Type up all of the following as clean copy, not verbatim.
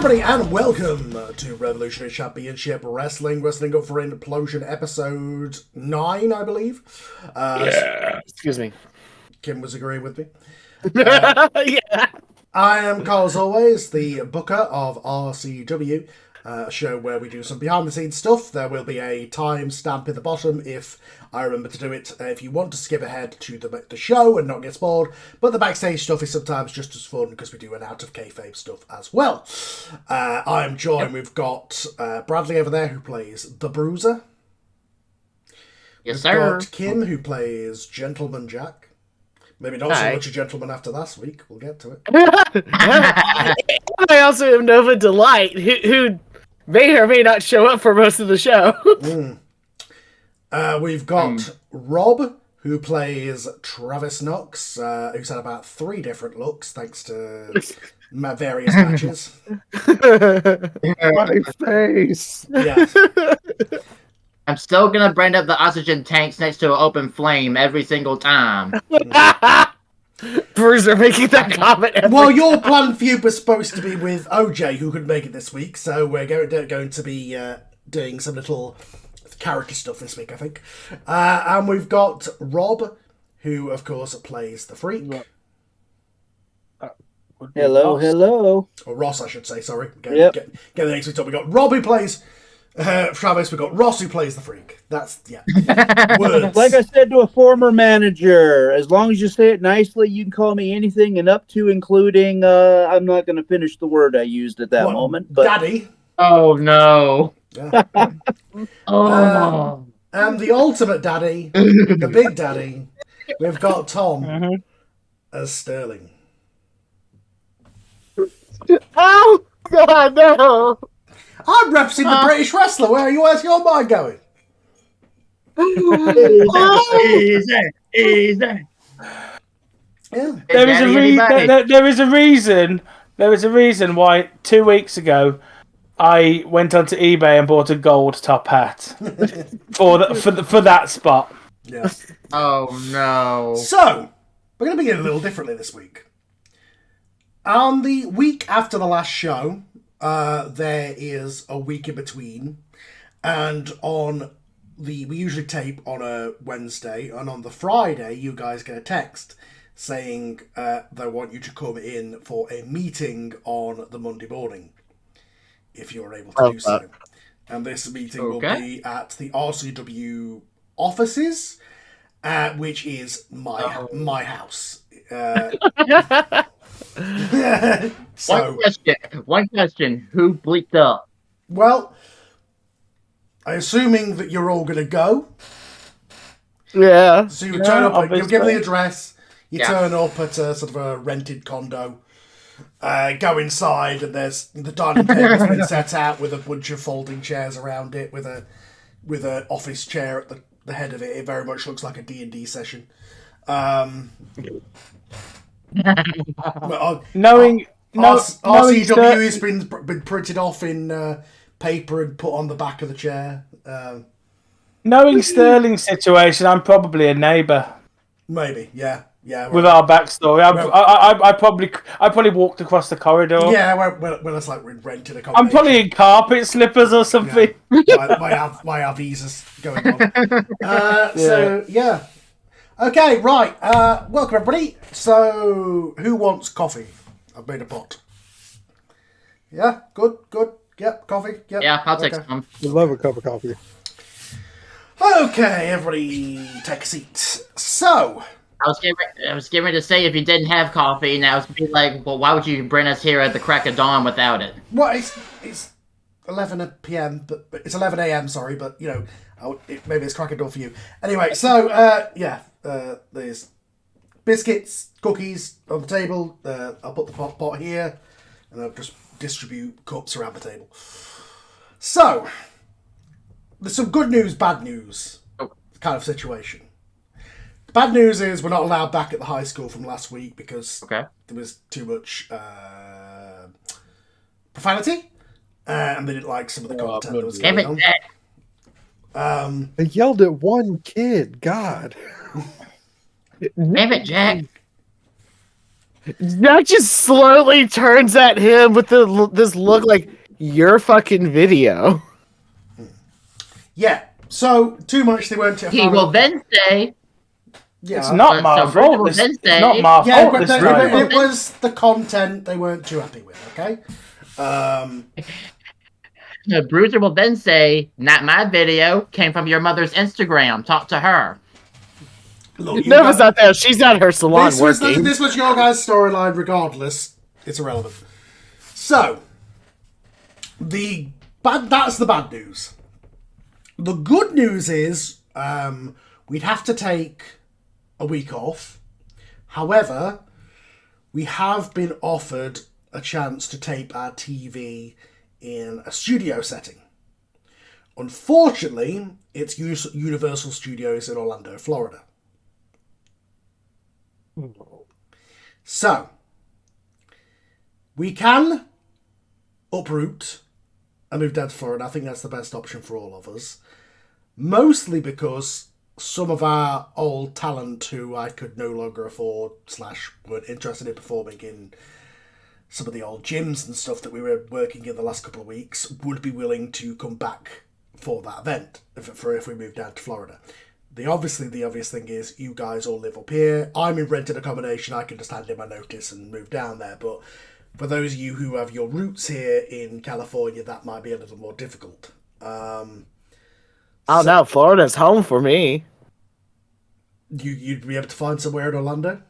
everybody, and welcome to Revolutionary Championship Wrestling Up for Implosion, episode 9, I believe. Excuse me. Kim was agreeing with me. Yeah. I am Carl, as always, the booker of RCW, a show where we do some behind-the-scenes stuff. There will be a time stamp in the bottom if I remember to do it. If you want to skip ahead to the show and not get spoiled, but the backstage stuff is sometimes just as fun because we do an out of kayfabe stuff as well. I am joined. We've got Bradley over there who plays the Bruiser. Yes, We've sir. got Kim who plays Gentleman Jack. Maybe not so much a gentleman after last week. We'll get to it. I also have Nova Delight, who may or may not show up for most of the show. We've got Rob, who plays Travis Knox, who's had about 3 different looks thanks to various matches. My face. Yeah. I'm still gonna brand up the oxygen tanks next to an open flame every single time. Bruiser making that comment. Well, your planned feud was supposed to be with OJ, who couldn't make it this week, so we're going to be doing some little character stuff this week, I think. And we've got Rob, who, of course, plays the Freak. Hello. Or Ross, I should say, sorry. Yep. Get the names we talk. We've got Rob, who plays Travis. We've got Ross, who plays the Freak. That's, yeah. Words. Like I said to a former manager, as long as you say it nicely, you can call me anything and up to including, I'm not going to finish the word I used at that What, moment. But Daddy. Oh no! Yeah. Oh, And the ultimate daddy, the big daddy, we've got Tom as Sterling. Oh, God, no. I'm representing the British wrestler. Where's your mind going? easy. Yeah. There is a reason why 2 weeks ago I went onto eBay and bought a gold top hat for that spot. Yeah. Oh no! So, we're going to begin a little differently this week. On the week after the last show, there is a week in between, and we usually tape on a Wednesday, and on the Friday, you guys get a text saying they want you to come in for a meeting on the Monday morning, if you're able to do so. And this meeting will be at the RCW offices, which is my house. So, One question. Who bleeped up? well, assuming that you're all going to go, Yeah. so you turn up, you give obviously. the address, you turn up at a sort of a rented condo, go inside, and there's the dining table's been set out with a bunch of folding chairs around it, with an office chair at the head of it. It very much looks like a D&D session. Knowing RCW has been printed off in paper and put on the back of the chair. knowing Sterling's situation, I'm probably a neighbour Maybe, yeah. with our backstory. I probably walked across the corridor. Yeah, when it's like rented a I'm probably in carpet slippers or something. my visas going on. So, yeah. Okay, right. Welcome, everybody. So, who wants coffee? I've made a pot. Yeah, good. Yep, coffee. Yep. Yeah, I'll take Okay. some. I love a cup of coffee. Okay, everybody take a seat. So, I was getting ready to say if you didn't have coffee, and I was be like, well, why would you bring us here at the crack of dawn without it? well, it's 11 p.m., but it's 11 a.m., sorry, but, maybe it's crack of dawn for you. Anyway, so, there's biscuits, cookies on the table. I'll put the pot here, and I'll just distribute cups around the table. So, there's some good news, bad news kind of situation. The bad news is we're not allowed back at the high school from last week because there was too much profanity, and they didn't like some of the content that was going on. They yelled at one kid. God. Damn it, Jack. Jack just slowly turns at him with this look like, your fucking video. Yeah. So too much they weren't. He will then say, Yeah. It's not my So Bruce fault. will It's then it's say- not my Yeah, fault but this time. it was the content they weren't too happy with. Okay. Bruiser will then say, not my video, came from your mother's Instagram. Talk to her. Look, you Nova's guys- not there. She's at her salon working. this was your guys' storyline. Regardless, it's irrelevant. So, that's the bad news. The good news is we'd have to take a week off. However, we have been offered a chance to tape our TV in a studio setting. Unfortunately, it's Universal Studios in Orlando, Florida. So, we can uproot and move down to Florida. I think that's the best option for all of us. Mostly because some of our old talent who I could no longer afford / weren't interested in performing in some of the old gyms and stuff that we were working in the last couple of weeks would be willing to come back for that event if we move down to Florida. The obvious thing is you guys all live up here. I'm in rented accommodation. I can just hand in my notice and move down there. But for those of you who have your roots here in California, that might be a little more difficult. Oh no, Florida's home for me. You'd be able to find somewhere in Orlando?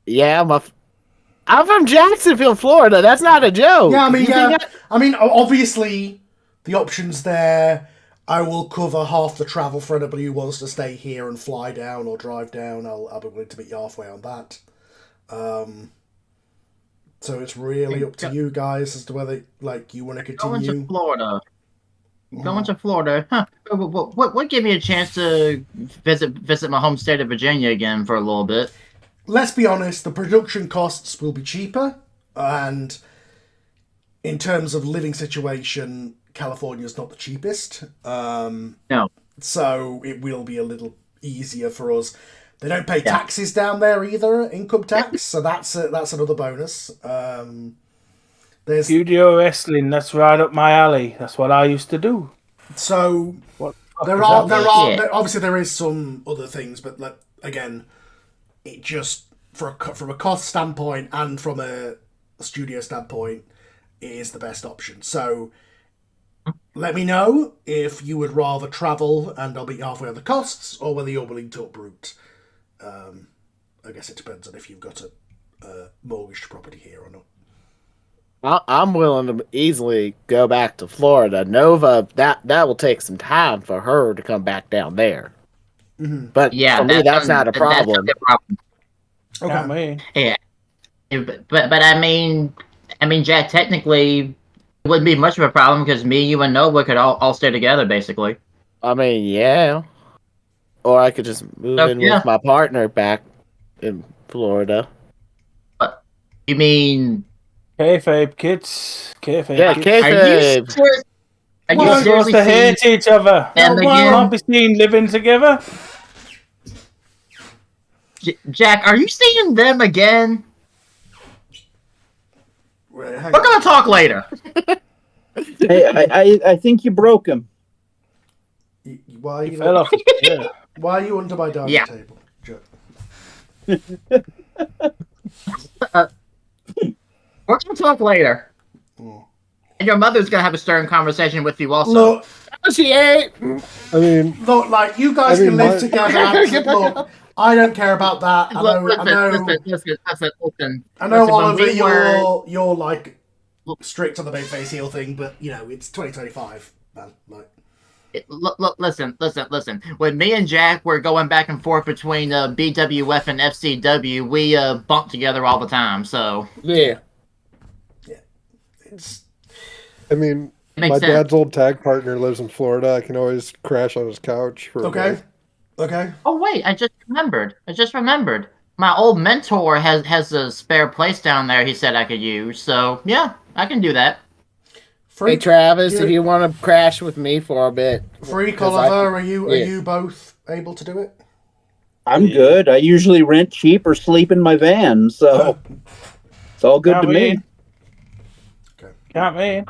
Yeah, I'm from Jacksonville, Florida. That's not a joke. Yeah, I mean, You think obviously the options there. I will cover half the travel for anybody who wants to stay here and fly down or drive down. I'll be willing to meet you halfway on that. So it's really up to you guys as to whether you want to continue. Going to Florida. Going to Florida. Huh. What gave me a chance to visit my home state of Virginia again for a little bit? Let's be honest, the production costs will be cheaper, and in terms of living situation, California's not the cheapest. No. So it will be a little easier for us. They don't pay taxes down there either, income tax, so that's another bonus. There's Studio wrestling, that's right up my alley. That's what I used to do. so What there obviously there is some other things, but again, it just from a cost standpoint and from a studio standpoint, it is the best option. So let me know if you would rather travel and I'll meet you halfway on the costs, or whether you're willing to uproot. I guess it depends on if you've got a mortgaged property here or not. I'm willing to easily go back to Florida. Nova, that will take some time for her to come back down there. Mm-hmm. But for me, that's not a problem. Okay. Not me. Yeah. But I mean, Jack, technically, it wouldn't be much of a problem because me, you, and Nova could all stay together, basically. I mean, yeah. Or I could just move in with my partner back in Florida. You mean... Kayfabe, kids. Kayfabe, Yeah, kids. kayfabe. Are you We're supposed seriously to hate each other. them We again? can't be seen living together. Jack, are you seeing them again? Wait, hang We're on. gonna talk later. Hey, I think you broke him. Why are He you fell off his chair. Why are you under my dining Yeah. table, Joe? We're gonna talk later. Oh. And your mother's gonna have a stern conversation with you also. Look, She ain't. I mean, like you guys I mean, can live my- together. Look, I don't care about that. I know Listen, Oliver, when we were- you're like strict on the big face heel thing, but it's 2025, man. Like, Look, listen. When me and Jack were going back and forth between BWF and FCW, we bumped together all the time. So Yeah. it's I mean, it makes my sense. dad's old tag partner lives in Florida. I can always crash on his couch for a okay. bit. Okay. Oh wait, I just remembered. My old mentor has a spare place down there. He said I could use. So yeah, I can do that. Hey Travis, if you want to crash with me for a bit. Freak 'cause Oliver, are yeah. you both able to do it? I'm good. I usually rent cheap or sleep in my van, so it's all good to me. Can't mean.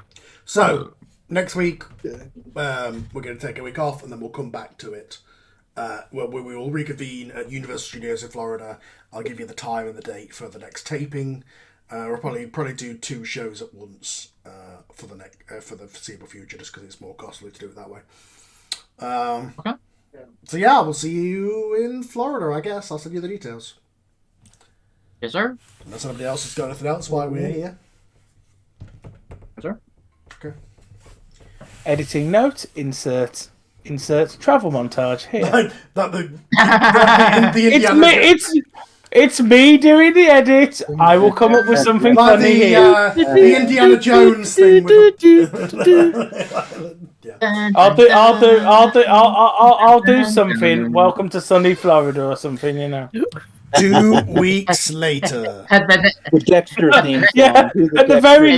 So next week, we're going to take a week off, and then we'll come back to it. We will reconvene at Universal Studios in Florida. I'll give you the time and the date for the next taping. We'll probably do 2 shows at once for the foreseeable future, just because it's more costly to do it that way. Okay. So yeah, we'll see you in Florida, I guess. I'll send you the details. Yes, sir. Unless somebody else has got anything else while we're here. Yes, sir. Okay. Editing note, insert travel montage here. It's me doing the edit. I will come up with something like funny here. The Indiana Jones thing. With I'll do something. Welcome to sunny Florida or something, you know. 2 weeks later. The Dexter theme song. Yeah, at the very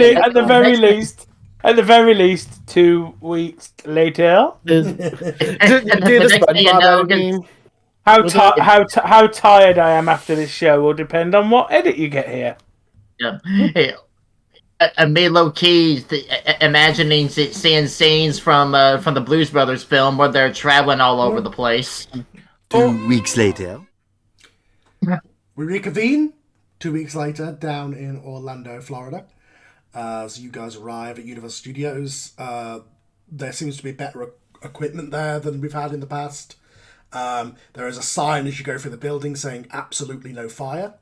least, 2 weeks later. Do the SpongeBob meme. How tired I am after this show will depend on what edit you get here. Yeah. Hey, I made low key imagining seeing scenes from the Blues Brothers film where they're traveling all over the place. 2 weeks later. We reconvene 2 weeks later down in Orlando, Florida. As you guys arrive at Universal Studios, there seems to be better equipment there than we've had in the past. There is a sign as you go through the building saying absolutely no fire.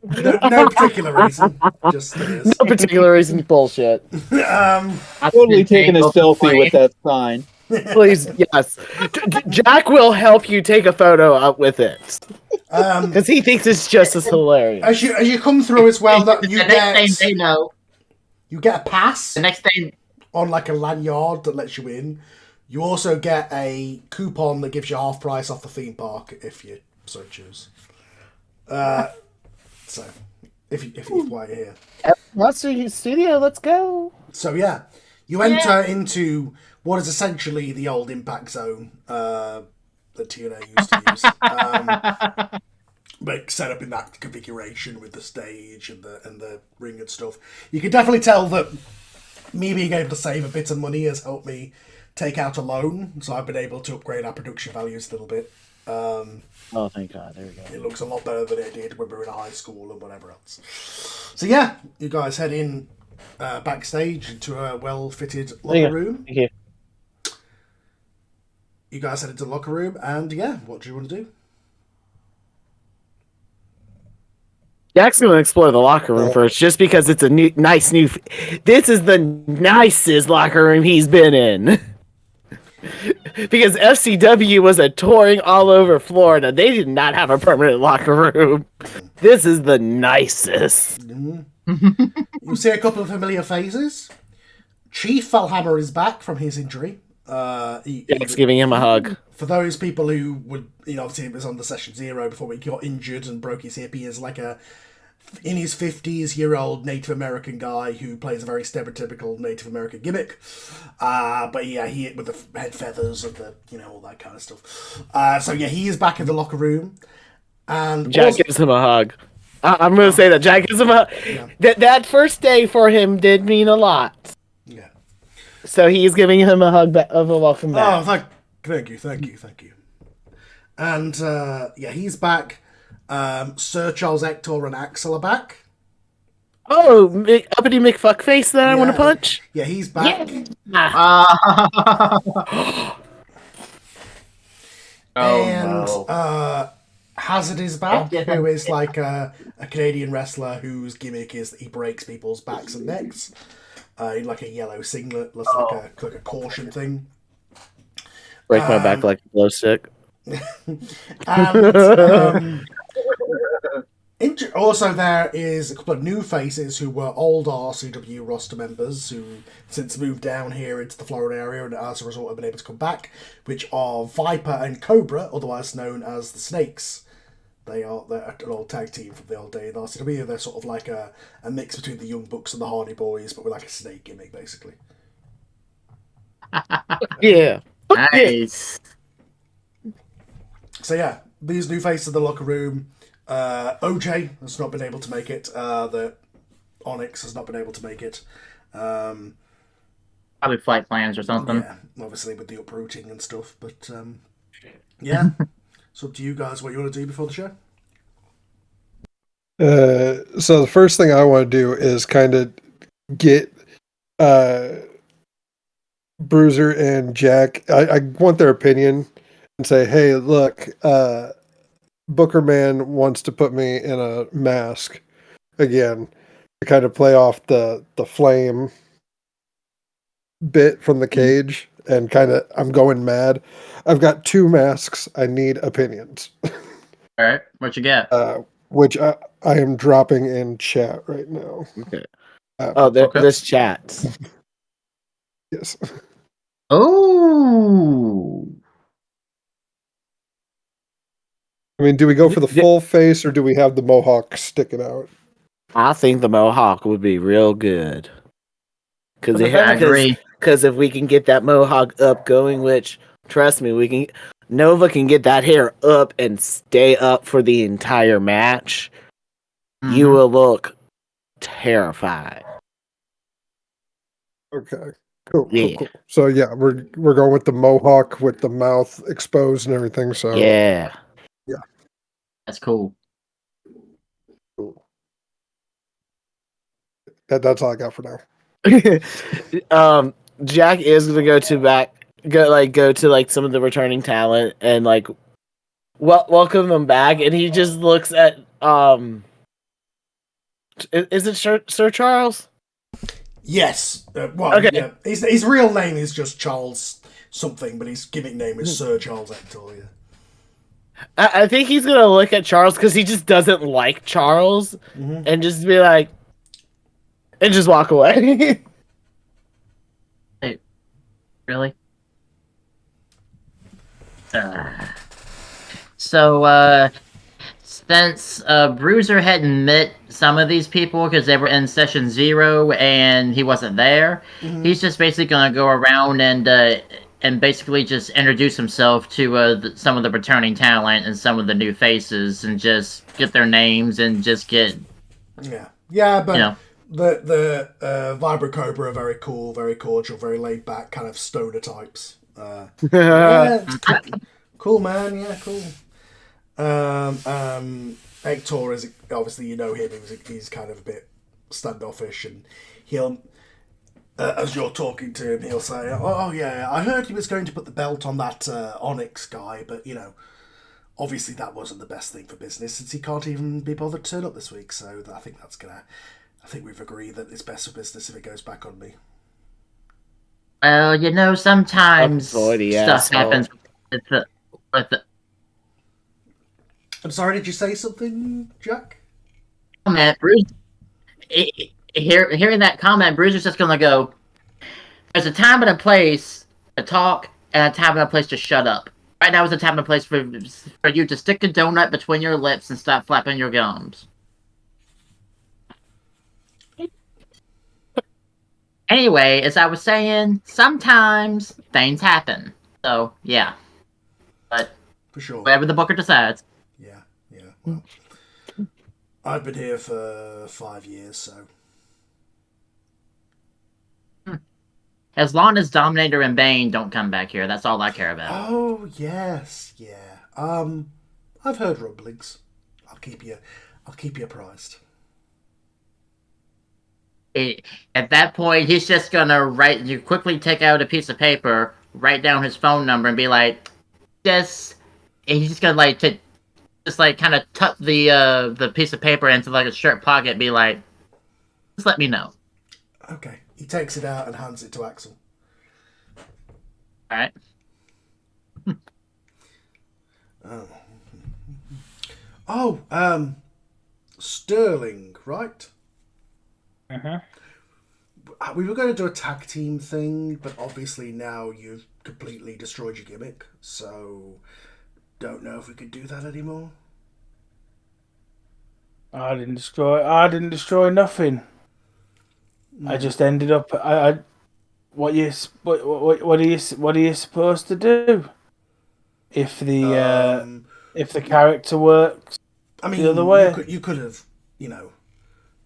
No particular reason, just it is. No particular reason, bullshit. Totally taking a selfie with that sign. Please, yes. Jack will help you take a photo out with it. Because he thinks it's just as hilarious. As you come through as well, that you get a pass. The next thing on like a lanyard that lets you in. You also get a coupon that gives you half price off the theme park if you so choose. So if while you're here, Monster Studio, let's go. So yeah, you enter into what is essentially the old Impact Zone that TNA used to use, but set up in that configuration with the stage and the ring and stuff. You can definitely tell that me being able to save a bit of money has helped me take out a loan, so I've been able to upgrade our production values a little bit. Oh, thank God. There we go. It looks a lot better than it did when we were in high school and whatever else. So yeah, you guys head in backstage into a well-fitted locker room. Thank you. You guys head into the locker room, and yeah, what do you want to do? Jack's going to explore the locker room first, just because it's a nice new... This is the nicest locker room he's been in. Because FCW was a touring all over Florida. They did not have a permanent locker room. This is the nicest. You'll see a couple of familiar faces. Chief Valhammer is back from his injury. Jack's giving him a hug. For those people who would, obviously it was on the Session Zero before he got injured and broke his hip. He is like in his 50s-year-old Native American guy who plays a very stereotypical Native American gimmick. But yeah, he with the head feathers and the, all that kind of stuff. So yeah, he is back in the locker room. And Jack gives him a hug. I'm going to say that. Jack gives him a... Yeah. That first day for him did mean a lot. Yeah. So he's giving him a hug of a welcome back. Oh, thank you. And yeah, he's back. Sir Charles Ector and Axel are back. Oh, uppity McFuckface that I want to punch? Yeah, he's back. Yeah. Hazard is back, who is like a Canadian wrestler whose gimmick is that he breaks people's backs and necks in like a yellow singlet, looks like a caution thing. Break my back like a glow stick. And also there is a couple of new faces who were old RCW roster members who since moved down here into the Florida area and as a result have been able to come back, which are Viper and Cobra, otherwise known as the Snakes. They're an old tag team from the old day in RCW. They're sort of like a mix between the Young Bucks and the Hardy Boys, but with like a snake gimmick, basically. Yeah. Nice. So yeah, these new faces of the locker room. OJ has not been able to make it. The Onyx has not been able to make it. Probably flight plans or something. Yeah, obviously with the uprooting and stuff. But yeah, it's up to you guys what you want to do before the show. So the first thing I want to do is kind of get Bruiser and Jack. I want their opinion and say, hey, look, Booker Man wants to put me in a mask again to kind of play off the flame bit from the cage, and kind of I'm going mad. I've got 2 masks. I need opinions. All right, what you got? Which I am dropping in chat right now. Okay. Okay. This chat. Yes. Oh, I mean, do we go for the full face or do we have the mohawk sticking out? I think the mohawk would be real good. Because I agree. if we can get that mohawk up going, which trust me, Nova can get that hair up and stay up for the entire match. Mm-hmm. You will look terrified. Okay. Cool. Yeah. Cool. So yeah, we're going with the mohawk with the mouth exposed and everything. So Yeah. That's cool. That's all I got for now. Jack is gonna go to some of the returning talent and welcome them back, and he just looks at is it Sir Charles? Yes. Well, Okay. yeah. His real name is just Charles something, but his gimmick name is Sir Charles Hector. Yeah. I think he's gonna look at Charles because he just doesn't like Charles, and just be like, and just walk away. Wait, really? So, since Bruiser hadn't met some of these people because they were in session 0 and he wasn't there, he's just basically gonna go around and basically just introduce himself to some of the returning talent and some of the new faces and just get their names and just get but you know. the Vibra Cobra are very cool, very cordial, very laid back, kind of stoner types. Yeah, it's cool, man. Yeah, cool. Hector is obviously, you know him. He's kind of a bit standoffish, and he'll, as you're talking to him, he'll say, "Oh yeah, I heard he was going to put the belt on that Onyx guy, but you know, obviously that wasn't the best thing for business since he can't even be bothered to turn up this week. So I think I think we've agreed that it's best for business if it goes back on me." Well, you know, sometimes stuff happens with the. I'm sorry, did you say something, Jack? Comment, Bruce. Hearing that comment, Bruiser's just gonna go. There's a time and a place to talk, and a time and a place to shut up. Right now is a time and a place for you to stick a donut between your lips and stop flapping your gums. Anyway, as I was saying, sometimes things happen. So yeah, but For sure. whatever the booker decides. Yeah. Well, I've been here for 5 years, so. As long as Dominator and Bane don't come back here, that's all I care about. Oh yes, yeah. I've heard rumblings. I'll keep you apprised. At that point, he's just gonna quickly take out a piece of paper, write down his phone number, and be like, and he's just gonna kind of tuck the piece of paper into like a shirt pocket, and be like, just let me know. Okay. He takes it out and hands it to Axel. All right. Sterling, right? Uh-huh. We were going to do a tag team thing, but obviously now you've completely destroyed your gimmick, so don't know if we could do that anymore. I didn't destroy nothing. I just ended up. What are you supposed to do? If the if the character works. I mean, The other way. you could have,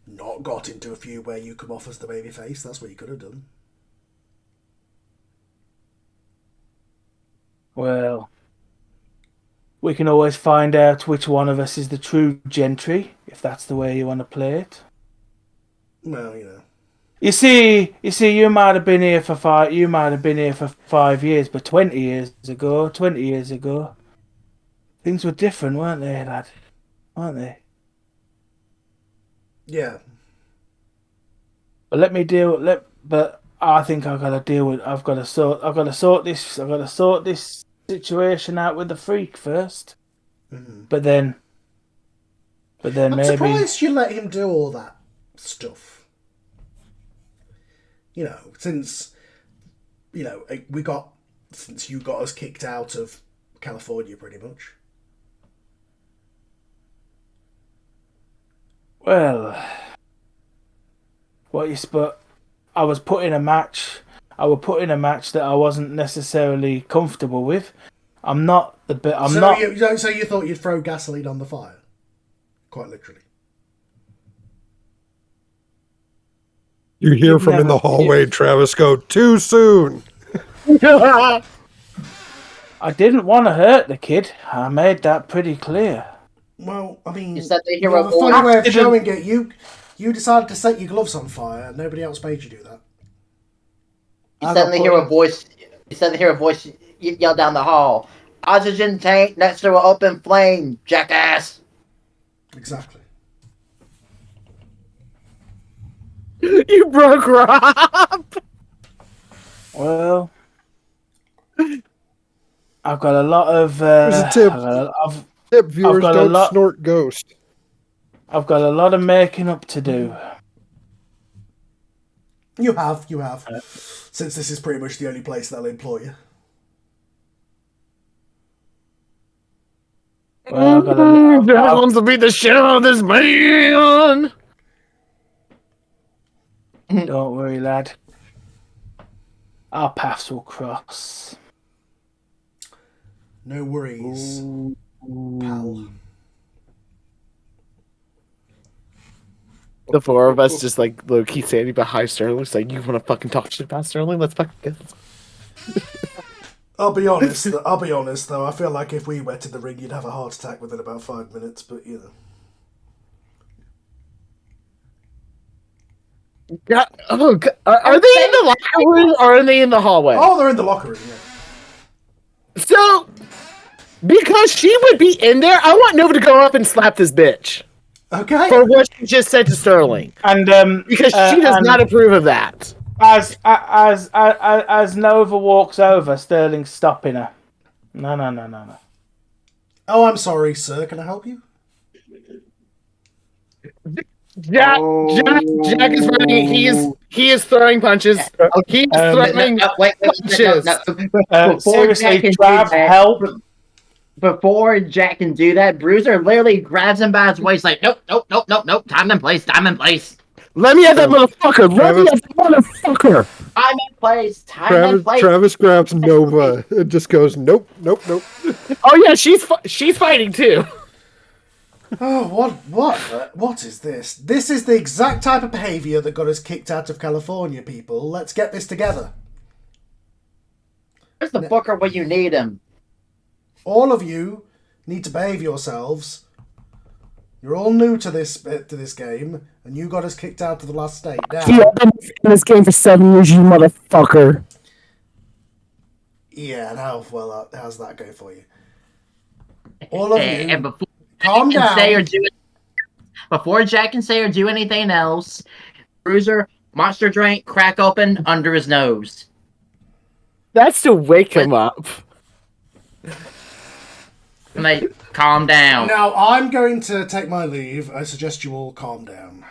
not got into a feud where you come off as the babyface. That's what you could have done. Well, we can always find out which one of us is the true gentry, if that's the way you want to play it. Well, You see, you might have been here for 5 years, but 20 years ago, things were different, weren't they, lad? Weren't they? Yeah. But but I think I've got to sort this situation out with the freak first. Mm-hmm. But then I'm maybe surprised you let him do all that stuff. Since you got us kicked out of California, pretty much. well, but I was put in a match. I was put in a match that I wasn't necessarily comfortable with. I'm not the bit. I'm not. So you thought you'd throw gasoline on the fire, quite literally. You hear from in the hallway, Travis go, too soon. I didn't want to hurt the kid. I made that pretty clear. Well, I mean, You said the you hero have a funny way of voice. showing it. You decided to set your gloves on fire. Nobody else made you do that. You suddenly hear a voice. You yell down the hall. Oxygen tank next to an open flame, jackass. Exactly. You broke Rob. Well, I've got a lot of. Here's a tip. Tip, viewers, got a don't lot- snort ghost. I've got a lot of making up to do. You have. Since this is pretty much the only place that'll employ you. Well, Jack wants to beat the shit out of this man. Don't worry, lad. Our paths will cross. No worries, pal. The four of us just like low key standing behind Sterling. It's like, you want to fucking talk shit about Sterling? Let's fucking get this. I'll be honest though. I feel like if we went in the ring, you'd have a heart attack within about 5 minutes. But God, oh, God. Are they in the locker room or are they in the hallway? Oh, they're in the locker room. Yeah. So, because she would be in there, I want Nova to go up and slap this bitch Okay. for what she just said to Sterling, And because she does not approve of that. As Nova walks over, Sterling's stopping her. No. Oh, I'm sorry, sir. Can I help you? Jack is running. He is throwing punches. He is threatening punches. Seriously, Jack can Trav, do that- help. Before Jack can do that, Bruiser literally grabs him by his waist like, nope. Time and place. Let me have that motherfucker. Let me have that motherfucker. Time and place. Travis grabs Nova and just goes, nope. Oh yeah, she's fighting too. Oh, what is this? This is the exact type of behaviour that got us kicked out of California, people. Let's get this together. Where's the Booker when you need him? All of you need to behave yourselves. You're all new to this game, and you got us kicked out of the last state. Now, I've been in this game for 7 years, you motherfucker. yeah, and how's that go for you? All of you, And before calm Jack can say or down. do before Jack can say or do anything else, Bruiser, monster drink, crack open under his nose. That's to wake him up. And they calm down. Now, I'm going to take my leave. I suggest you all calm down.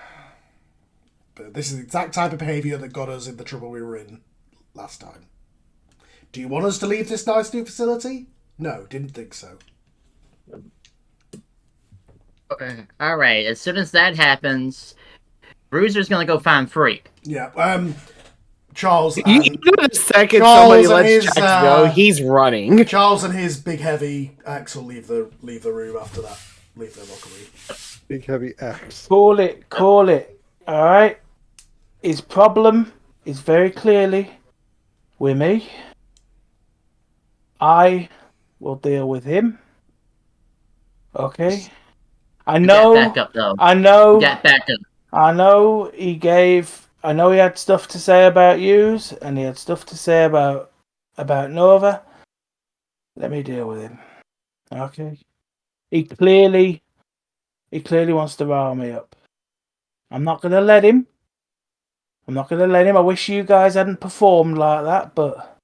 But this is the exact type of behaviour that got us in the trouble we were in last time. Do you want us to leave this nice new facility? No, didn't think so. All right. As soon as that happens, Bruiser's gonna go find Freak. Yeah. Charles You and know the second Charles somebody and lets his, Jax go, he's running. Charles and his big heavy axe will leave the room after that. Leave their locker room. Big heavy axe. Call it. All right. His problem is very clearly with me. I will deal with him. Okay. I know. Get back up, though. I know. Get back up. I know he had stuff to say about yous, and he had stuff to say about Nova. Let me deal with him. Okay. He clearly wants to rile me up. I'm not gonna let him. I wish you guys hadn't performed like that, but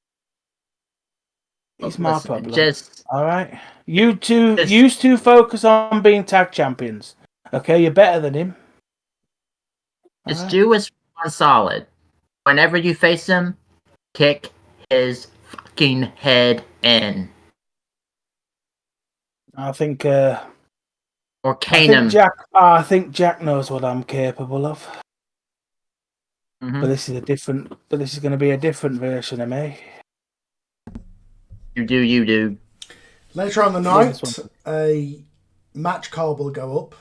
it's my Listen, problem. Just All right. You two focus on being tag champions. Okay, you're better than him. Just Alright. do what's solid. Whenever you face him, kick his fucking head in. I think Or cane him. I think Jack knows what I'm capable of. Mhm. But this is going to be a different version of me. You do. Later on the Yeah, night, this one. a match card will go up.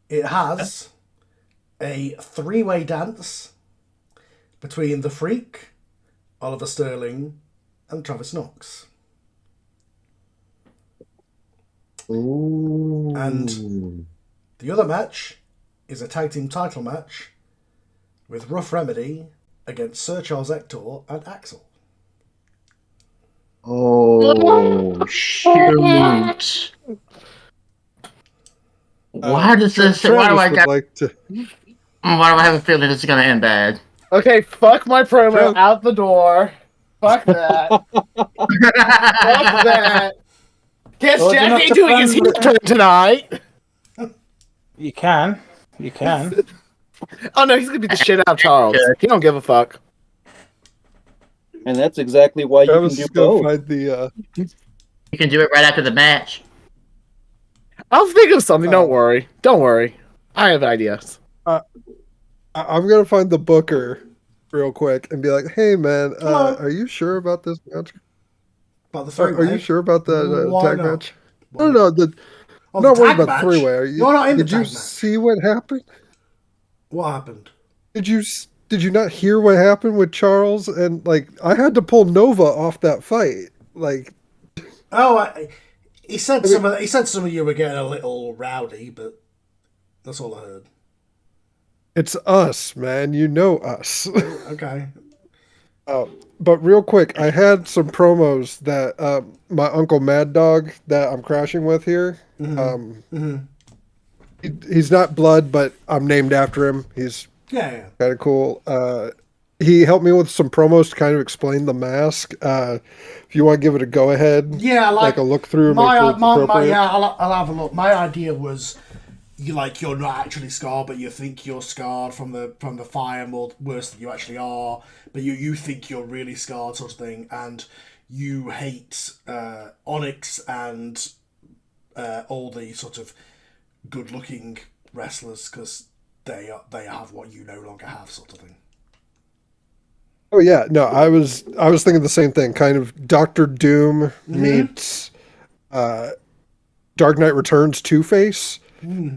It has a 3-way dance between the Freak, Oliver Sterling, and Travis Knox. Ooh. And the other match is a tag team title match with Rough Remedy against Sir Charles Hector and Axel. Oh, shoot. Why does this? Why do I Travis got? would like to. Why do I have a feeling this is gonna end bad? Okay, fuck my promo Trav- out the door. Fuck that. Fuck that. Guess Told you Jack not ain't to doing his heel run. turn tonight. You can. Oh no, he's gonna beat the shit out of Charles. He don't give a fuck. And that's exactly why you Travis can is do gonna both. find the. You can do it right after the match. I'll think of something. Don't worry. Don't worry. I have ideas. I'm gonna find the booker real quick and be like, "Hey man, Hello. are you sure about this match? But the Are 3-way. you sure about that Why tag not? match?" No, I'm the not worried tag about match? the 3-way. Are you? You're not in the Did you tag match. see what happened? What happened? Did you not hear what happened with Charles? And like, I had to pull Nova off that fight. Like, Oh, he said some of you were getting a little rowdy, but that's all I heard. it's us, man. You know us. Okay. But real quick, I had some promos that my uncle Mad Dog that I'm crashing with here. He's not blood, but I'm named after him. He's Yeah. kind of cool. He helped me with some promos to kind of explain the mask. If you want to give it a go ahead, Yeah, like a look through, make sure it's appropriate. yeah, I'll have a look. My idea was you're not actually scarred, but you think you're scarred from the fire more worse than you actually are, but you think you're really scarred, sort of thing, and you hate Onyx and all the sort of good-looking wrestlers because they have what you no longer have, sort of thing. Oh yeah, no, I was thinking the same thing. Kind of Doctor Doom meets Dark Knight Returns Two-Face,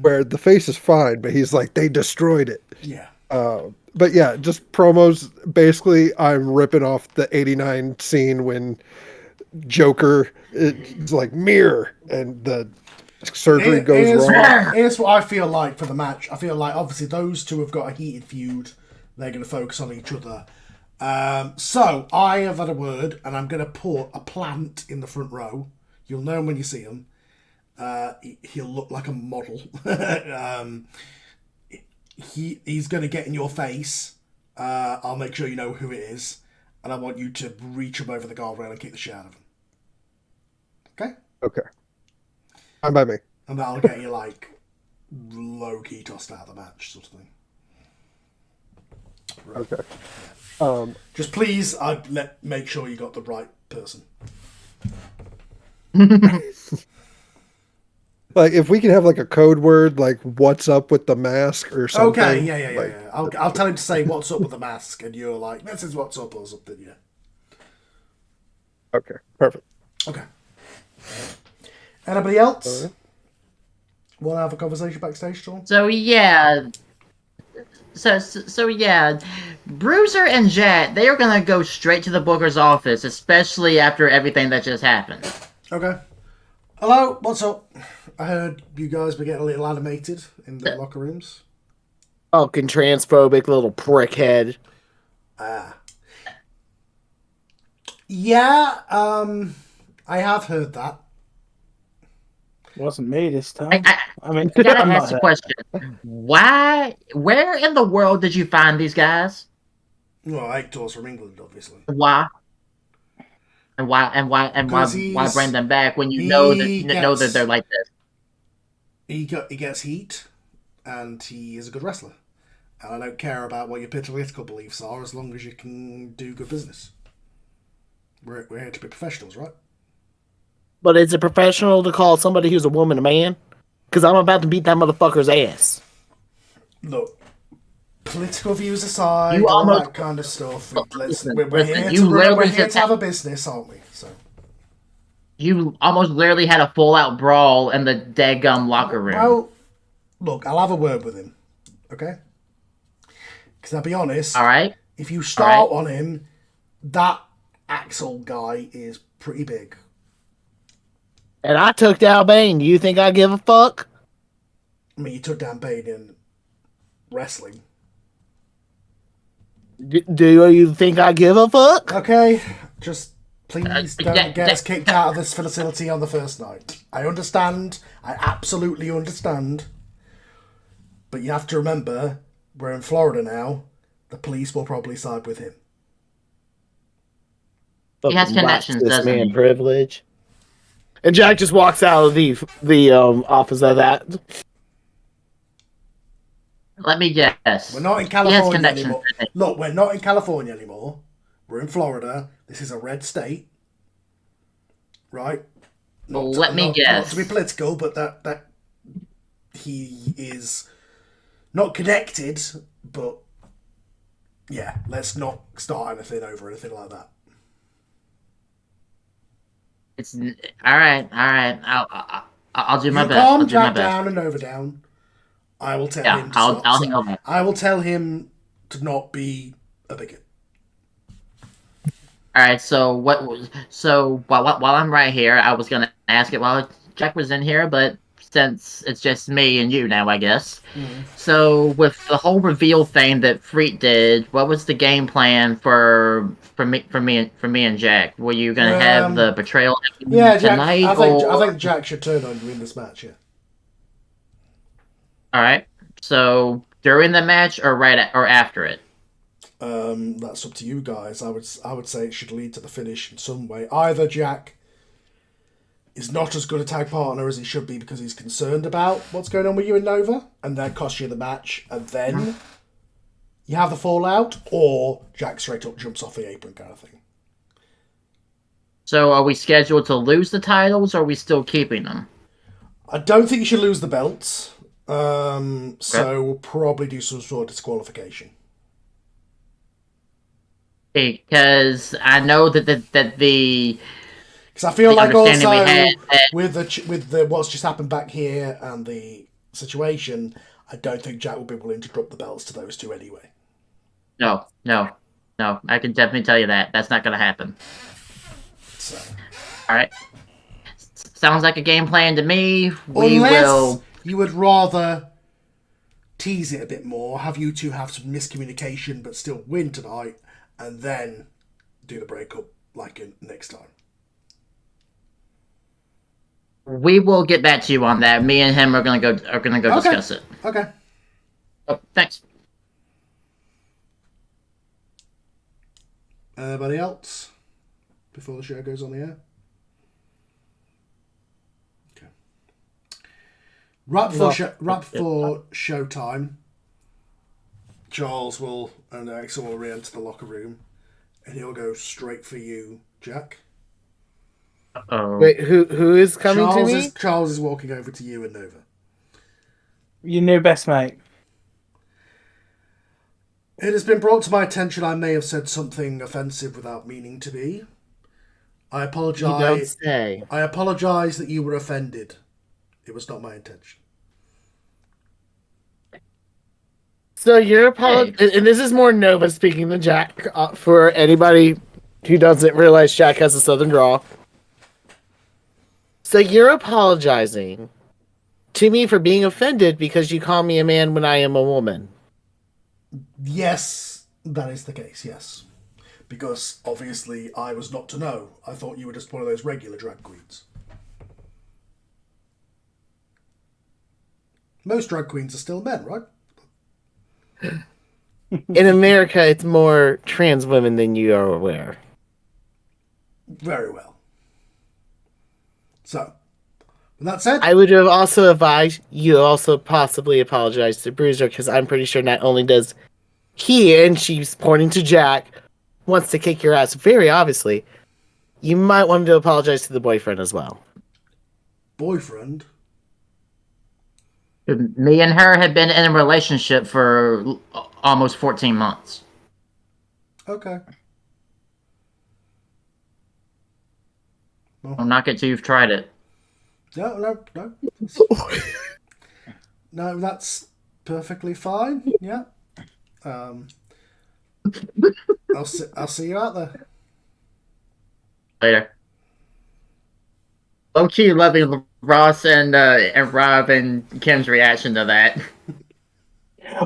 where the face is fine, but he's like, they destroyed it. Yeah. But yeah, just promos. Basically, I'm ripping off the '89 scene when Joker it's like mirror and the surgery goes wrong. Here's what I feel like for the match. I feel like obviously those two have got a heated feud. They're going to focus on each other. So I have had a word, and I'm going to put a plant in the front row. You'll know him when you see him. He'll look like a model. He's going to get in your face. I'll make sure you know who it is, and I want you to reach him over the guardrail and kick the shit out of him. Okay? Okay, fine by me. And that'll get you like low-key tossed out of the match, sort of thing. Okay. Just please, make sure you got the right person. Like if we can have like a code word, like "What's up with the mask" or something. Okay, yeah. like, I'll tell him to say what's up with the mask, and you're like, this is what's up or something. Yeah. Okay, perfect. Okay. Anybody else? Alright. Want to have a conversation backstage, Sean? So yeah. So yeah, Bruiser and Jet, they are gonna go straight to the Booker's office, especially after everything that just happened. Okay. Hello, what's up? I heard you guys were getting a little animated in the locker rooms. Fucking transphobic little prickhead. Yeah, I have heard that. Wasn't me this time. I mean, I gotta I'm ask not the question: where in the world did you find these guys? Well, Hector's from England, obviously. Why? And why 'Cause bring them back when you he know that gets- they're like this? He gets heat, and he is a good wrestler. And I don't care about what your political beliefs are, as long as you can do good business. We're here to be professionals, right? But is it professional to call somebody who's a woman a man? Because I'm about to beat that motherfucker's ass. Look, political views aside, You all almost- that kind of stuff. Listen, We're here you to literally we're here just to have a business, aren't we? So You almost literally had a full-out brawl in the daggum locker room. well, look, I'll have a word with him, okay? Because I'll be honest. All right. If you start on him, that Axel guy is pretty big. And I took down Bane. Do you think I give a fuck? I mean, you took down Bane in wrestling. Do you think I give a fuck? Okay, just please don't yeah, get us kicked out of this facility on the first night. I understand. I absolutely understand. But you have to remember, we're in Florida now. The police will probably side with him. He has connections, This doesn't man he? privilege. And Jack just walks out of the office of that. Let me guess. We're not in He has California connections. anymore. Look, we're not in California anymore. We're in Florida. This is a red state. Right? Well, let me Not guess. to be political, but that he is not connected, but yeah, let's not start anything over anything like that. It's all right. I'll do my best. Calm I'll do my Jack best. down and over down. I will tell Yeah, him to I'll stop. handle that. I will tell him to not be a bigot. All right. So while I'm right here, I was gonna ask it while Jack was in here, but since it's just me and you now, I guess. So with the whole reveal thing that Freak did, what was the game plan for me and Jack? Were you gonna have the betrayal Yeah, Jack. tonight? I think Jack should turn on you in this match. Yeah. All right. So during the match or or after it? That's up to you guys. I would say it should lead to the finish in some way. Either Jack is not as good a tag partner as he should be because he's concerned about what's going on with you and Nova, and that costs you the match, and then you have the fallout, or Jack straight up jumps off the apron kind of thing. So are we scheduled to lose the titles, or are we still keeping them? I don't think you should lose the belts. So we'll probably do some sort of disqualification. Because I know that the Because I feel The like understanding also we had that- with the what's just happened back here and the situation, I don't think Jack will be willing to drop the belts to those two anyway. no, I can definitely tell you that that's not going to happen. So All right, sounds like a game plan to me. We unless will. you would rather tease it a bit more, have you two have some miscommunication but still win tonight, and then do the breakup like next time. We will get back to you on that. Me and him are gonna go discuss it. Okay. Oh, thanks. Anybody else before the show goes on the air? Okay. Right before showtime, Charles will and Axel will re-enter the locker room, and he'll go straight for you, Jack. Oh, Wait, who is coming to me? Charles is walking over to you and Nova. Your new best mate. It has been brought to my attention I may have said something offensive without meaning to be. I You don't apologize. say. I apologize that you were offended. It was not my intention. So you're apologizing, and this is more Nova speaking than Jack. For anybody who doesn't realize, Jack has a southern drawl. So you're apologizing to me for being offended because you call me a man when I am a woman. Yes, that is the case, yes. Because obviously I was not to know. I thought you were just one of those regular drag queens. Most drag queens are still men, right? In America, it's more trans women than you are aware. Very well. So, with that said, I would have also advised you also possibly apologize to Bruiser because I'm pretty sure not only does he, and she's pointing to Jack, wants to kick your ass very obviously, you might want to apologize to the boyfriend as well. boyfriend. me and her had been in a relationship for almost 14 months. Okay. I'll knock it till you've tried it. No. No, that's perfectly fine. Yeah. I'll see you out there. Later. Low-key loving Ross and Rob and Kim's reaction to that.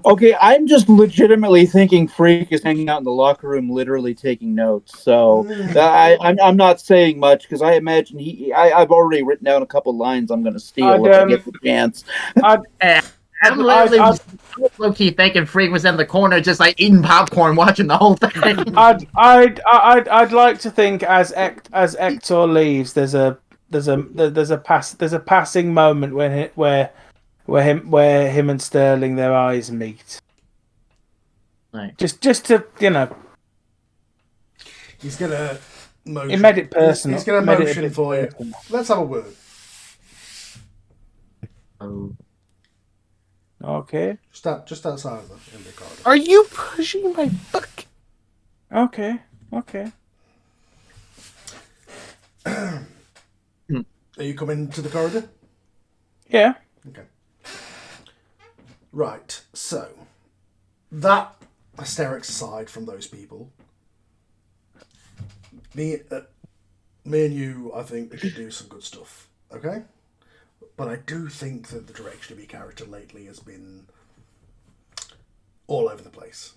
Okay, I'm just legitimately thinking Freak is hanging out in the locker room, literally taking notes. So I'm not saying much because I imagine I've already written down a couple lines I'm going to steal if I get the chance. I'm literally low-key thinking Freak was in the corner just like eating popcorn watching the whole thing. I'd like to think as Hector leaves, there's a passing moment where him and Sterling, their eyes meet. Right. Just to He's gonna motion. He made it personal. He's gonna Made it a motion bit for you. personal. Let's have a word. Oh. Okay. Just outside of in the corridor. Are you pushing my book? Okay. Are you coming to the corridor? Yeah. Okay. Right. So that hysterics aside from those people, me and you, I think we could do some good stuff. Okay. But I do think that the direction of your character lately has been all over the place.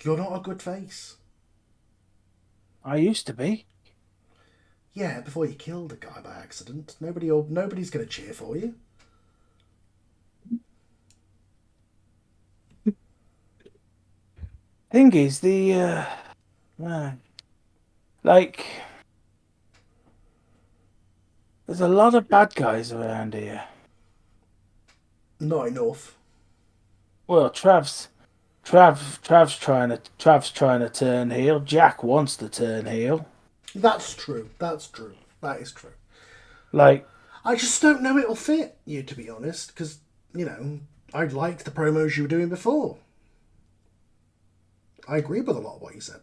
You're not a good face. I used to be. Yeah, before you killed a guy by accident. Nobody's going to cheer for you. Thing is, there's a lot of bad guys around here. Not enough. Well, Trav's trying to turn heel. Jack wants to turn heel. That's true. That is true. Like, I just don't know it'll fit you, to be honest, because, I liked the promos you were doing before. I agree with a lot of what you said.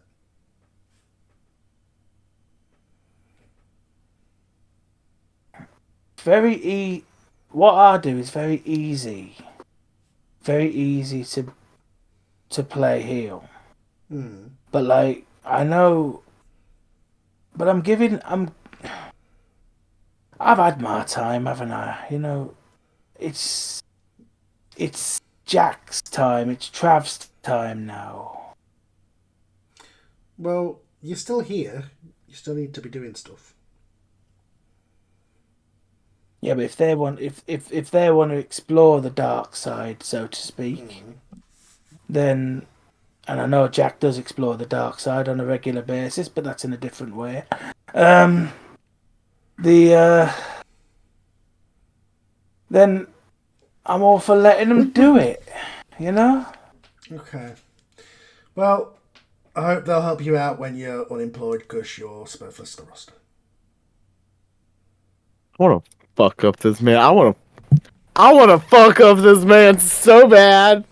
what I do is very easy. Very easy to play heel. But like, I know, but I've had my time, haven't I? It's Jack's time. It's Trav's time now. Well, you're still here. You still need to be doing stuff. Yeah, but if they want to explore the dark side, so to speak, then, and I know Jack does explore the dark side on a regular basis, but that's in a different way. Then I'm all for letting them do it, Okay. Well, I hope they'll help you out when you're unemployed because you're superfluous to the roster. want to fuck up this man. I want to fuck up this man so bad.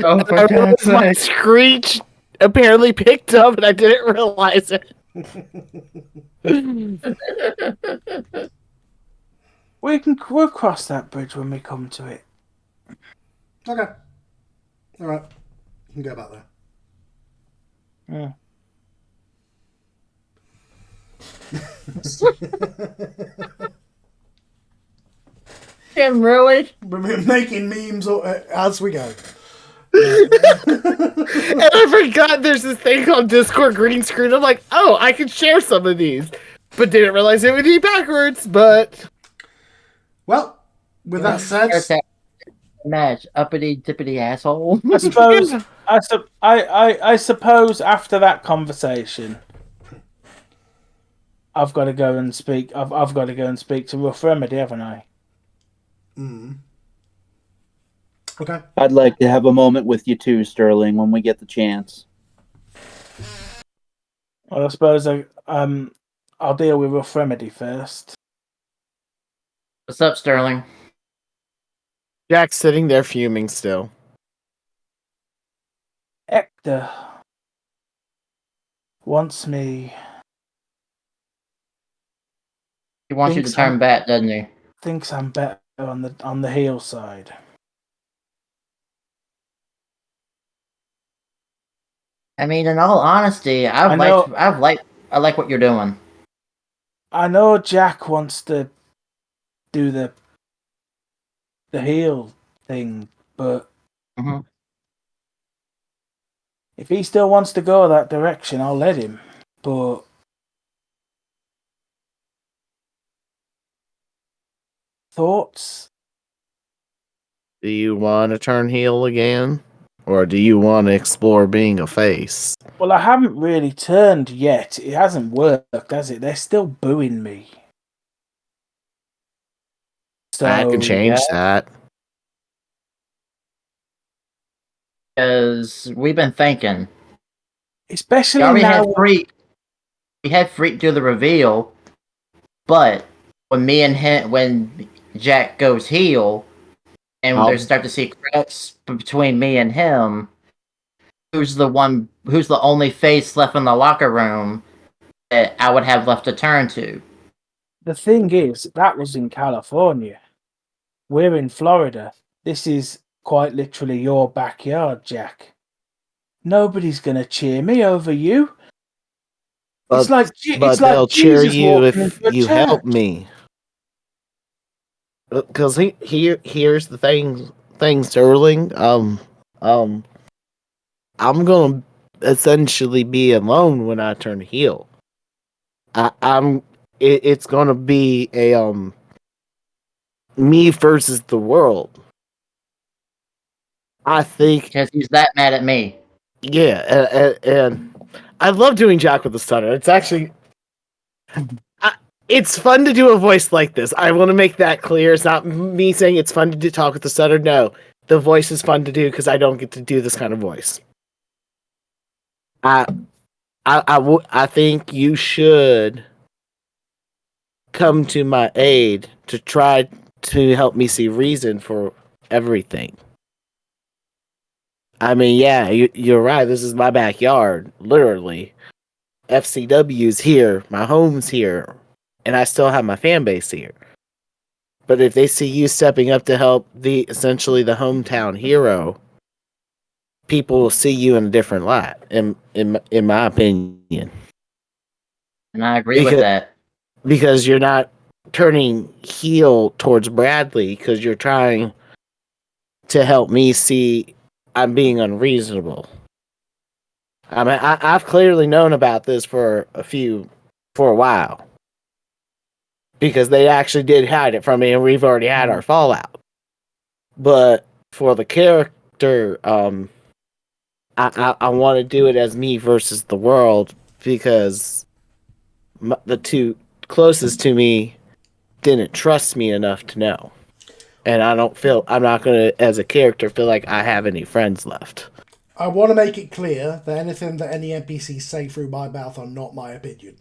Oh, And for I God's realized my sake. screech apparently picked up, and I didn't realize it. We'll cross that bridge when we come to it. Okay. All right. You can go back there. Yeah. Him, really? We're making memes as we go. And I forgot there's this thing called Discord green screen. I'm like, oh, I can share some of these. But didn't realize it would be backwards, but... Well, with that said... Match, uppity dippity asshole. I suppose. I suppose after that conversation, I've got to go and speak. I've got to go and speak to Rough Remedy, haven't I? Okay. I'd like to have a moment with you too, Sterling, when we get the chance. Well, I suppose I'll deal with Rough Remedy first. What's up, Sterling? Jack's sitting there fuming still. Hector wants me. He wants you to Thinks turn I'm- back, doesn't he? Thinks I'm better on the heel side. I mean, in all honesty, I like what you're doing. I know Jack wants to do the heel thing, but Mhm. if he still wants to go that direction, I'll let him. But thoughts? Do you want to turn heel again? Or do you want to explore being a face? Well, I haven't really turned yet. It hasn't worked, has it? They're still booing me. So I can change that. Because we've been thinking. Especially We already now. had Freak do the reveal, but when Jack goes heel, and when Oh. they start to see cracks between me and him, who's the only face left in the locker room that I would have left to turn to? The thing is, that was in California. We're in Florida. This is quite literally your backyard, Jack. Nobody's gonna cheer me over you. It's like they'll cheer Jesus you walking if into a you help church. me. Because here's the thing, Sterling. I'm gonna essentially be alone when I turn heel. It's gonna be a me versus the world. I think, Because he's that mad at me. yeah, and I love doing Jack with the Stunner. It's actually, it's fun to do a voice like this. I want to make that clear. It's not me saying it's fun to talk with the Stunner. No, the voice is fun to do because I don't get to do this kind of voice. I think you should come to my aid to try to help me see reason for everything. I mean, yeah, you're right. This is my backyard, literally. FCW's here, my home's here, and I still have my fan base here. But if they see you stepping up to help essentially the hometown hero, people will see you in a different light, in my opinion. And I agree with that. Because you're not turning heel towards Bradley because you're trying to help me see I'm being unreasonable. I mean, I've clearly known about this for a while. Because they actually did hide it from me and we've already had our fallout. But for the character, I want to do it as me versus the world because the two closest to me didn't trust me enough to know. And I'm not going to, as a character, feel like I have any friends left. I want to make it clear that anything that any NPCs say through my mouth are not my opinion.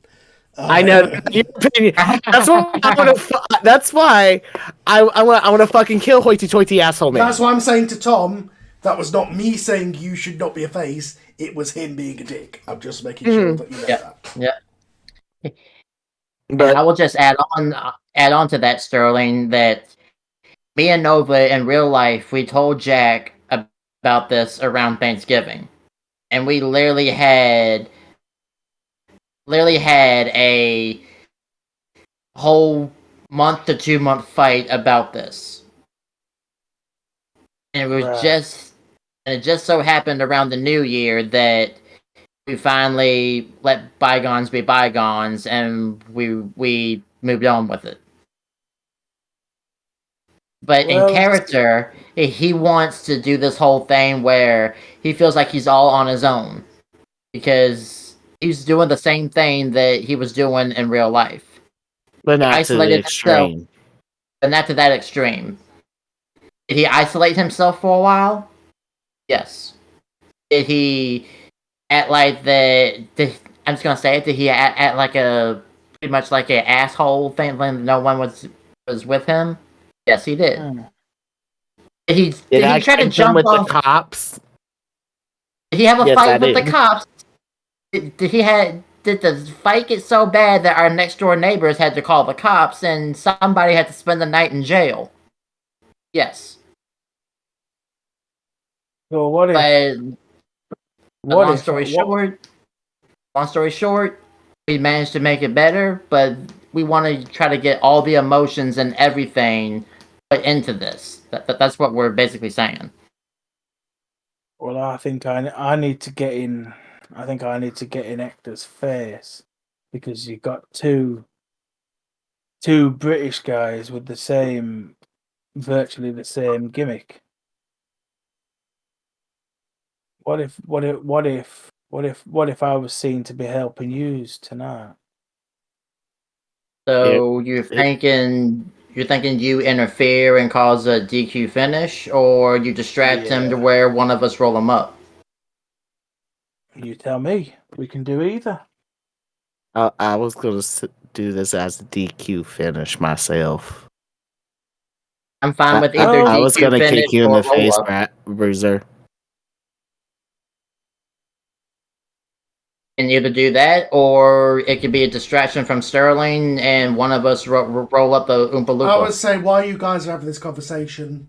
I know your opinion. That's why I want to. That's why I want to fucking kill hoity-toity asshole man. That's why I'm saying to Tom, that was not me saying you should not be a face. It was him being a dick. I'm just making sure that you know that. Yeah. But And I will just add on to that, Sterling, that me and Nova in real life, we told Jack about this around Thanksgiving, and we literally had a whole month to 2 month fight about this, and it just so happened around the New Year that we finally let bygones be bygones, and we moved on with it. But in character, he wants to do this whole thing where he feels like he's all on his own because he's doing the same thing that he was doing in real life. not to the Isolated himself, extreme. but not to that extreme. Did he isolate himself for a while? Yes. Did he act like I'm just gonna say it. Did he act like pretty much like an asshole thing when no one was with him? Yes, he did. Did he try to jump with off the cops? Did he have a Yes, fight I with the did. cops? Did the fight get so bad that our next door neighbors had to call the cops and somebody had to spend the night in jail? Yes. So what if? But long story short, we managed to make it better, but we want to try to get all the emotions and everything put into this. That's what we're basically saying. Well, I think I need to get in. I think I need to get in Hector's face because you got two British guys with virtually the same gimmick. What if I was seen to be helping yous tonight? So you're thinking you interfere and cause a DQ finish, or you distract him to where one of us roll him up? You tell me. We can do either. I was gonna do this as a DQ finish myself. I'm fine with either I DQ was gonna finish kick you in or the face, roll up. Bruiser. Can either do that, or it could be a distraction from Sterling, and one of us roll up the Oompa Loompa. I would say while you guys are having this conversation,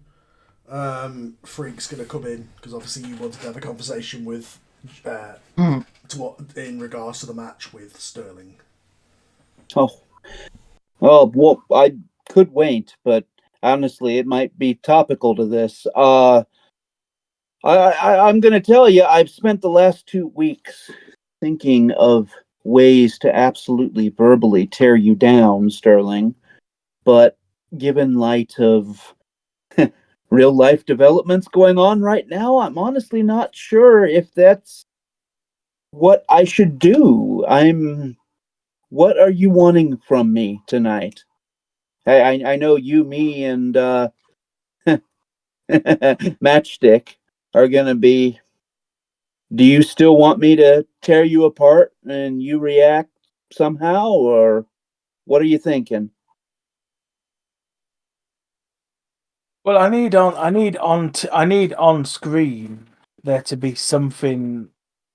Freak's going to come in because obviously you wanted to have a conversation with in regards to the match with Sterling. Oh, well, I could wait, but honestly, it might be topical to this. I'm going to tell you, I've spent the last 2 weeks thinking of ways to absolutely verbally tear you down, Sterling. But given light of real life developments going on right now, I'm honestly not sure if that's what I should do. What are you wanting from me tonight? I know you, me, and Matchstick are gonna be. Do you still want me to tear you apart and you react somehow, or what are you thinking? Well, I need on screen there to be something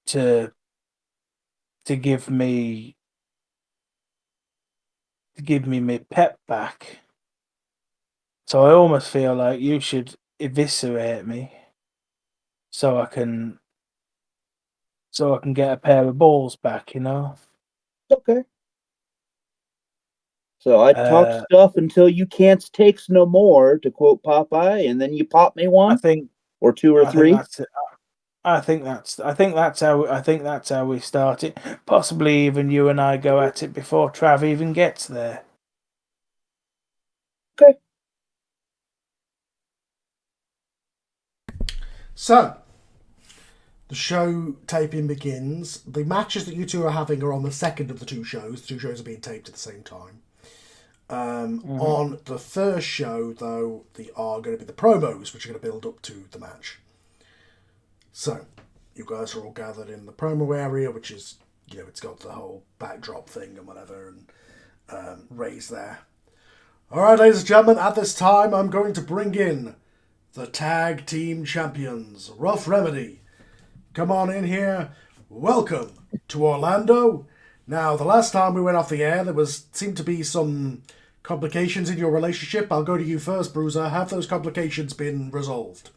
to give me my pep back. So I almost feel like you should eviscerate me so I can get a pair of balls back, you know? Okay. So I talk stuff until you can't takes no more, to quote Popeye, and then you pop me one, or two or three. I think that's how we start it. Possibly even you and I go at it before Trav even gets there. Okay. So, the show taping begins. The matches that you two are having are on the second of the two shows. The two shows are being taped at the same time. On the first show, though, they are going to be the promos, which are going to build up to the match. So, you guys are all gathered in the promo area, which is it's got the whole backdrop thing and whatever, and Ray's there. All right, ladies and gentlemen, at this time, I'm going to bring in the tag team champions, Rough Remedy. Come on in here. Welcome to Orlando. Now, the last time we went off the air, seemed to be some complications in your relationship. I'll go to you first, Bruiser. Have those complications been resolved?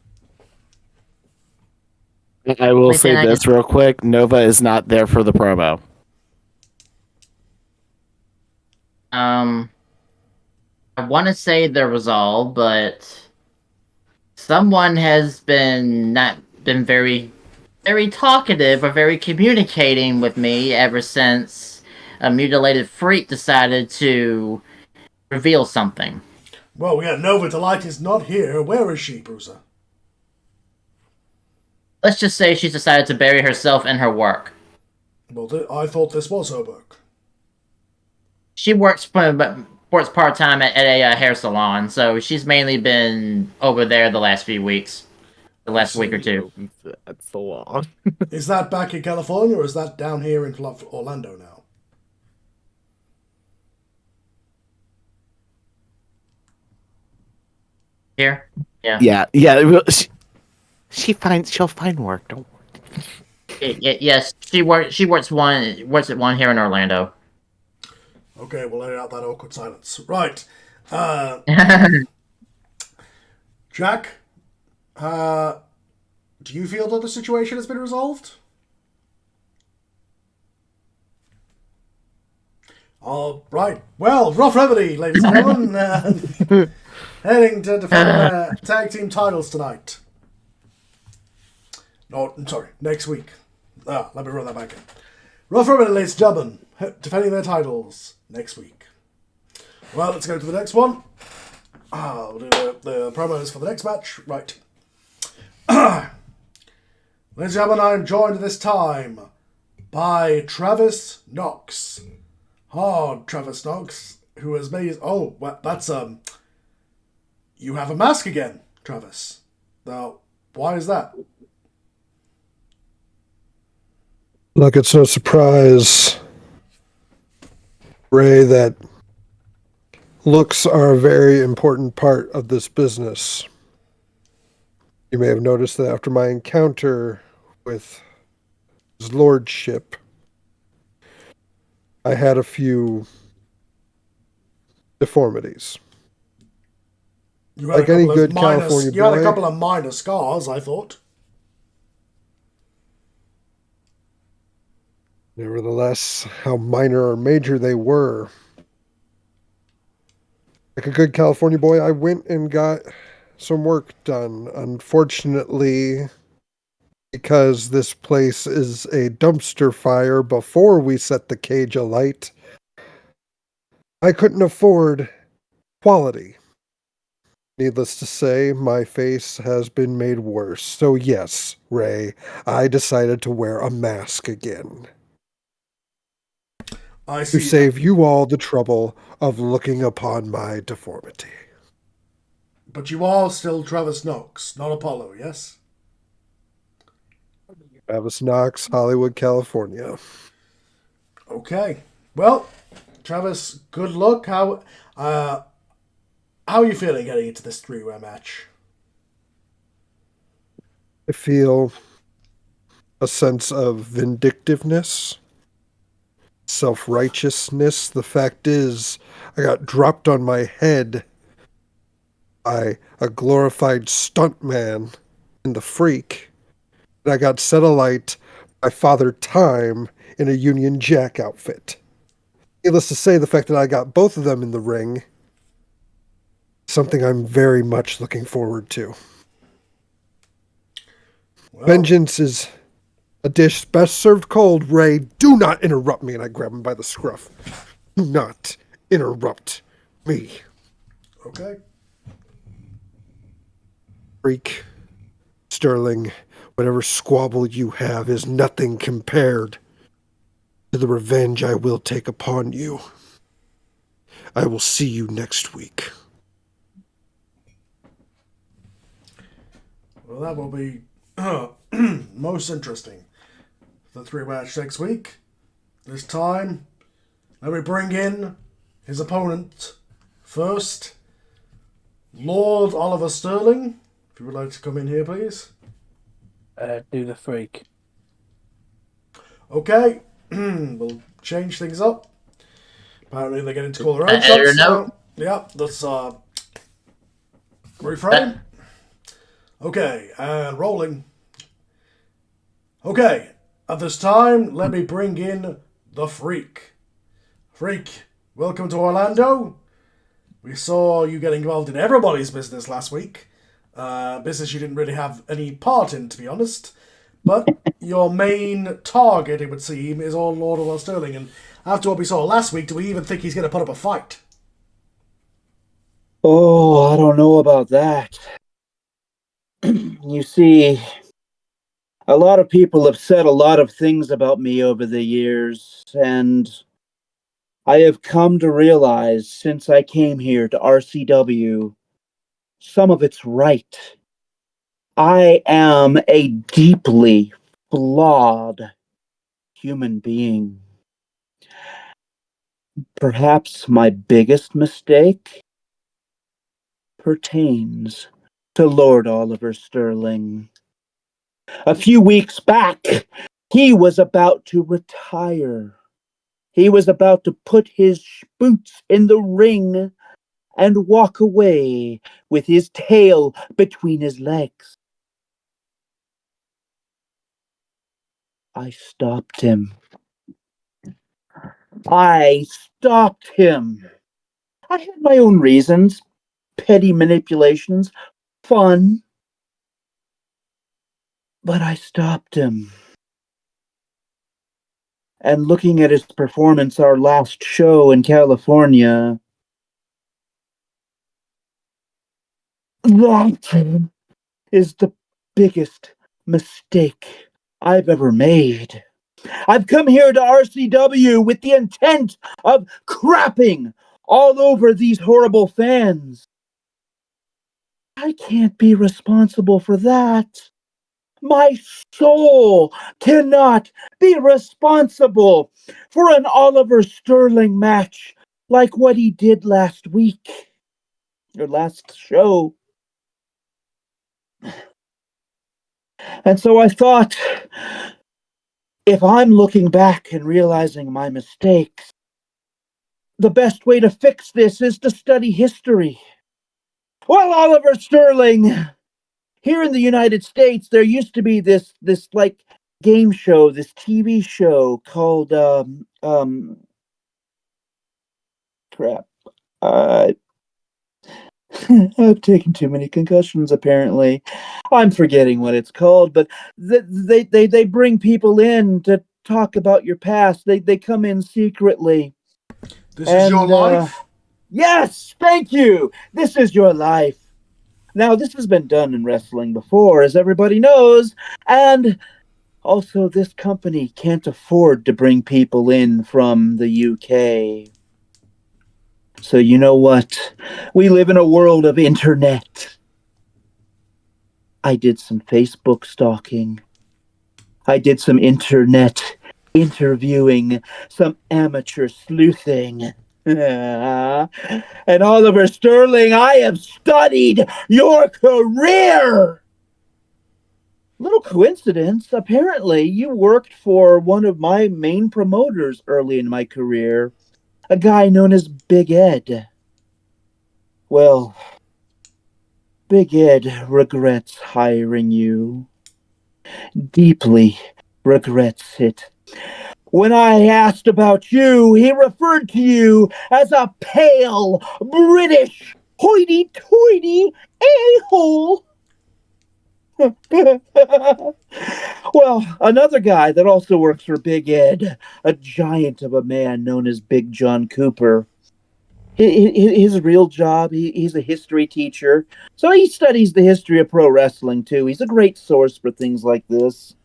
I will say this real quick. Nova is not there for the promo. I want to say they're resolved, but someone has not been very, very talkative or very communicating with me ever since a mutilated freak decided to reveal something. Well, yeah, Nova Delight is not here. Where is she, Bruiser? Let's just say she's decided to bury herself in her work. Well, I thought this was her work. She works part-time at a hair salon, so she's mainly been over there the last few weeks. The last week or two. That's so long. Is that back in California, or is that down here in Orlando now? Here? Yeah. Yeah. She'll find work. Don't worry. Yes, she works at one here in Orlando. Okay, we'll edit out that awkward silence. Right. Jack, do you feel that the situation has been resolved? All right. Well, Rough Remedy, ladies and gentlemen, heading to defend their tag team titles tonight. No, I'm sorry, next week. Let me run that back in. Rough Remedy, ladies and gentlemen, defending their titles next week. Well, let's go to the next one. We'll do the promos for the next match. Right. Ladies and gentlemen, I'm joined this time by Travis Knox. Travis Knox, who has made... Oh, well, that's... You have a mask again, Travis. Now, why is that? Look, it's no surprise, Ray, that looks are a very important part of this business. You may have noticed that after my encounter with his lordship, I had a few deformities. Like any good California boy. You had a couple of minor scars, I thought. Nevertheless, how minor or major they were. Like a good California boy, I went and got some work done. Unfortunately, because this place is a dumpster fire before we set the cage alight, I couldn't afford quality. Needless to say, my face has been made worse. So yes, Ray, I decided to wear a mask again. To save you all the trouble of looking upon my deformity. But you are still Travis Knox, not Apollo, yes? Travis Knox, Hollywood, California. Okay. Well, Travis, good luck. How are you feeling getting into this three-way match? I feel a sense of vindictiveness, self-righteousness. The fact is, I got dropped on my head by a glorified stuntman in The Freak, and I got set alight by Father Time in a Union Jack outfit. Needless to say, the fact that I got both of them in the ring, something I'm very much looking forward to. Well, vengeance is a dish best served cold. Ray, do not interrupt me. And I grab him by the scruff. Do not interrupt me. Okay. Freak, Sterling, whatever squabble you have is nothing compared to the revenge I will take upon you. I will see you next week. Well, that will be most interesting. The three match next week. This time, let me bring in his opponent first, Lord Oliver Sterling. If you would like to come in here, please. Do the freak. Okay, we'll change things up. Apparently they're getting to call their own Editor shots note. now. Yeah, let's reframe. Okay, and rolling. Okay, at this time, let me bring in the Freak. Freak, welcome to Orlando. We saw you get involved in everybody's business last week. Business you didn't really have any part in, to be honest. But your main target, it would seem, is all Lord of Sterling. And after what we saw last week, do we even think he's going to put up a fight? Oh, I don't know about that. You see, a lot of people have said a lot of things about me over the years, and I have come to realize since I came here to RCW, some of it's right. I am a deeply flawed human being. Perhaps my biggest mistake pertains to Lord Oliver Sterling. A few weeks back, he was about to retire. He was about to put his boots in the ring and walk away with his tail between his legs. I stopped him. I stopped him. I had my own reasons, petty manipulations, fun, but I stopped him. And looking at his performance our last show in California, that is the biggest mistake I've ever made. I've come here to RCW with the intent of crapping all over these horrible fans. I can't be responsible for that. My soul cannot be responsible for an Oliver Sterling match like what he did last week, or last show. And so I thought, if I'm looking back and realizing my mistakes, the best way to fix this is to study history. Well, Oliver Sterling, here in the United States, there used to be this like game show, this TV show called crap. I've taken too many concussions, apparently. I'm forgetting what it's called, but they bring people in to talk about your past. They come in secretly. This is your life? Yes, thank you. This is your life. Now, this has been done in wrestling before, as everybody knows, and also this company can't afford to bring people in from the UK. So you know what? We live in a world of internet. I did some Facebook stalking. I did some internet interviewing, some amateur sleuthing. And Oliver Sterling, I have studied your career. Little coincidence, apparently you worked for one of my main promoters early in my career, a guy known as Big Ed. Well, Big Ed regrets hiring you. Deeply regrets it. When I asked about you, he referred to you as a pale, British, hoity-toity a-hole. Well, another guy that also works for Big Ed, a giant of a man known as Big John Cooper. His real job, he's a history teacher, so he studies the history of pro wrestling too. He's a great source for things like this.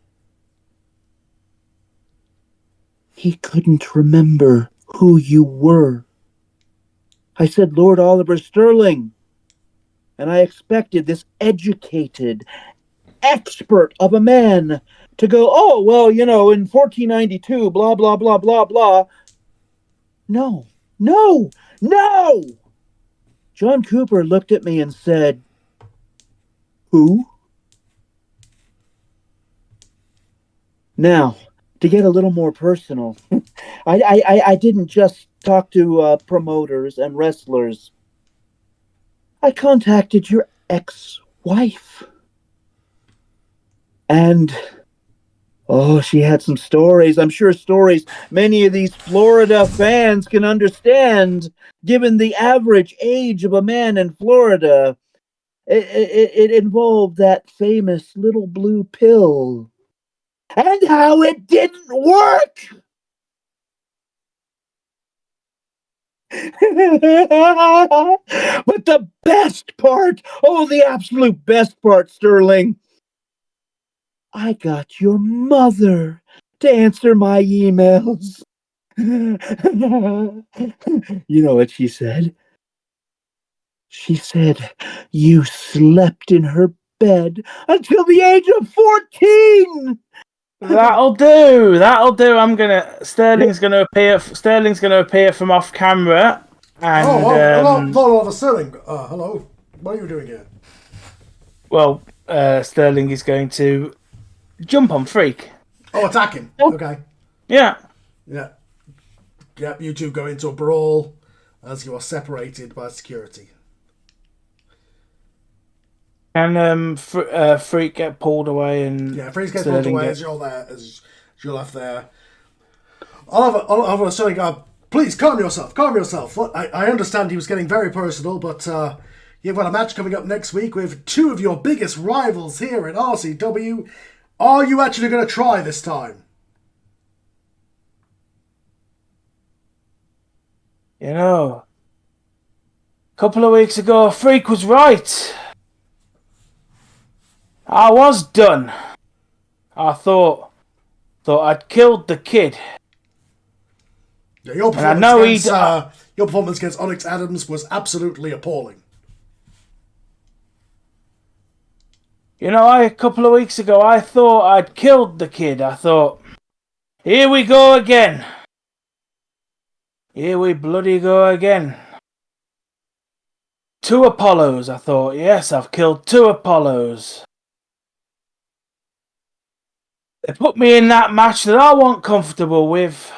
He couldn't remember who you were. I said, Lord Oliver Sterling, and I expected this educated expert of a man to go, oh, well, in 1492, blah, blah, blah, blah, blah. No, no, no! John Cooper looked at me and said, who? Now, to get a little more personal, I didn't just talk to promoters and wrestlers. I contacted your ex-wife. And, oh, she had some stories. I'm sure stories many of these Florida fans can understand, given the average age of a man in Florida. It involved that famous little blue pill. And how it didn't work! But the best part, the absolute best part, Sterling, I got your mother to answer my emails. You know what she said? She said you slept in her bed until the age of 14. That'll do. That'll do. Sterling's gonna appear. Sterling's gonna appear from off camera. And hello, Sterling. Hello. What are you doing here? Well, Sterling is going to jump on Freak. Oh, attack him. Okay. Yeah. Yeah. Yep, you two go into a brawl as you are separated by security. Can Freak get pulled away and yeah, Freak gets pulled away as you're there, as you're left there. Oliver Sterling, please calm yourself. What I understand he was getting very personal, but you've got a match coming up next week with two of your biggest rivals here at RCW. Are you actually going to try this time? A couple of weeks ago, Freak was right. I was done. I thought I'd killed the kid. Yeah, your performance against Onyx Adams was absolutely appalling. A couple of weeks ago, I thought I'd killed the kid. I thought, here we go again. Here we bloody go again. 2 Apollos, I thought. Yes, I've killed 2 Apollos. They put me in that match that I wasn't comfortable with.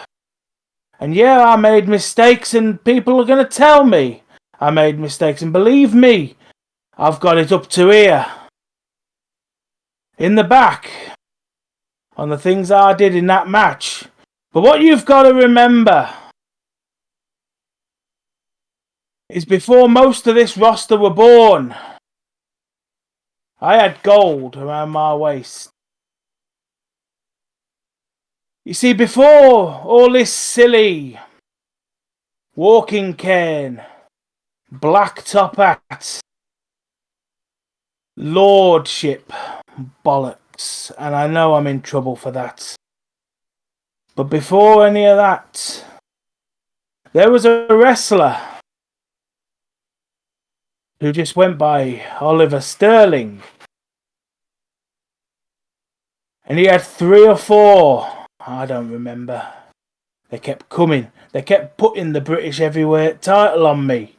And yeah, I made mistakes and people are going to tell me I made mistakes. And believe me, I've got it up to here. In the back. On the things I did in that match. But what you've got to remember is before most of this roster were born, I had gold around my waist. You see, before all this silly walking cane, black top hat, lordship bollocks, and I know I'm in trouble for that. But before any of that, there was a wrestler who just went by Oliver Sterling. And he had 3 or 4, I don't remember. They kept coming. They kept putting the British Heavyweight title on me.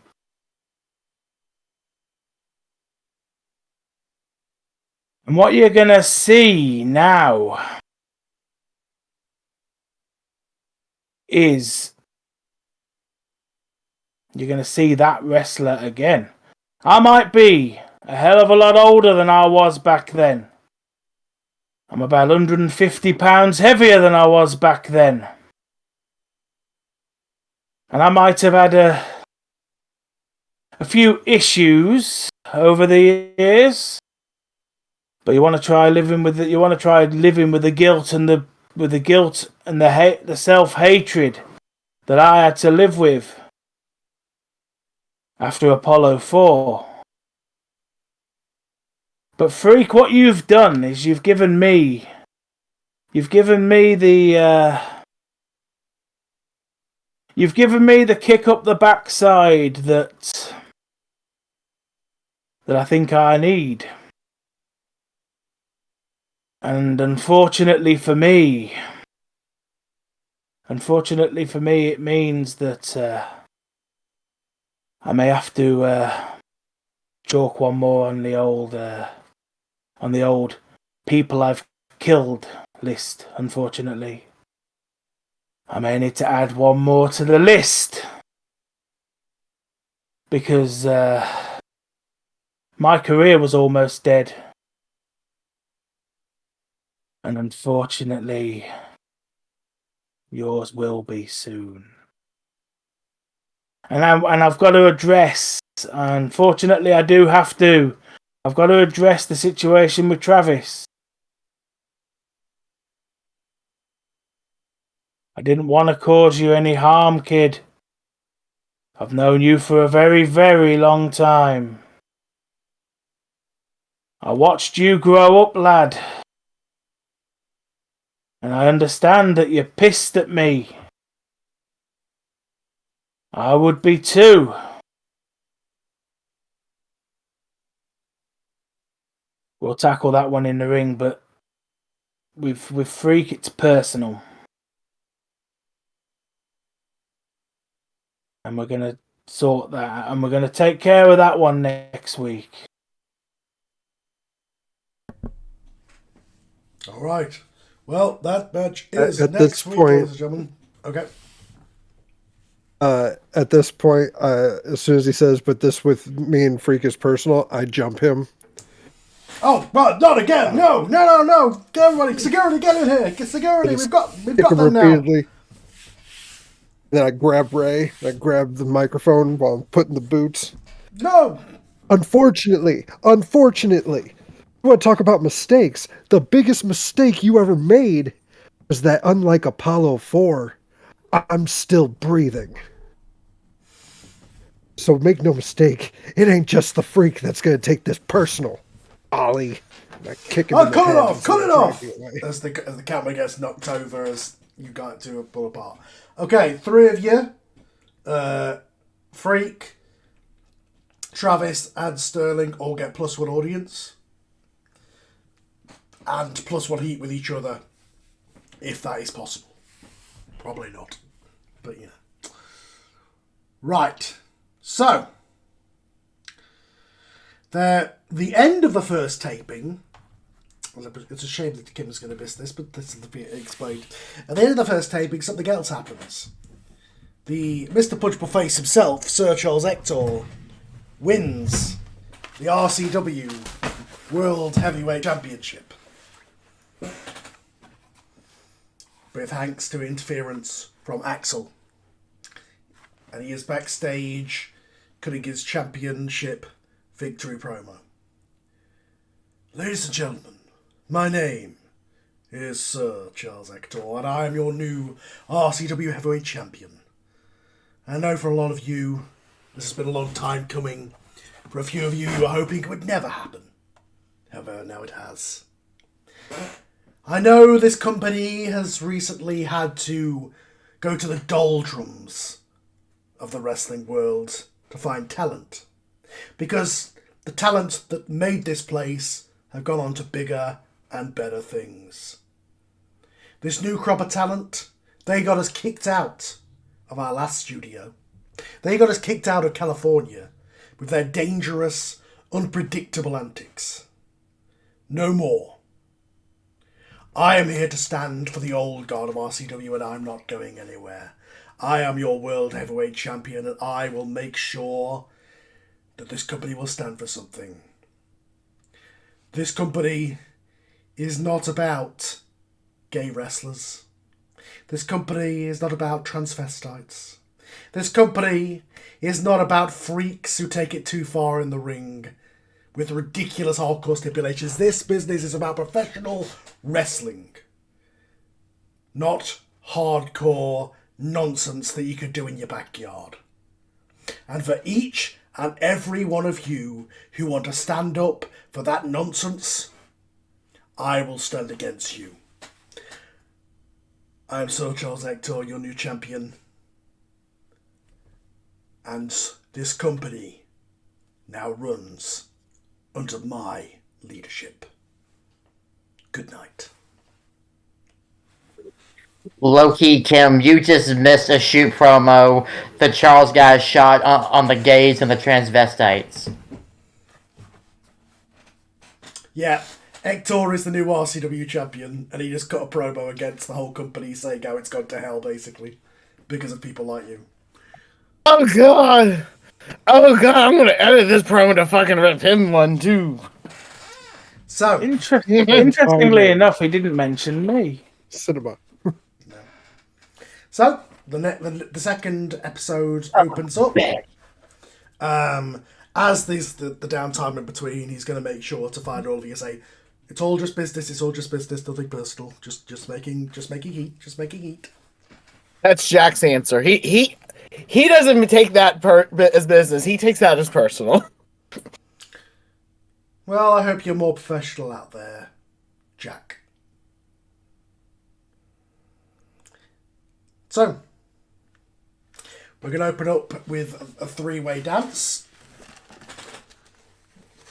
And what you're going to see now is you're going to see that wrestler again. I might be a hell of a lot older than I was back then. I'm about 150 pounds heavier than I was back then. And I might have had a few issues over the years. But you want to try living with the guilt and the self-hatred that I had to live with after Apollo 4. But Freak, what you've done is you've given me the kick up the backside that I think I need. And unfortunately for me, it means that I may have to chalk one more on the old people I've killed list. Unfortunately, I may need to add one more to the list because my career was almost dead, and unfortunately, yours will be soon. And I've got to address. Unfortunately, I do have to. I've got to address the situation with Travis. I didn't want to cause you any harm, kid. I've known you for a very, very long time. I watched you grow up, lad. And I understand that you're pissed at me. I would be too. We'll tackle that one in the ring, but with Freak, it's personal. And we're going to sort that, and we're going to take care of that one next week. All right. Well, that match is At next this week, point- ladies and gentlemen. Okay. At this point, as soon as he says, "But this with me and Freak is personal," I jump him. Oh, well, not again! No! Get everybody, security, get in here! Get security! We've got Kick them him now. repeatedly. Then I grab Ray. I grab the microphone while I'm putting the boots. No! Unfortunately, you want to talk about mistakes? The biggest mistake you ever made was that, unlike Apollo 4, I'm still breathing. So make no mistake, it ain't just the Freak that's going to take this personal. Ollie. I kick him in the Cut head it off! and Cut it drag off! me away. As the camera gets knocked over as you got to pull apart. Okay, three of you. Freak, Travis, and Sterling all get +1 audience. And +1 heat with each other. If that is possible. Probably not. But, you know. Right. So. The end of the first taping. It's a shame that Kim's going to miss this, but this will be explained. At the end of the first taping, something else happens. The Mr. Punchable Face himself, Sir Charles Hector, wins the RCW World Heavyweight Championship. With thanks to interference from Axel. And he is backstage cutting his championship victory promo. Ladies and gentlemen, my name is Sir Charles Hector, and I am your new RCW Heavyweight Champion. I know for a lot of you, this has been a long time coming. For a few of you were hoping it would never happen. However, now it has. I know this company has recently had to go to the doldrums of the wrestling world to find talent. Because the talent that made this place have gone on to bigger and better things. This new crop of talent, they got us kicked out of our last studio. They got us kicked out of California with their dangerous, unpredictable antics. No more. I am here to stand for the old guard of RCW, and I'm not going anywhere. I am your World Heavyweight Champion, and I will make sure that this company will stand for something. This company is not about gay wrestlers. This company is not about transvestites. This company is not about freaks who take it too far in the ring with ridiculous hardcore stipulations. This business is about professional wrestling, not hardcore nonsense that you could do in your backyard. And for each and every one of you who want to stand up for that nonsense, I will stand against you. I am Sir Charles Hector, your new champion. And this company now runs under my leadership. Good night. Low-key, Kim, you just missed a shoot promo that Charles guy shot on the gays and the transvestites. Yeah, Hector is the new RCW champion, and he just cut a promo against the whole company saying how it's gone to hell, basically, because of people like you. Oh god! Oh god, I'm gonna edit this promo to fucking rip him one too. So, Interestingly enough, he didn't mention me. Cinema. So the second episode opens up. As there's the downtime in between, he's going to make sure to find all of you and say, "It's all just business. It's all just business. Nothing personal. Just making heat." That's Jack's answer. He doesn't take that as business. He takes that as personal. Well, I hope you're more professional out there, Jack. So, we're going to open up with a three-way dance.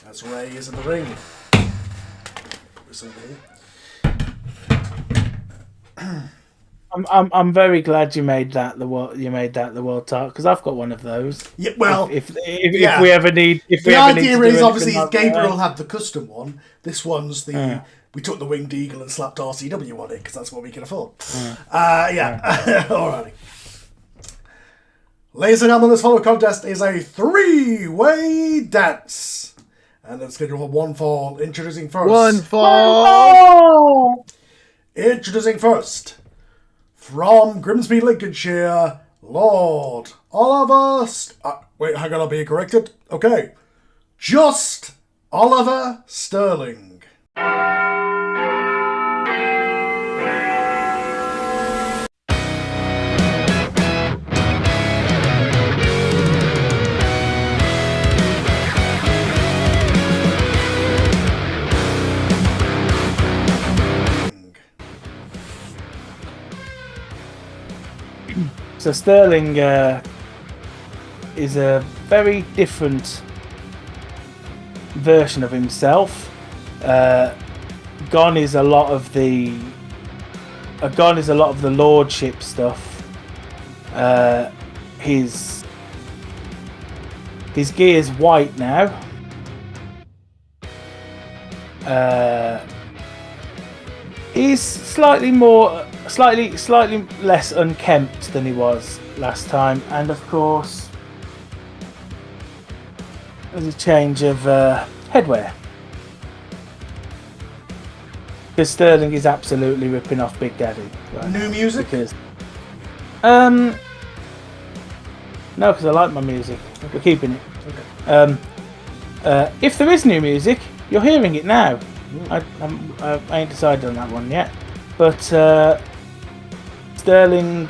As Ray is in the ring. Put this over here. I'm very glad you made that the world title, because I've got one of those. Yeah, well, if we ever need, the idea is obviously Gabriel had the custom one. This one's the we took the winged eagle and slapped RCW on it because that's what we can afford. Alrighty. Ladies and gentlemen, this following contest is a three-way dance, and it's scheduled for one fall. Introducing first, from Grimsby, Lincolnshire, Lord Oliver. Wait, hang on, I'll be corrected. Okay, just Oliver Sterling. So Sterling is a very different version of himself. Gone is a lot of the lordship stuff. His gear's white now. He's slightly less unkempt than he was last time, and of course there's a change of headwear, because Sterling is absolutely ripping off Big Daddy right New now. music? Because no, because I like my music. We're keeping it. Okay. If there is new music, you're hearing it now. I ain't decided on that one yet, but Sterling,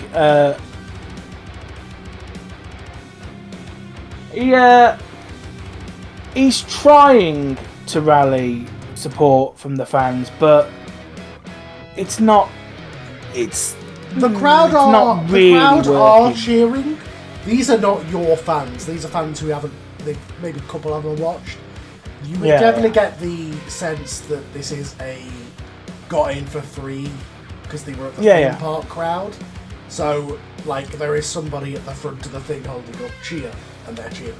he's trying to rally support from the fans, but it's not. The crowd not really are cheering. These are not your fans. These are fans who maybe a couple haven't watched. You would definitely get the sense that this is a got in for free because they were at the theme park crowd. So, like, there is somebody at the front of the thing holding up cheer, and they're cheering.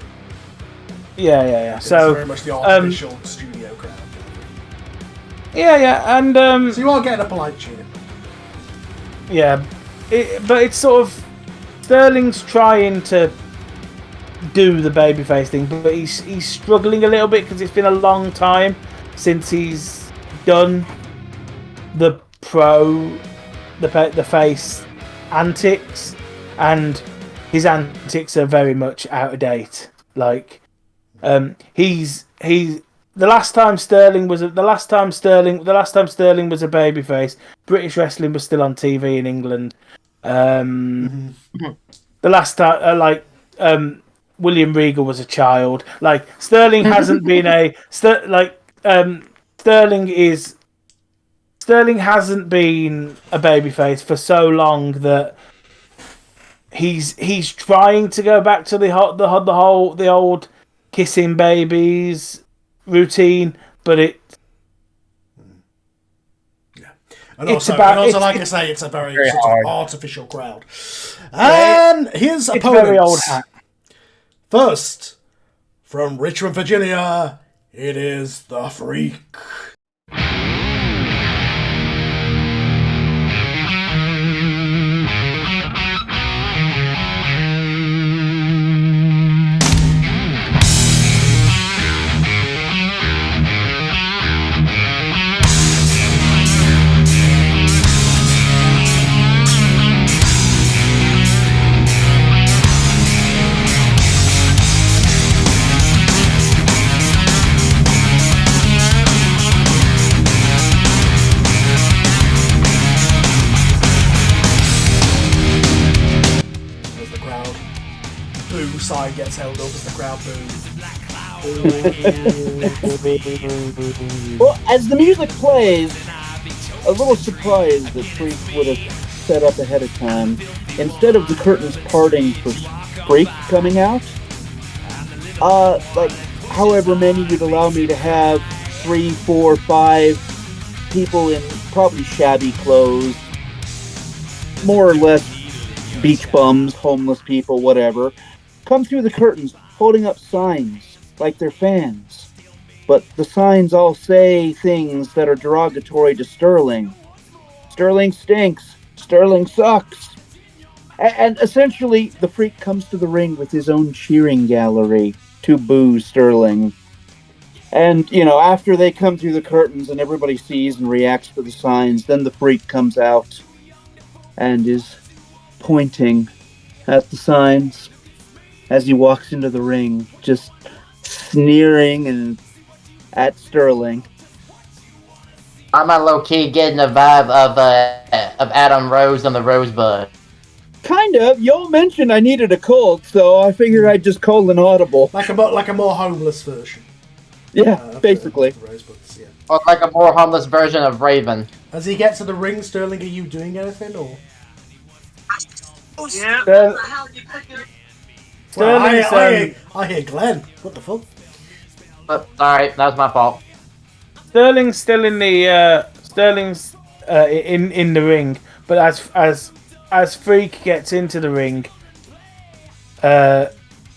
Yeah. It's So very much the artificial studio crowd. And so you are getting a polite cheer. Yeah, but it's sort of Sterling's trying to do the babyface thing, but he's struggling a little bit because it's been a long time since he's done the face antics, and his antics are very much out of date. Like, he's the last time Sterling was a babyface, British wrestling was still on TV in England. The last time, William Regal was a child. Like, Sterling hasn't been Sterling hasn't been a babyface for so long that he's trying to go back to the old kissing babies routine, but And It's also, about- and also it's- like I say, it's a very, very sort hard. of artificial crowd. And his It's opponents. very old hat. First, from Richmond, Virginia, it is the Freak. As the crowd boo side gets held up as the crowd boos. Well, as the music plays, a little surprised that Freak would have set up ahead of time. Instead of the curtains parting for Freak coming out, like however many you'd allow me to have, 3, 4, 5 people in probably shabby clothes, more or less beach bums, homeless people, whatever, come through the curtains holding up signs like they're fans. But the signs all say things that are derogatory to Sterling. Sterling stinks. Sterling sucks. And essentially, the Freak comes to the ring with his own cheering gallery to boo Sterling. And, you know, after they come through the curtains and everybody sees and reacts to the signs, then the Freak comes out and is pointing at the signs as he walks into the ring, just sneering and at Sterling. I'm low key getting a vibe of Adam Rose on the Rosebud. Kind of. Y'all mentioned I needed a cold, so I figured I'd just call an audible. Like a more homeless version. Yeah, basically. The Rosebuds, yeah. Or like a more homeless version of Raven. As he gets to the ring, Sterling, are you doing anything or? Sterling's, I hear Glenn. What the fuck? But, sorry, that was my fault. Sterling's still in the Sterling's in the ring, but as Freak gets into the ring,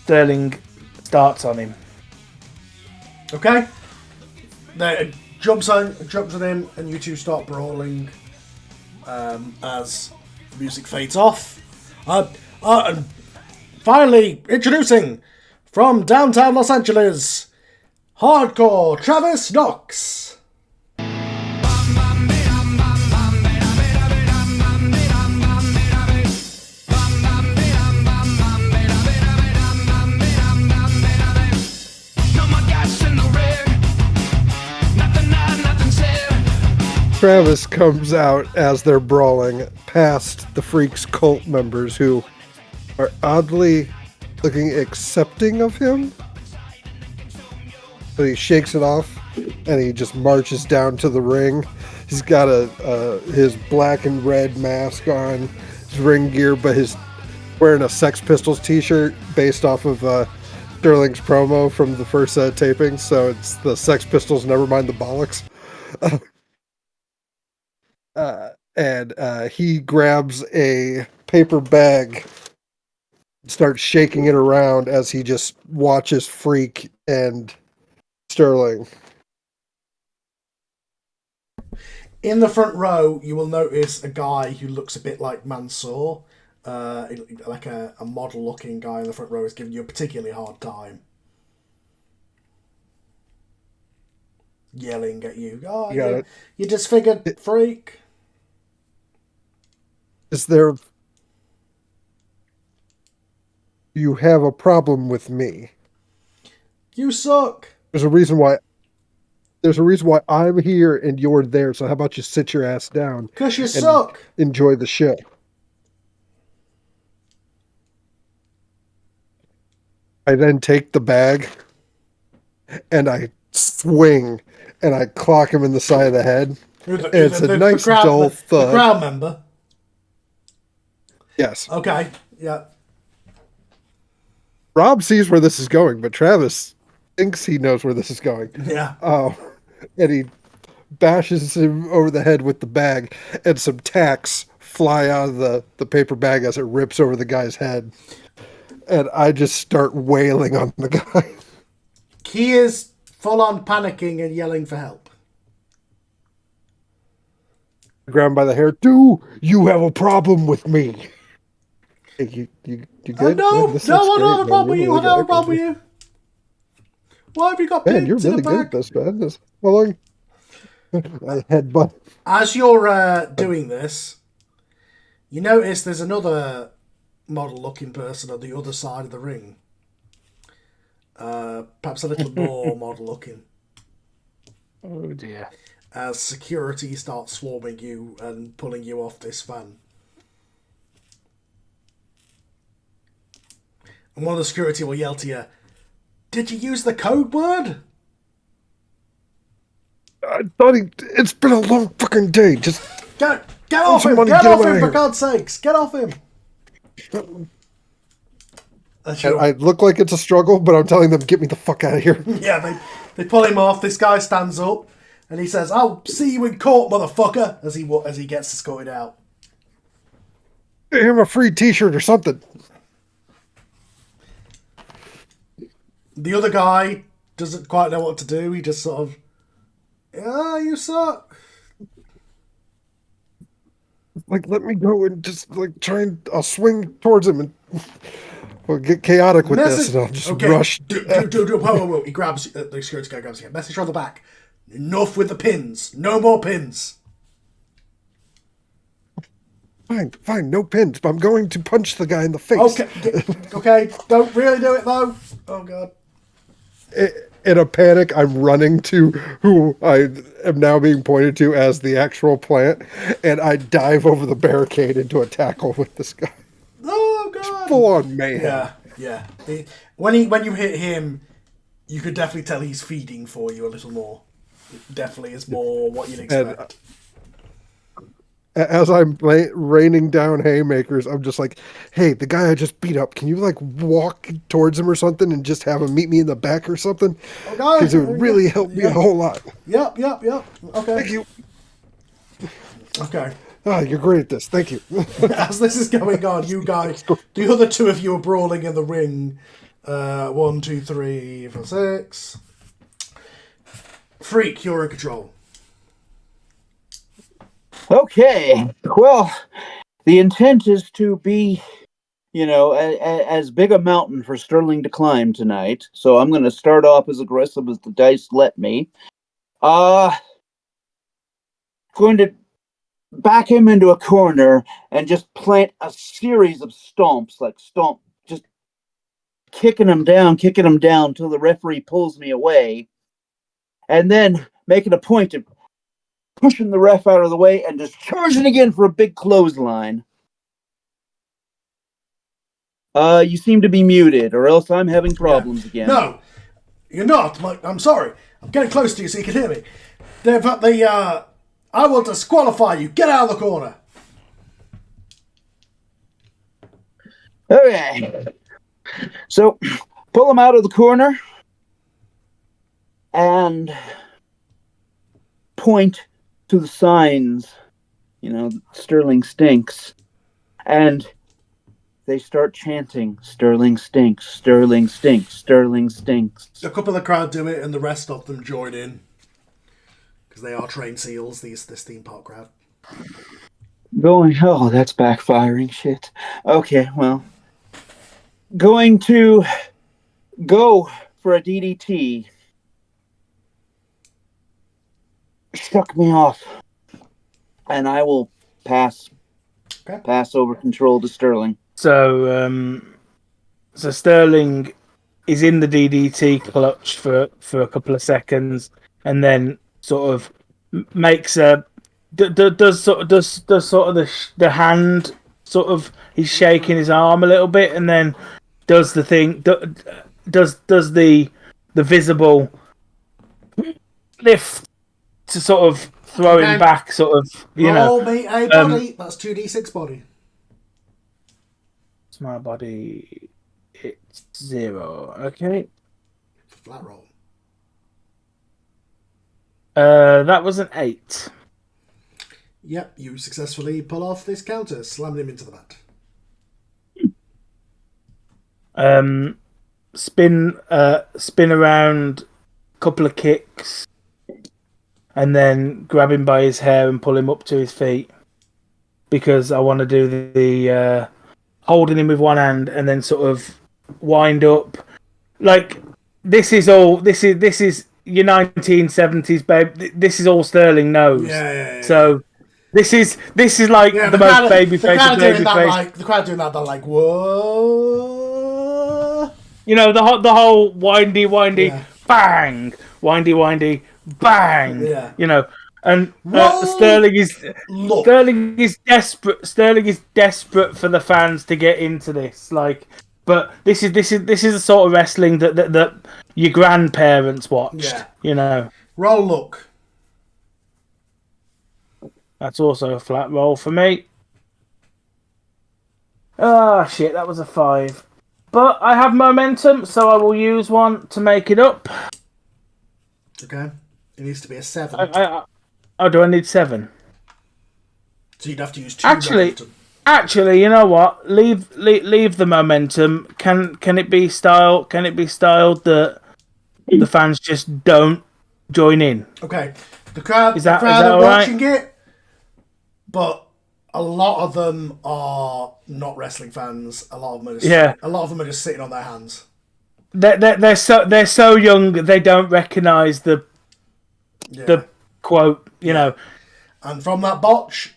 Sterling starts on him. Okay. There jumps on him, and you two start brawling. As the music fades off. And finally, introducing from downtown Los Angeles, Hardcore Travis Knox. Travis comes out as they're brawling past the Freak's cult members who are oddly looking accepting of him. But he shakes it off and he just marches down to the ring. He's got his black and red mask on, his ring gear, but he's wearing a Sex Pistols t-shirt based off of Sterling's promo from the first taping. So it's the Sex Pistols, never mind the bollocks. And he grabs a paper bag, starts shaking it around as he just watches Freak and Sterling. In the front row, you will notice a guy who looks a bit like Mansoor. Like a model-looking guy in the front row is giving you a particularly hard time. Yelling at you. Oh, you disfigured freak. Is there... You have a problem with me. You suck. There's a reason why I'm here and you're there, so how about you sit your ass down? Because you suck. Enjoy the show. I then take the bag and I swing and I clock him in the side of the head. It's a nice dull thud. The crowd member? Yes. Okay, yeah. Rob sees where this is going, but Travis thinks he knows where this is going. Yeah. And he bashes him over the head with the bag, and some tacks fly out of the paper bag as it rips over the guy's head. And I just start wailing on the guy. He is full on panicking and yelling for help. Grab him by the hair. Do you have a problem with me? Hey, you good? No, Man, this no, looks I don't have a great, problem with man. you. I don't have a problem with you. Why have you got Man, you're pigs in a really good at bag? this, man. How long? I headbutt. As you're doing this, you notice there's another model-looking person on the other side of the ring. Perhaps a little more model-looking. Oh dear. As security starts swarming you and pulling you off this van. And one of the security will yell to you, "Did you use the code word?" I thought it's been a long fucking day. Just Get off some him! money, Get get him off out him, of for here. God's sakes! Get off him! That's and your... I look like it's a struggle, but I'm telling them, get me the fuck out of here. Yeah, they pull him off. This guy stands up and he says, "I'll see you in court, motherfucker," as he gets escorted out. Give him a free T-shirt or something. The other guy doesn't quite know what to do. He just sort of, "Yeah, you suck." Like, let me go and just like try and I'll swing towards him and we'll get chaotic with this, and I'll just rush. Whoa. He grabs the security guy grabs him. Message from the back. Enough with the pins. No more pins. Fine, no pins. But I'm going to punch the guy in the face. Okay. Don't really do it though. Oh god. In a panic, I'm running to who I am now being pointed to as the actual plant, and I dive over the barricade into a tackle with this guy. Oh god. Full on mayhem. Yeah. When you hit him, you could definitely tell he's feeding for you a little more. It definitely is more what you'd expect. As I'm raining down haymakers, I'm just like, "Hey, the guy I just beat up, can you like walk towards him or something and just have him meet me in the back or something? Because it would really help me a whole lot." Yep. Okay. Thank you. Okay. Oh, you're great at this. Thank you. As this is going on, you guys, the other two of you are brawling in the ring. 1, 2, 3, 4, 6. Freak, you're in control. Okay, well, the intent is to be, as big a mountain for Sterling to climb tonight. So I'm going to start off as aggressive as the dice let me. Going to back him into a corner and just plant a series of stomps, just kicking him down till the referee pulls me away, and then making a point of pushing the ref out of the way and just charging again for a big clothesline. You seem to be muted, or else I'm having problems again. No, you're not. I'm sorry. I'm getting close to you so you can hear me. I will disqualify you. Get out of the corner. Okay. So, pull him out of the corner and point to the signs, Sterling stinks. And they start chanting, "Sterling stinks, Sterling stinks, Sterling stinks." A couple of the crowd do it and the rest of them join in. Because they are trained seals, this theme park crowd. That's backfiring shit. Okay, well. Going to go for a DDT. Shuck me off. And I will pass over control to Sterling. So Sterling is in the DDT clutch for a couple of seconds, and then sort of makes a does sort of the hand sort of, he's shaking his arm a little bit, and then does the thing does the visible lift to sort of throw him back, sort of, Roll me a body. That's 2d6 body. It's my body. It's 0. Okay. Flat roll. That was an 8. Yep, you successfully pull off this counter, slamming him into the mat. Spin around, couple of kicks, and then grab him by his hair and pull him up to his feet. Because I want to do the holding him with one hand and then sort of wind up. Like, this is your 1970s, babe. This is all Sterling knows. Yeah. So this is like the most baby face of baby face. The crowd doing that, they're like, whoa. You know, the whole windy, bang, windy, bang. Yeah. You know, and Sterling is desperate. Sterling is desperate for the fans to get into this. Like, but this is the sort of wrestling that your grandparents watched. Yeah. You know. Roll look. That's also a flat roll for me. Ah, shit, that was a 5. But I have momentum, so I will use one to make it up. Okay. It needs to be a 7. Oh, do I need 7? So you'd have to use 2 momentum. Actually, you know what? Leave the momentum. Can it be styled? Can it be styled that the fans just don't join in? Okay. The crowd Is that are right? watching it, but a lot of them are not wrestling fans. A lot of them are just sitting on their hands. They're so young they don't recognise the quote. You know. And from that botch,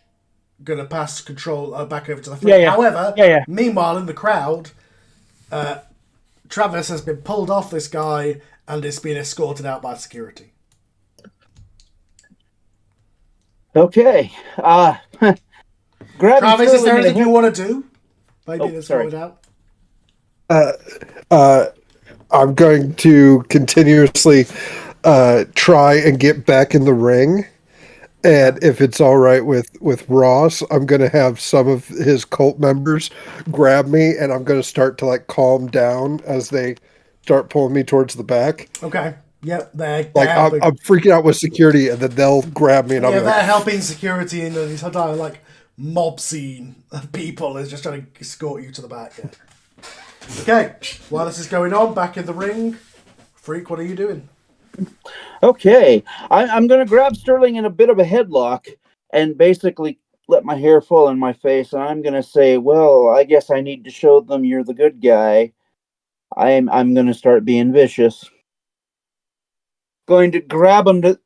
gonna pass control back over to the front. Yeah. However, Yeah. Meanwhile, in the crowd, Travis has been pulled off this guy and is being escorted out by security. Okay. Travis, is there anything you want to do? By being escorted out? I'm going to continuously try and get back in the ring. And if it's all right with Ross, I'm going to have some of his cult members grab me, and I'm going to start to like calm down as they start pulling me towards the back. Okay. Yep. I'm freaking out with security, and then they'll grab me, and they're helping security in this entire like mob scene of people is just trying to escort you to the back. Yeah. Okay. While this is going on, back in the ring, Freak, what are you doing? Okay, I'm going to grab Sterling in a bit of a headlock and basically let my hair fall in my face. And I'm going to say, well, I guess I need to show them you're the good guy. I'm going to start being vicious. Going to grab him to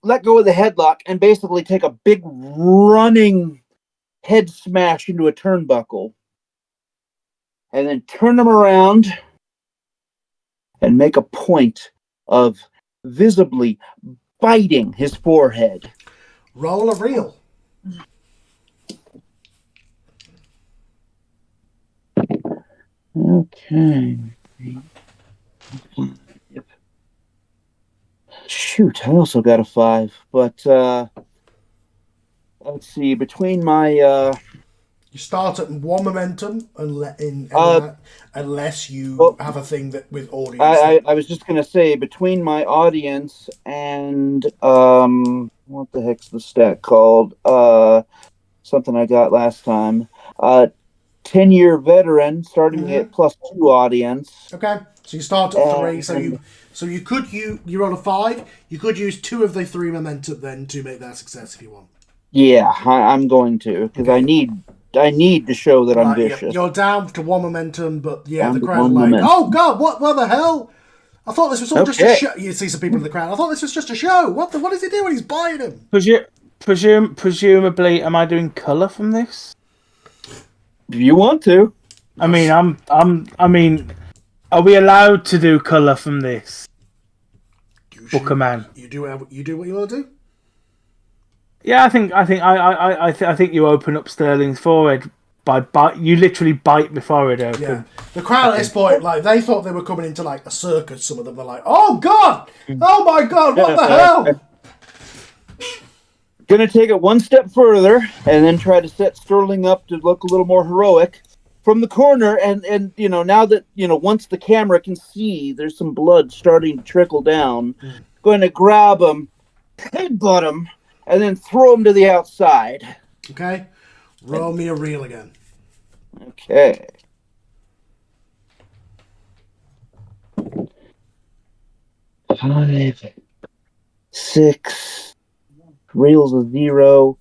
let go of the headlock and basically take a big running head smash into a turnbuckle. And then turn him around and make a point of visibly biting his forehead. Roll a reel. Okay. Yep. Shoot, I also got a 5, but let's see. Between my you start at 1 momentum unless you have a thing that with audience. I was just gonna say between my audience and what the heck's the stat called? Something I got last time. 10-year veteran starting at +2 audience. Okay, so you start at 3. So you could you're on a 5. You could use 2 of the 3 momentum then to make that success if you want. Yeah, I'm going to because I need to show that I'm vicious. Yeah, you're down to 1 momentum, but the crowd are like, oh god, what the hell? I thought this was all just a show. You see some people in the crowd. I thought this was just a show. What is he doing? He's buying him. Presumably, am I doing colour from this? If you want to. I mean, are we allowed to do colour from this? Booker man. You do what you want to do. Yeah, I think you open up Sterling's forehead by bite. You literally bite my forehead open. Yeah. The crowd at this point, like they thought they were coming into like a circus. Some of them were like, "Oh God! Oh my God! What the hell?" Gonna take it one step further and then try to set Sterling up to look a little more heroic from the corner. And now that once the camera can see, there's some blood starting to trickle down. going to grab him, headbutt him, and then throw him to the outside. Okay. Roll me a reel again. Okay. Five, 6, reels of 0.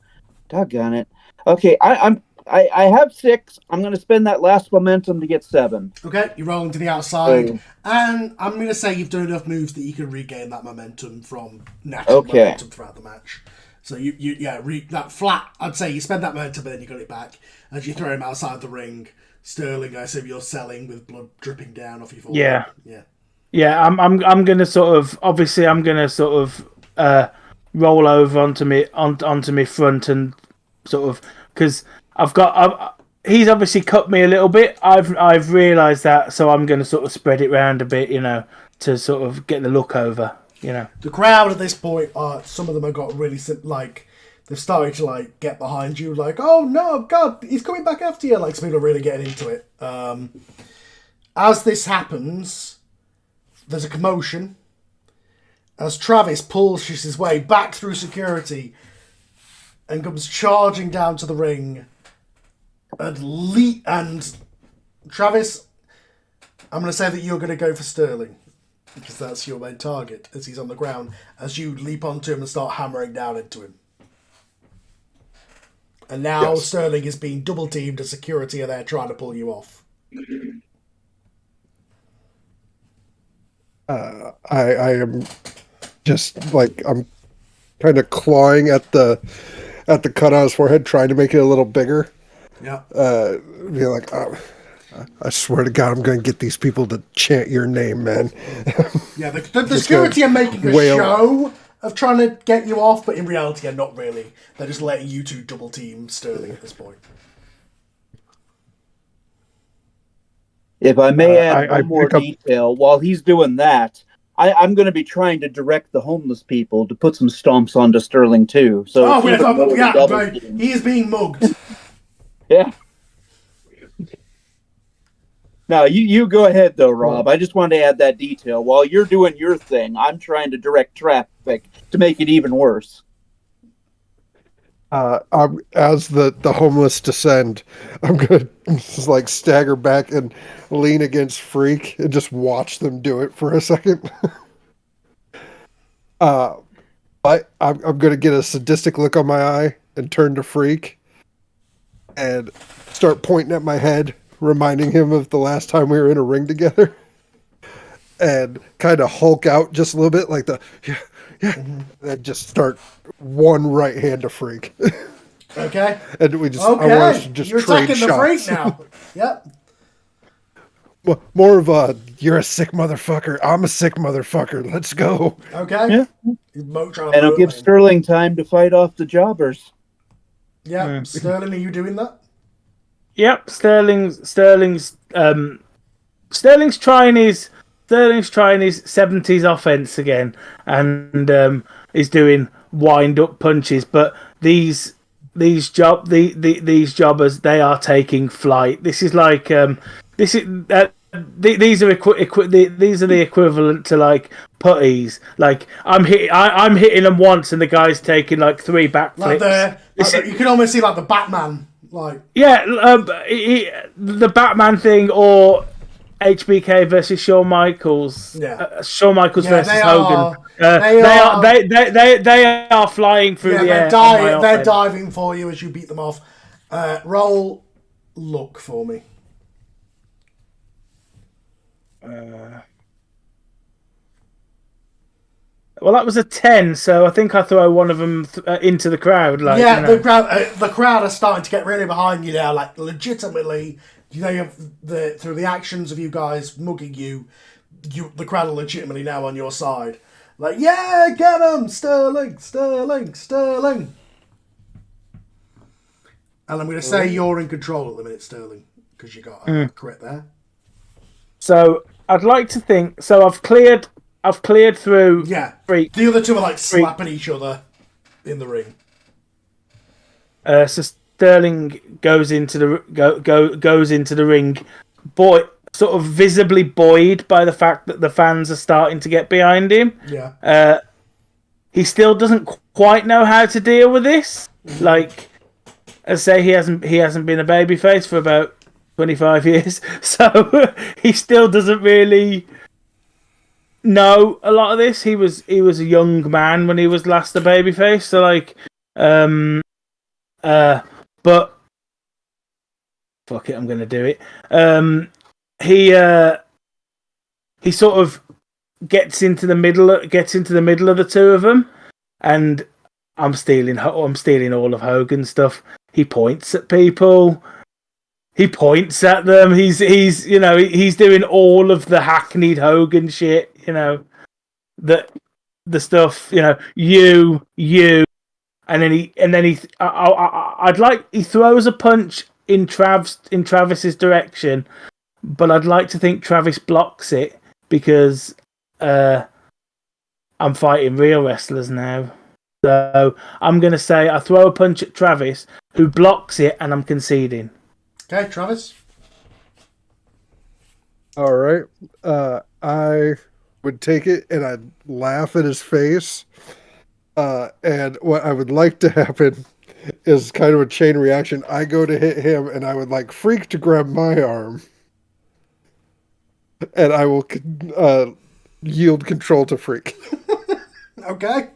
Doggone it. Okay, I have 6. I'm going to spend that last momentum to get 7. Okay, you're rolling to the outside, and I'm going to say you've done enough moves that you can regain that momentum from natural momentum throughout the match. So that flat. I'd say you spend that momentum, but then you got it back as you throw him outside the ring. Sterling, I assume you're selling with blood dripping down off your forehead. Yeah. I'm gonna roll over onto me front and sort of because he's obviously cut me a little bit. I've realised that, so I'm gonna sort of spread it round a bit, to sort of get the look over. The crowd at this point, some of them have got really they've started to get behind you, oh no, God, he's coming back after you. Some people are really getting into it. As this happens, there's a commotion as Travis pushes his way back through security and comes charging down to the ring and Travis, I'm going to say that you're going to go for Sterling because that's your main target as he's on the ground, as you leap onto him and start hammering down into him. And now Sterling is being double teamed as security are there trying to pull you off. I am just I'm kind of clawing at the cut on his forehead, trying to make it a little bigger. Yeah. Be like, I swear to God, I'm going to get these people to chant your name, man. Yeah, the security are making a show of trying to get you off, but in reality, not really. They're just letting you two double team Sterling at this point. If I may add one more detail, while he's doing that, I'm going to be trying to direct the homeless people to put some stomps onto Sterling too. So he is being mugged. Yeah. Now, you go ahead, though, Rob. I just wanted to add that detail. While you're doing your thing, I'm trying to direct traffic to make it even worse. As the homeless descend, I'm going to just stagger back and lean against Freak and just watch them do it for a second. But I'm going to get a sadistic look on my eye and turn to Freak and start pointing at my head, reminding him of the last time we were in a ring together, and kind of hulk out just a little bit, and just start one right hand to Freak. Okay. And we just, I want us to just you're trade attacking shots. the Freak now. Yep. More of a, you're a sick motherfucker, I'm a sick motherfucker, let's go. Okay. Yeah. And I'll give Sterling time to fight off the jobbers. Yeah. Sterling, are you doing that? Yep, Sterling's trying his 70s offense again, and is doing wind up punches. But these jobbers, they are taking flight. This is these are the equivalent to putties. I'm hitting them once, and the guy's taking 3 backflips. You can almost see the Batman. The Batman thing, or HBK versus Shawn Michaels. Yeah, Shawn Michaels versus Hogan. They are flying through the air. They're diving for you as you beat them off. Roll luck for me. Well, that was a 10, so I think I throw one of them into the crowd. The crowd are starting to get really behind you now. Legitimately, through the actions of you guys mugging you, the crowd are legitimately now on your side. Yeah, get him, Sterling, Sterling, Sterling. And I'm going to say you're in control at the minute, Sterling, because you got a crit there. So I'd like to think. So I've cleared through. Yeah. Freak. The other two are slapping each other in the ring. So Sterling goes into the ring, sort of visibly buoyed by the fact that the fans are starting to get behind him. Yeah. he still doesn't quite know how to deal with this. Like, as I say, he hasn't been a babyface for about 25 years, so he still doesn't really know a lot of this. He was a young man when he was last a babyface, so like, but fuck it, I'm gonna do it. He sort of gets into the middle of the two of them, and I'm stealing all of Hogan's stuff. He points at people. He points at them. He's doing all of the hackneyed Hogan shit. The stuff. You, and then he he throws a punch in Travis's direction, but I'd like to think Travis blocks it because I'm fighting real wrestlers now. So I'm going to say I throw a punch at Travis, who blocks it, and I'm conceding. Okay, Travis. All right. I would take it and I'd laugh at his face. And what I would like to happen is kind of a chain reaction. I go to hit him and I would like Freak to grab my arm. And I will yield control to Freak. Okay.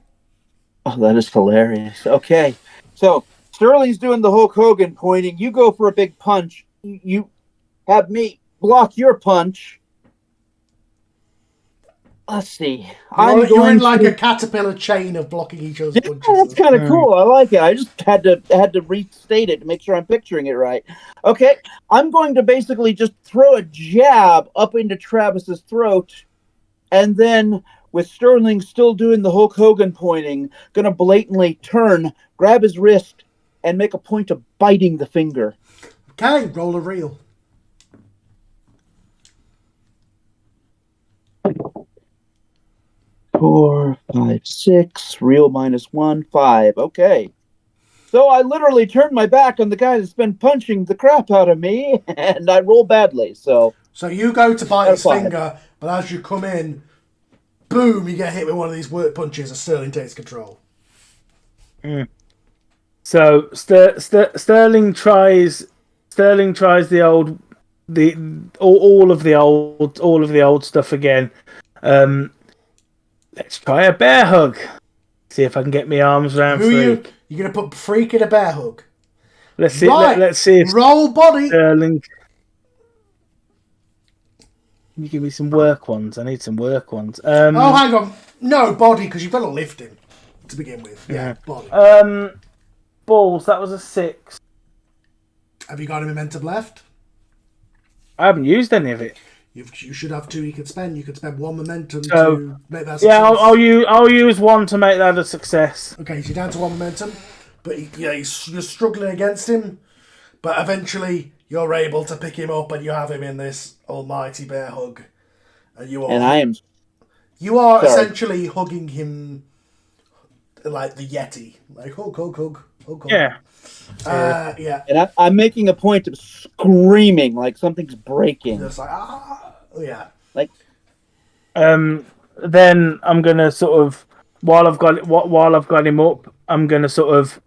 Oh, that is hilarious. Okay. So Sterling's doing the Hulk Hogan pointing. You go for a big punch. You have me block your punch. Let's see. You're in like a caterpillar chain of blocking each other's punches. That's kind of cool. I like it. I just had to restate it to make sure I'm picturing it right. Okay. I'm going to basically just throw a jab up into Travis's throat, and then with Sterling still doing the Hulk Hogan pointing, going to blatantly turn, grab his wrist, and make a point of biting the finger. Okay, roll a reel. Four, 5, 6. Reel -1, 5. Okay. So I literally turned my back on the guy that's been punching the crap out of me, and I roll badly. So you go to bite his finger, but as you come in, boom, you get hit with one of these work punches and Sterling takes control. So Sterling tries all of the old stuff again. Let's try a bear hug. See if I can get my arms around Freak. You're going to put Freak in a bear hug? Let's see. Right. Let's see if roll body. Sterling. Can you give me some work ones? I need some work ones. Hang on. No, body, because you've got to lift him to begin with. Yeah, body. Balls, that was a 6. Have you got a momentum left? I haven't used any of it. You should have 2 you could spend. You could spend 1 momentum to make that success. Yeah, I'll use 1 to make that a success. Okay, so you're down to 1 momentum. But you're struggling against him. But eventually you're able to pick him up and you have him in this almighty bear hug. And you are essentially hugging him like the Yeti. Like hug. Yeah. Yeah. And I'm making a point of screaming like something's breaking. Just like, yeah. Like, then I'm gonna sort of while I've got him up, I'm gonna sort of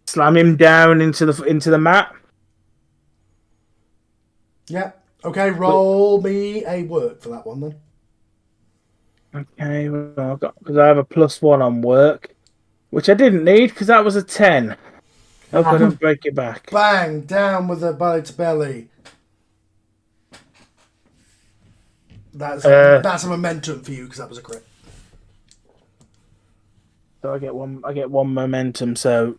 slam him down into the mat. Yeah. Okay. Roll me a work for that one then. Okay. Well, because I have a +1 on work, which I didn't need because that was a 10. Hope I don't break your back. Bang! Down with the belly to belly. That's a momentum for you because that was a crit. So I get one momentum. So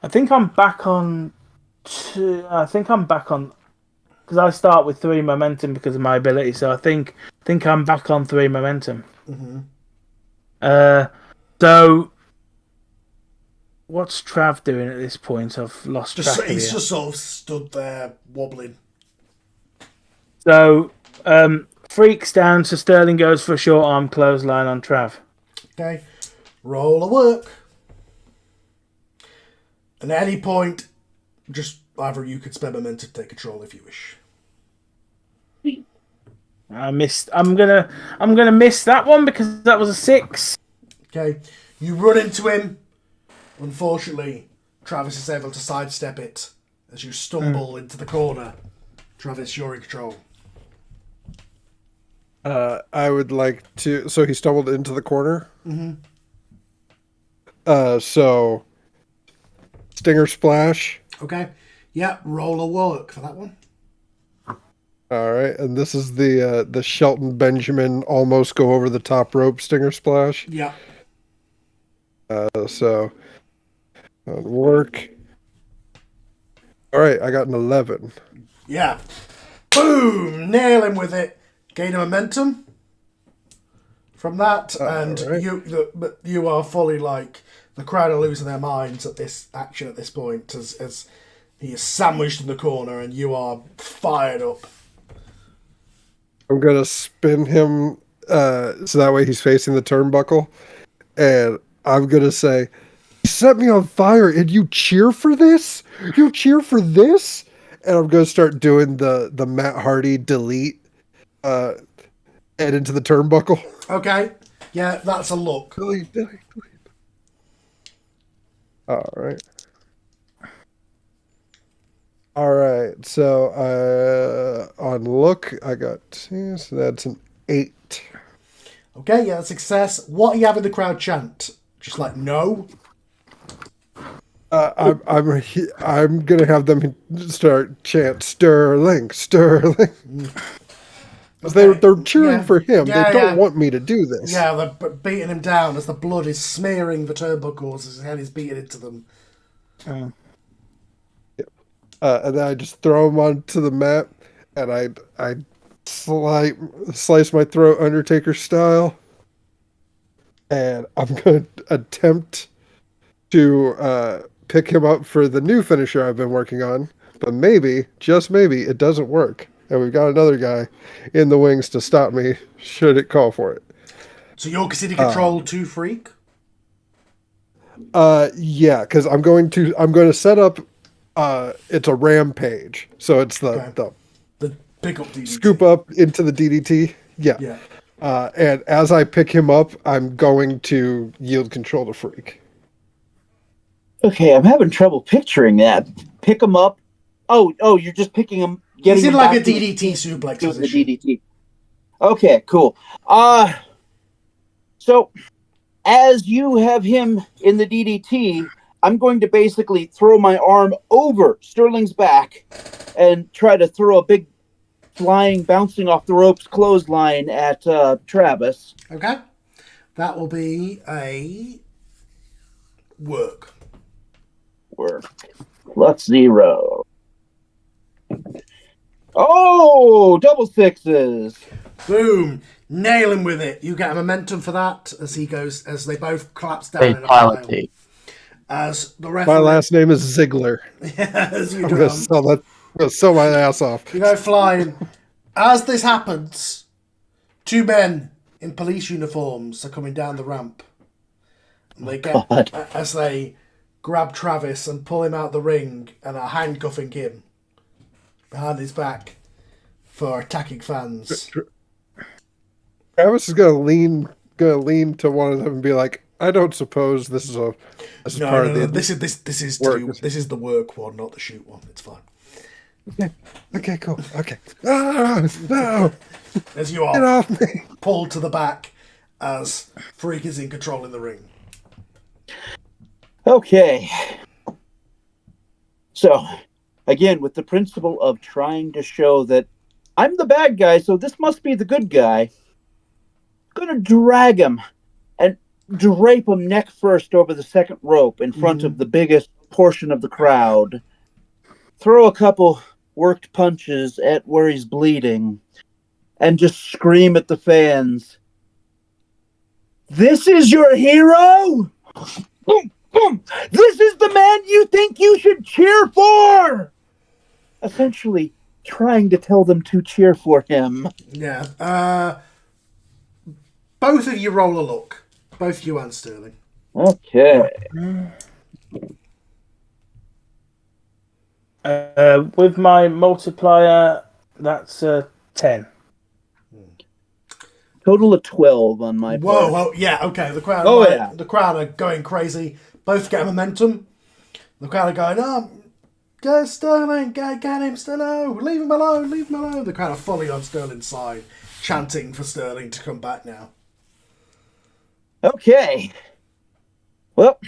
I think I'm back on 2. I think I'm back on because I start with 3 momentum because of my ability. So I think I'm back on 3 momentum. Mm-hmm. So what's Trav doing at this point? I've lost track of He's just sort of stood there wobbling. So Freak's down, so Sterling goes for a short arm clothesline on Trav. Okay. Roll a work. And at any point, just either you could spend momentum to take control if you wish. I missed. I'm gonna miss that one because that was a 6. Okay, you run into him. Unfortunately, Travis is able to sidestep it as you stumble into the corner. Travis, you're in control. I would like to. So he stumbled into the corner. Mm-hmm. So Stinger Splash. Okay. Yeah, roll a work for that one. All right, and this is the Shelton Benjamin almost go over the top rope Stinger Splash. Yeah. So on work. All right, I got an 11. Yeah. Boom! Nail him with it. Gain a momentum from that, and right. but you are fully like the crowd are losing their minds at this action at this point as he is sandwiched in the corner and you are fired up. I'm gonna spin him so that way he's facing the turnbuckle, and I'm gonna say, "You set me on fire, and you cheer for this? You cheer for this?" And I'm gonna start doing the Matt Hardy delete, and into the turnbuckle. Okay. Yeah, that's a look. Delete. All right. All right. So on look, I got 2, so that's an 8. Okay, yeah, success. What are you having the crowd chant? Just like no? I'm gonna have them start chant Sterling. They're cheering for him. Yeah, they don't want me to do this. Yeah, they're beating him down as the blood is smearing the turnbuckles as his head is beating into them. And then I just throw him onto the mat, and I slice my throat Undertaker style, and I'm gonna attempt to pick him up for the new finisher I've been working on, but maybe, just maybe, it doesn't work. And we've got another guy in the wings to stop me should it call for it. So you're considered control 2 freak? Yeah, because I'm going to set up it's a rampage. So it's the pick up DDT. Scoop up into the DDT. Yeah. Yeah. And as I pick him up, I'm going to yield control to Freak. Okay, I'm having trouble picturing that. Pick him up. Oh, you're just picking him. He's in like a DDT suplex position. The DDT. Okay, cool. So as you have him in the DDT, I'm going to basically throw my arm over Sterling's back and try to throw a big bouncing off the ropes clothesline at Travis. Okay. That will be a work. Plus 0. Oh, double 6s. Boom. Nail him with it. You get a momentum for that as they both collapse down in a Fatality. pile. As the referee... My last name is Ziggler. As you I'm gonna sell my ass off. You go flying. As this happens, 2 men in police uniforms are coming down the ramp. And they as they grab Travis and pull him out the ring and are handcuffing him behind his back for attacking fans. Travis is gonna lean to one of them and be like, "I don't suppose this is part of the this is the work one, not the shoot one. It's fine." Okay, cool. Okay. No! As you are Get off me! pulled to the back as Freak is in control in the ring. Okay. So, again, with the principle of trying to show that I'm the bad guy, so this must be the good guy, I'm going to drag him and drape him neck first over the second rope in front of the biggest portion of the crowd. Throw a couple worked punches at where he's bleeding and just scream at the fans, "This is your hero? This is the man you think you should cheer for!" Essentially trying to tell them to cheer for him. Yeah. Both of you roll a look. Both you and Sterling. Okay. With my multiplier, that's 10. Total of 12 on my Whoa, part. oh, yeah, okay. The crowd, the crowd are going crazy. Both get momentum. The crowd are going, oh, go Sterling, get him, Sterling, leave him alone, leave him alone. The crowd are fully on Sterling's side, chanting for Sterling to come back now. Okay. Well,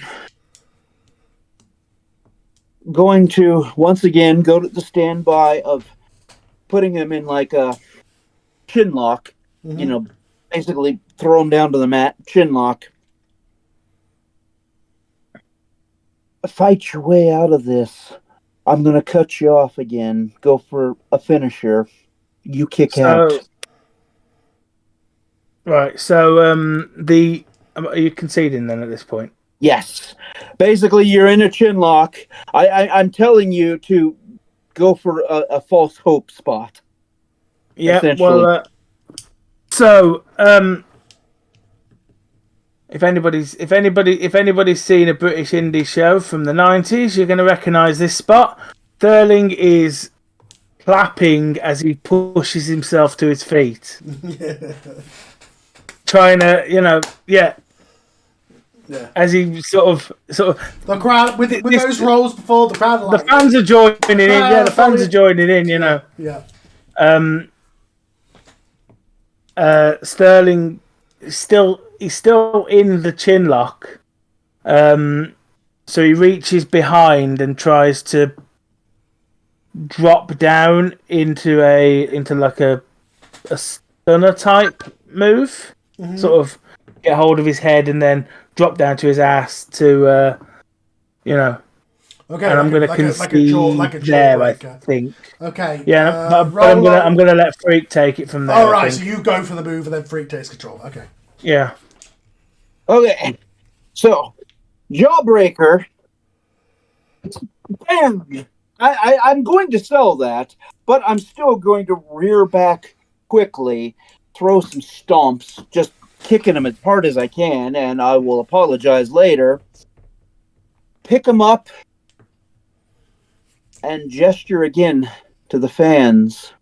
going to once again go to the standby of putting him in like a chin lock, basically throw him down to the mat, chin lock. Fight your way out of this. I'm going to cut you off again. Go for a finisher. You kick out. Right, so are you conceding then at this point? Yes. Basically, you're in a chin lock. I'm telling you to go for a false hope spot. Yeah, well, if anybody's seen a British indie show from the 90s, you're going to recognise this spot. Sterling is clapping as he pushes himself to his feet. Trying to, yeah. As he sort of the crowd with those rolls before the crowd. The fans are joining in. Yeah, the fans are joining in. Yeah. Sterling he's still in the chin lock. So he reaches behind and tries to drop down into like a stunner type move. Mm-hmm. Sort of get hold of his head and then drop down to his ass to Okay, and I'm going to concede like a there, I think. Okay. Yeah, but I'm gonna let Freak take it from there. All right, so you go for the move and then Freak takes control. Okay. Yeah. Okay. So, Jawbreaker. Bam! I'm going to sell that, but I'm still going to rear back quickly, throw some stomps, just kicking him as hard as I can, and I will apologize later. Pick him up and gesture again to the fans.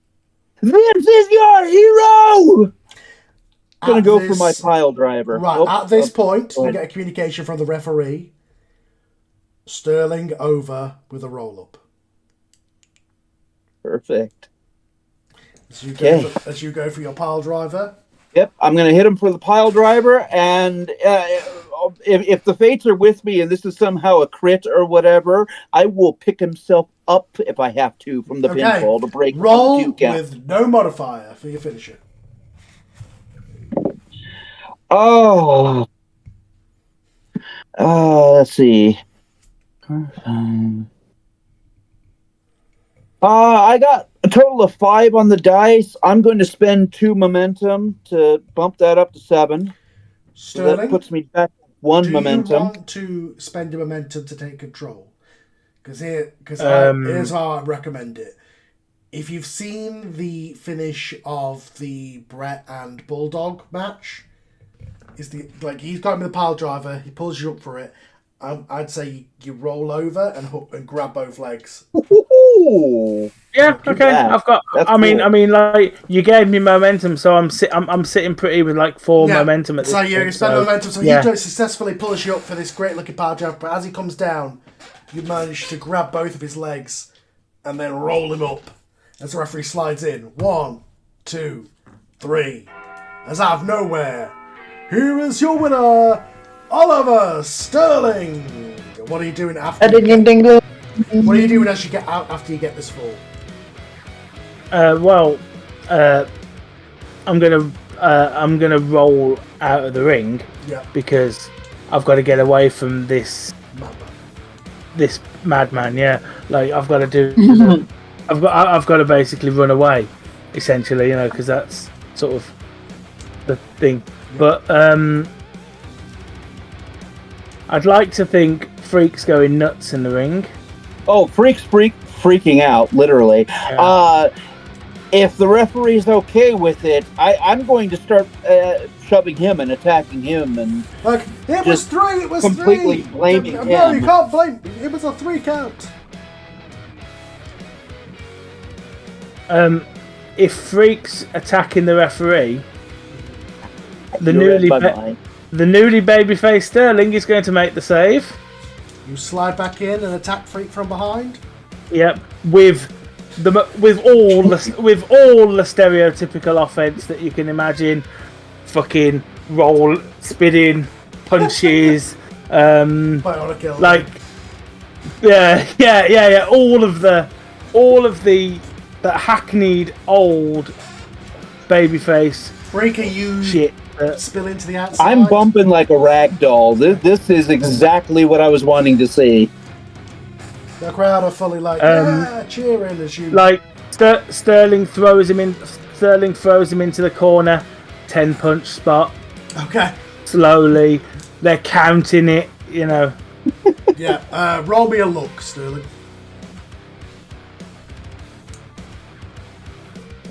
This is your hero! I'm going to go for my pile driver. Right, at this point, we get a communication from the referee. Sterling over with a roll-up. Perfect. As you go for your pile driver. Yep, I'm going to hit him for the pile driver, and if the fates are with me and this is somehow a crit or whatever, I will pick himself up if I have to from the pinfall to break roll the 2 count. With no modifier for your finisher. Let's see. I got a total of 5 on the dice. I'm going to spend 2 momentum to bump that up to 7. Sterling, so that puts me back 1 momentum. Do you want to spend your momentum to take control? Because here's how I recommend it. If you've seen the finish of the Brett and Bulldog match, he's got him in the pile driver. He pulls you up for it. I'd say you roll over and grab both legs. Ooh. Yeah, okay. I've got. I mean, like you gave me momentum, so I'm sitting pretty with like 4 momentum at this point. You spend momentum. So he successfully pulls you up for this great looking pile driver. But as he comes down, you manage to grab both of his legs and then roll him up. As the referee slides in, 1, 2, 3. As out of nowhere, here is your winner, Oliver Sterling. What are you doing after? What are you doing as you get out after you get this fall? I'm gonna roll out of the ring. Yeah. Because I've got to get away from this madman. Yeah, like I've got to do. I've got to basically run away, essentially. Because that's sort of the thing. Yeah. But I'd like to think Freak's going nuts in the ring. Oh, freaking out, literally. Yeah. If the referee's okay with it, I'm going to start shoving him and attacking him, and it was 3. It was completely 3. Blaming him. No, you can't blame. It was a 3 count. If Freak's attacking the referee, the You read newly my mind. the newly babyface Sterling is going to make the save. You slide back in and attack Freak from behind. Yep, with all the stereotypical offense that you can imagine, fucking roll, spinning, punches, Bionic elbow. like yeah, all of the hackneyed old babyface Freak, are you shit. spill into the outside? I'm bumping like a rag doll. This is exactly what I was wanting to see. The crowd are fully like, yeah, cheering as you. Like Sterling throws him into the corner, 10-punch spot. Okay. Slowly, they're counting it. You know. Yeah. Roll me a look, Sterling.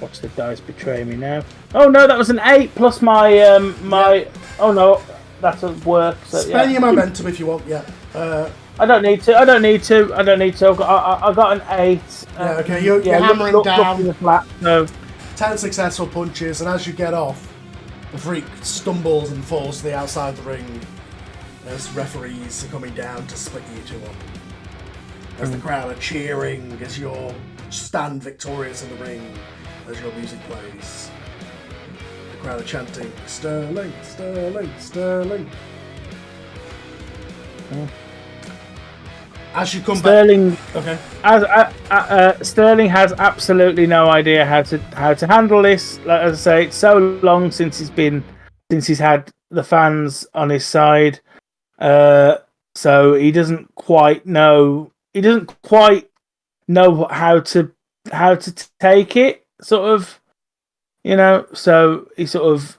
Watch the dice betray me now. Oh no, that was an 8 plus my my. Oh no, that'll work. So, Spend your momentum if you want. Yeah. I don't need to. I got an 8. Yeah, okay, you're hammering look down. in the flat, no. 10 successful punches, and as you get off, the Freak stumbles and falls to the outside of the ring as referees are coming down to split you two up. As the crowd are cheering as you stand victorious in the ring as your music plays. The crowd are chanting, Sterling, Sterling, Sterling. As you come Sterling, back... Okay. Sterling has absolutely no idea how to handle this. Like, as I say, it's so long since he's had the fans on his side, so he doesn't quite know. He doesn't quite know how to take it. Sort of, you know. So he sort of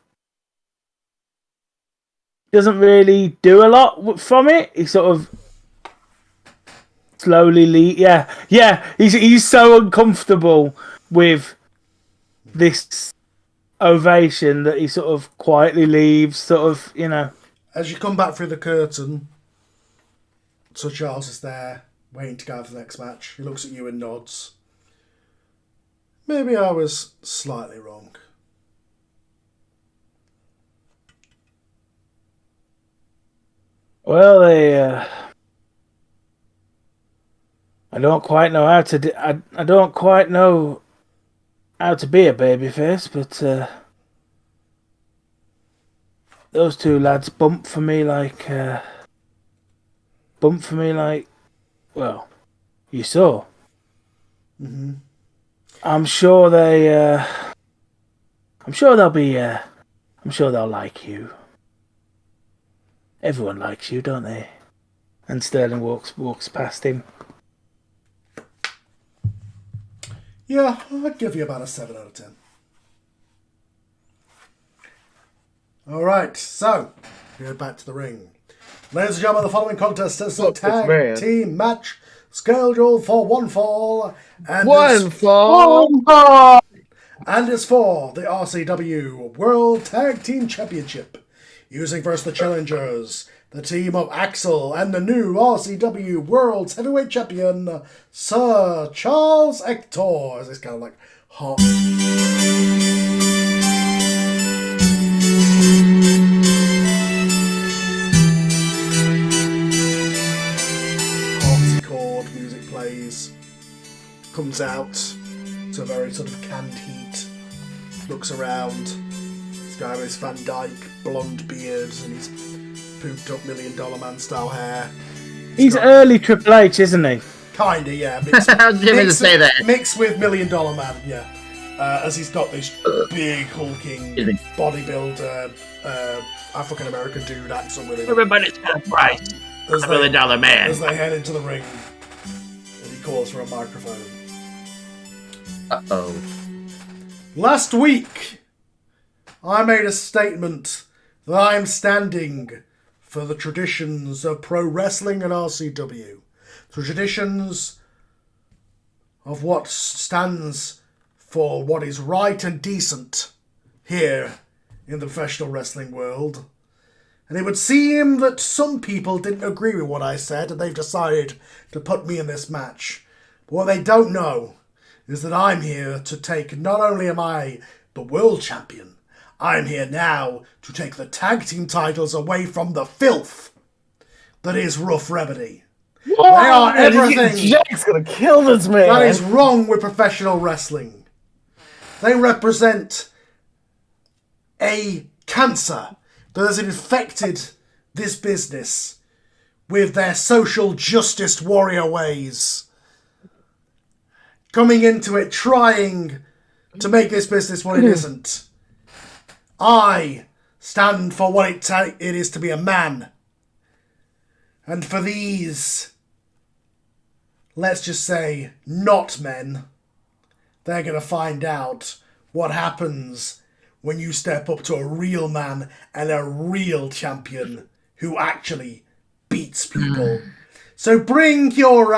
doesn't really do a lot from it. He sort of slowly leave. Yeah. He's so uncomfortable with this ovation that he sort of quietly leaves. Sort of, you know. As you come back through the curtain, Sir Charles is there, waiting to go for the next match. He looks at you and nods. Maybe I was slightly wrong. Well, I don't quite know how to. I don't quite know how to be a babyface, but those two lads bumped for me like. Well, you saw. Mm-hmm. I'm sure they. I'm sure they'll be. I'm sure they'll like you. Everyone likes you, don't they? And Sterling walks past him. Yeah, I'd give you about a 7 out of 10. Alright, so, go back to the ring. Ladies and gentlemen, the following contest is a tag team match scheduled for one fall. And One fall! And is for the RCW World Tag Team Championship. Using first the challengers, the team of Axel and the new RCW World Heavyweight Champion, Sir Charles Hector. As it's kind of like hot. Harpsichord music plays. Comes out to a very sort of canned heat. Looks around. This guy with his Van Dyke blonde beard and his pooped up $1 Million Man style hair. He's early Triple H, isn't he? Kinda, yeah. I was going to say that. Mixed with $1 Million Man, yeah. As he's got this big hulking bodybuilder African American dude Axel with him. Everybody's got a price. $1 million man. As they head into the ring, and he calls for a microphone. Uh-oh. Last week, I made a statement that I am standing for the traditions of pro wrestling and RCW. The traditions of what stands for what is right and decent here in the professional wrestling world. And it would seem that some people didn't agree with what I said and they've decided to put me in this match. But what they don't know is that I'm here to take, not only am I the world champion, I'm here now to take the tag team titles away from the filth that is Rough Remedy. They are everything Jack's gonna kill this man. that is wrong with professional wrestling. They represent a cancer that has infected this business with their social justice warrior ways. Coming into it trying to make this business what it isn't. I stand for what it is to be a man. And for these, let's just say, not men, they're going to find out what happens when you step up to a real man and a real champion who actually beats people. So bring your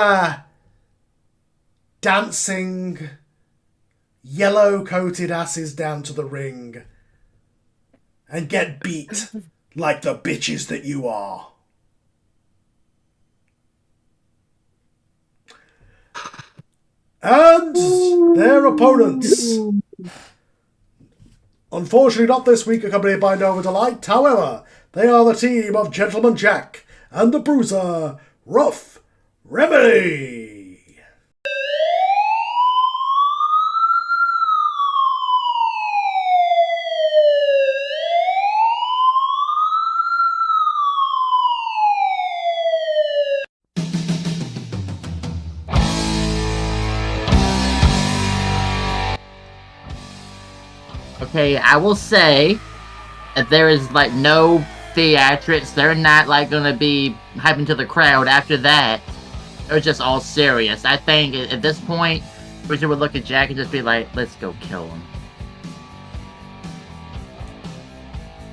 dancing, yellow-coated asses down to the ring and get beat like the bitches that you are. And their opponents. Unfortunately not this week accompanied by Nova Delight. However, they are the team of Gentleman Jack and the Bruiser, Rough Remedy. Okay, I will say that there is like no theatrics. They're not like gonna be hyping to the crowd after that. They're just all serious. I think at this point, Richard would look at Jack and just be like, "Let's go kill him."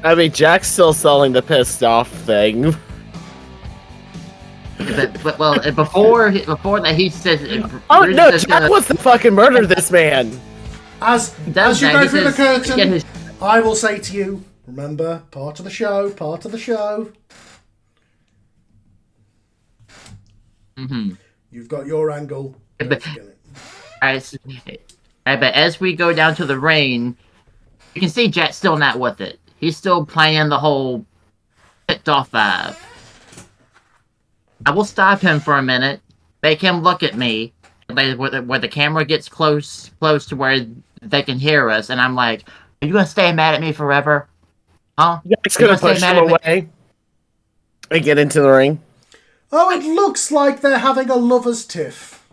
I mean, Jack's still selling the pissed off thing. But well, before that, he says, "Oh no, Jack wants to fucking murder this man." As you go through the curtain, I will say to you, remember, part of the show. Mm-hmm. You've got your angle. Alright, but as we go down to the ring, you can see Jack's still not with it. He's still playing the whole ticked off vibe. I will stop him for a minute, make him look at me, where the camera gets close to where they can hear us, and I'm like, "Are you gonna stay mad at me forever? Huh?" Jack's gonna push him away and get into the ring. Oh, it looks like they're having a lover's tiff.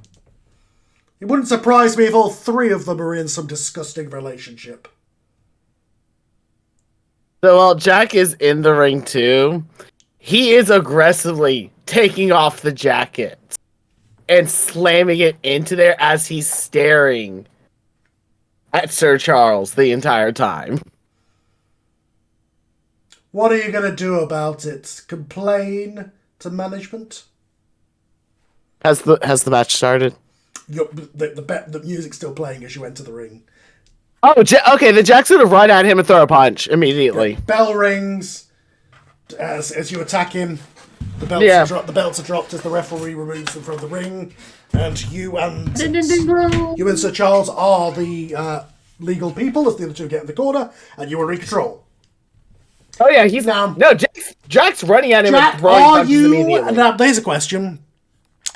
It wouldn't surprise me if all three of them are in some disgusting relationship. So while Jack is in the ring too, he is aggressively taking off the jacket and slamming it into there as he's staring at Sir Charles the entire time. What are you going to do about it? Complain to management? Has the match started? The music's still playing as you enter the ring. Oh, okay. The Jack's gonna run at him and throw a punch immediately. Okay. Bell rings as you attack him. The belts are dropped as the referee removes them from the ring, and you and Sir Charles are the legal people as the other two get in the corner, and you are in control. Oh yeah, he's now. No, Jack's running at him and throwing punches immediately. Now, there's a question: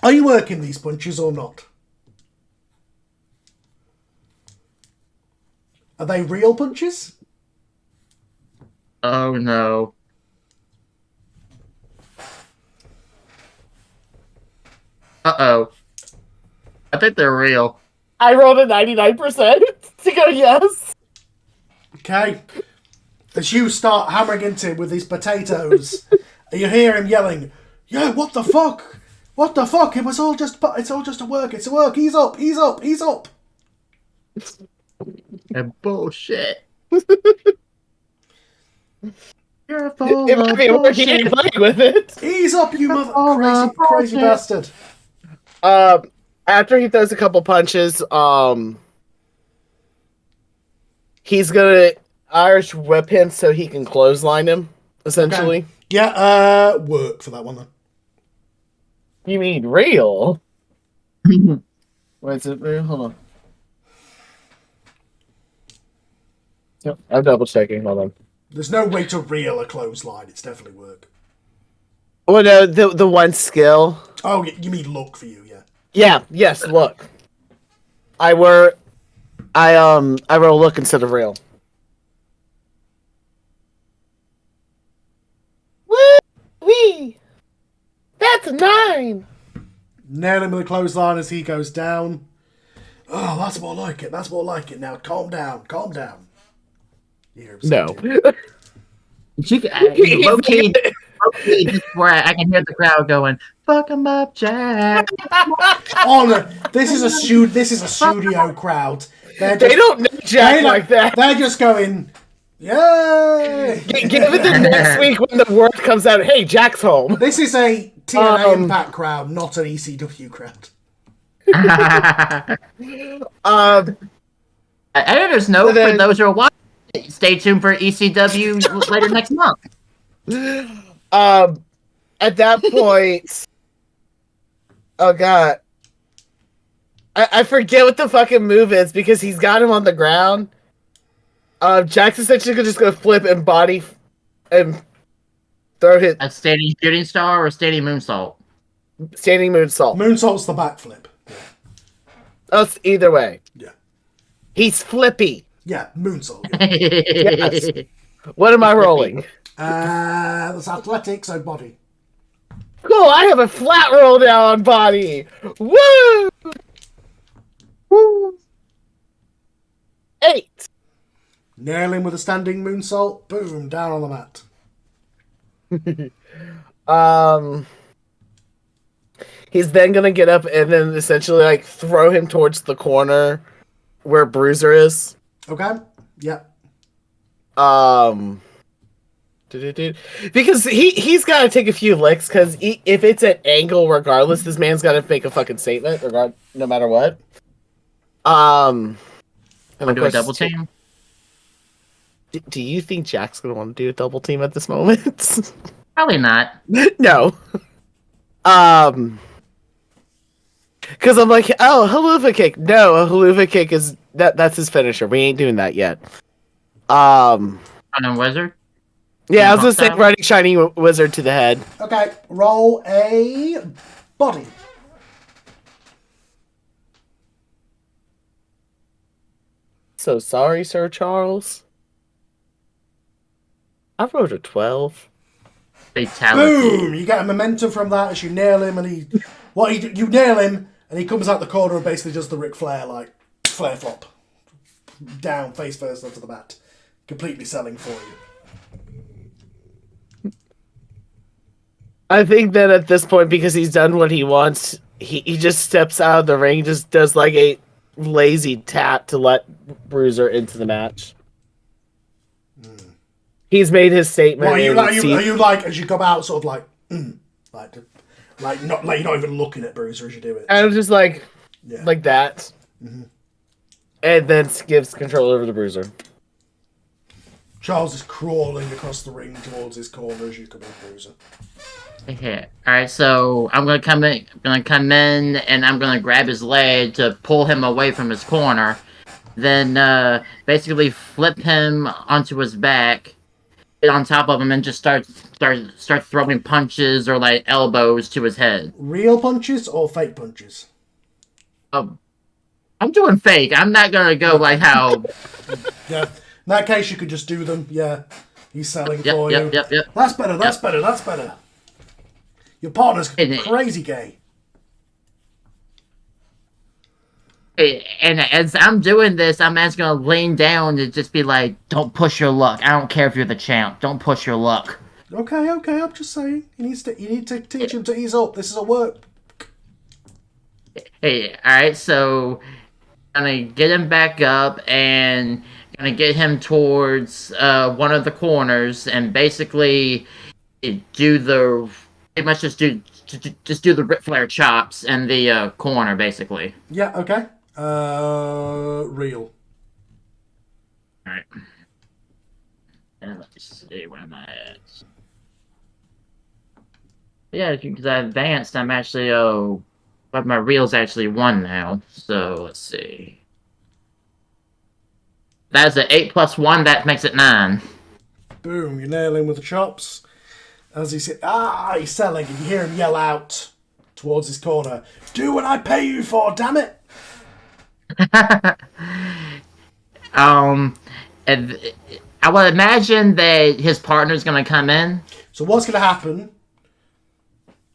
are you working these punches or not? Are they real punches? Oh no. Uh-oh. I think they're real. I rolled a 99% to go yes. Okay. As you start hammering into him with these potatoes, you hear him yelling, "Yo, what the fuck? What the fuck? It's all just a work. It's a work. He's up. He's up. He's up." And bullshit. You're full of bullshit. With it. He's up, you mother crazy bastard. After he throws a couple punches, he's gonna Irish whip him so he can clothesline him, essentially. Okay. Yeah, work for that one then. You mean real? Wait, is it real? Hold on. Yep, I'm double checking. Hold on. There's no way to reel a clothesline. It's definitely work. Well, no, the one skill. Oh, you mean look for you, yeah. Yeah. Yes. Look. I roll look instead of reel. Wee. That's a 9. Nail him with a clothesline as he goes down. Oh, that's more like it. That's more like it. Now, calm down. Calm down. You hear him say No. to you. Low-key, just where I can hear the crowd going, "Fuck him up, Jack." Oh no! This is a studio crowd. They don't know Jack like that. They're just going, yay! Give it the next week when the word comes out. Hey, Jack's home. This is a TNA Impact crowd, not an ECW crowd. Editor's note for those who are watching. Stay tuned for ECW later next month. At that point, oh god, I forget what the fucking move is because he's got him on the ground. Jack's essentially just gonna flip and body and throw his A standing shooting star or a standing moonsault? standing moonsault. Moonsault's the backflip. Oh, it's either way. Yeah. He's flippy. Yeah, moonsault. Yeah. Yes. What am I rolling? That's athletics, so body. Cool, I have a flat roll down on body. Woo! Woo! 8. Nail him with a standing moonsault. Boom, down on the mat. He's then gonna get up and then essentially like throw him towards the corner where Bruiser is. Okay. Yeah. Because he's got to take a few licks because if it's an angle, regardless, this man's got to make a fucking statement, no matter what. And Want to do a double team? Do you think Jack's gonna want to do a double team at this moment? Probably not. No. Because I'm like, oh, haluva kick. No, a haluva kick is that's his finisher. We ain't doing that yet. On a wizard? Yeah, I was gonna say running shiny wizard to the head. Okay, roll a body. So sorry, Sir Charles. I wrote a 12. Fatality. Boom! You get a momentum from that as you nail him, and you nail him, and he comes out the corner and basically does the Ric Flair flare flop down face first onto the mat, completely selling for you. I think that at this point, because he's done what he wants, he just steps out of the ring, just does like a lazy tap to let Bruiser into the match. He's made his statement. Well, are you like as you come out, sort of like you're not even looking at Bruiser as you do it? And I'm just like, Yeah. like that, and then gives control over the Bruiser. Charles is crawling across the ring towards his corner as you come in, Bruiser. Okay. Alright, so I'm gonna come in and I'm gonna grab his leg to pull him away from his corner. Then basically flip him onto his back, get on top of him, and just start throwing punches or like elbows to his head. Real punches or fake punches? I'm doing fake. I'm not gonna go like how. Yeah. In that case, you could just do them. Yeah. He's selling for you. Yep. That's better. That's better. Your partner's crazy gay. And as I'm doing this, I'm just gonna lean down and just be like, "Don't push your luck. I don't care if you're the champ. Don't push your luck." Okay. I'm just saying. You need to teach him to ease up. This is a work. Hey, alright, so I'm gonna get him back up and gonna get him towards one of the corners and basically do the Ric Flair chops in the corner, basically. Yeah. Okay. Real. Alright. And let me see, where am I at? Yeah, because I advanced, I'm actually, but my reel's actually 1 now, so let's see. That's an 8 plus 1. That makes it 9. Boom, you nail him with the chops. As he said, he's selling, and you hear him yell out towards his corner, "Do what I pay you for, damn it!" And I would imagine that his partner's going to come in. So what's going to happen?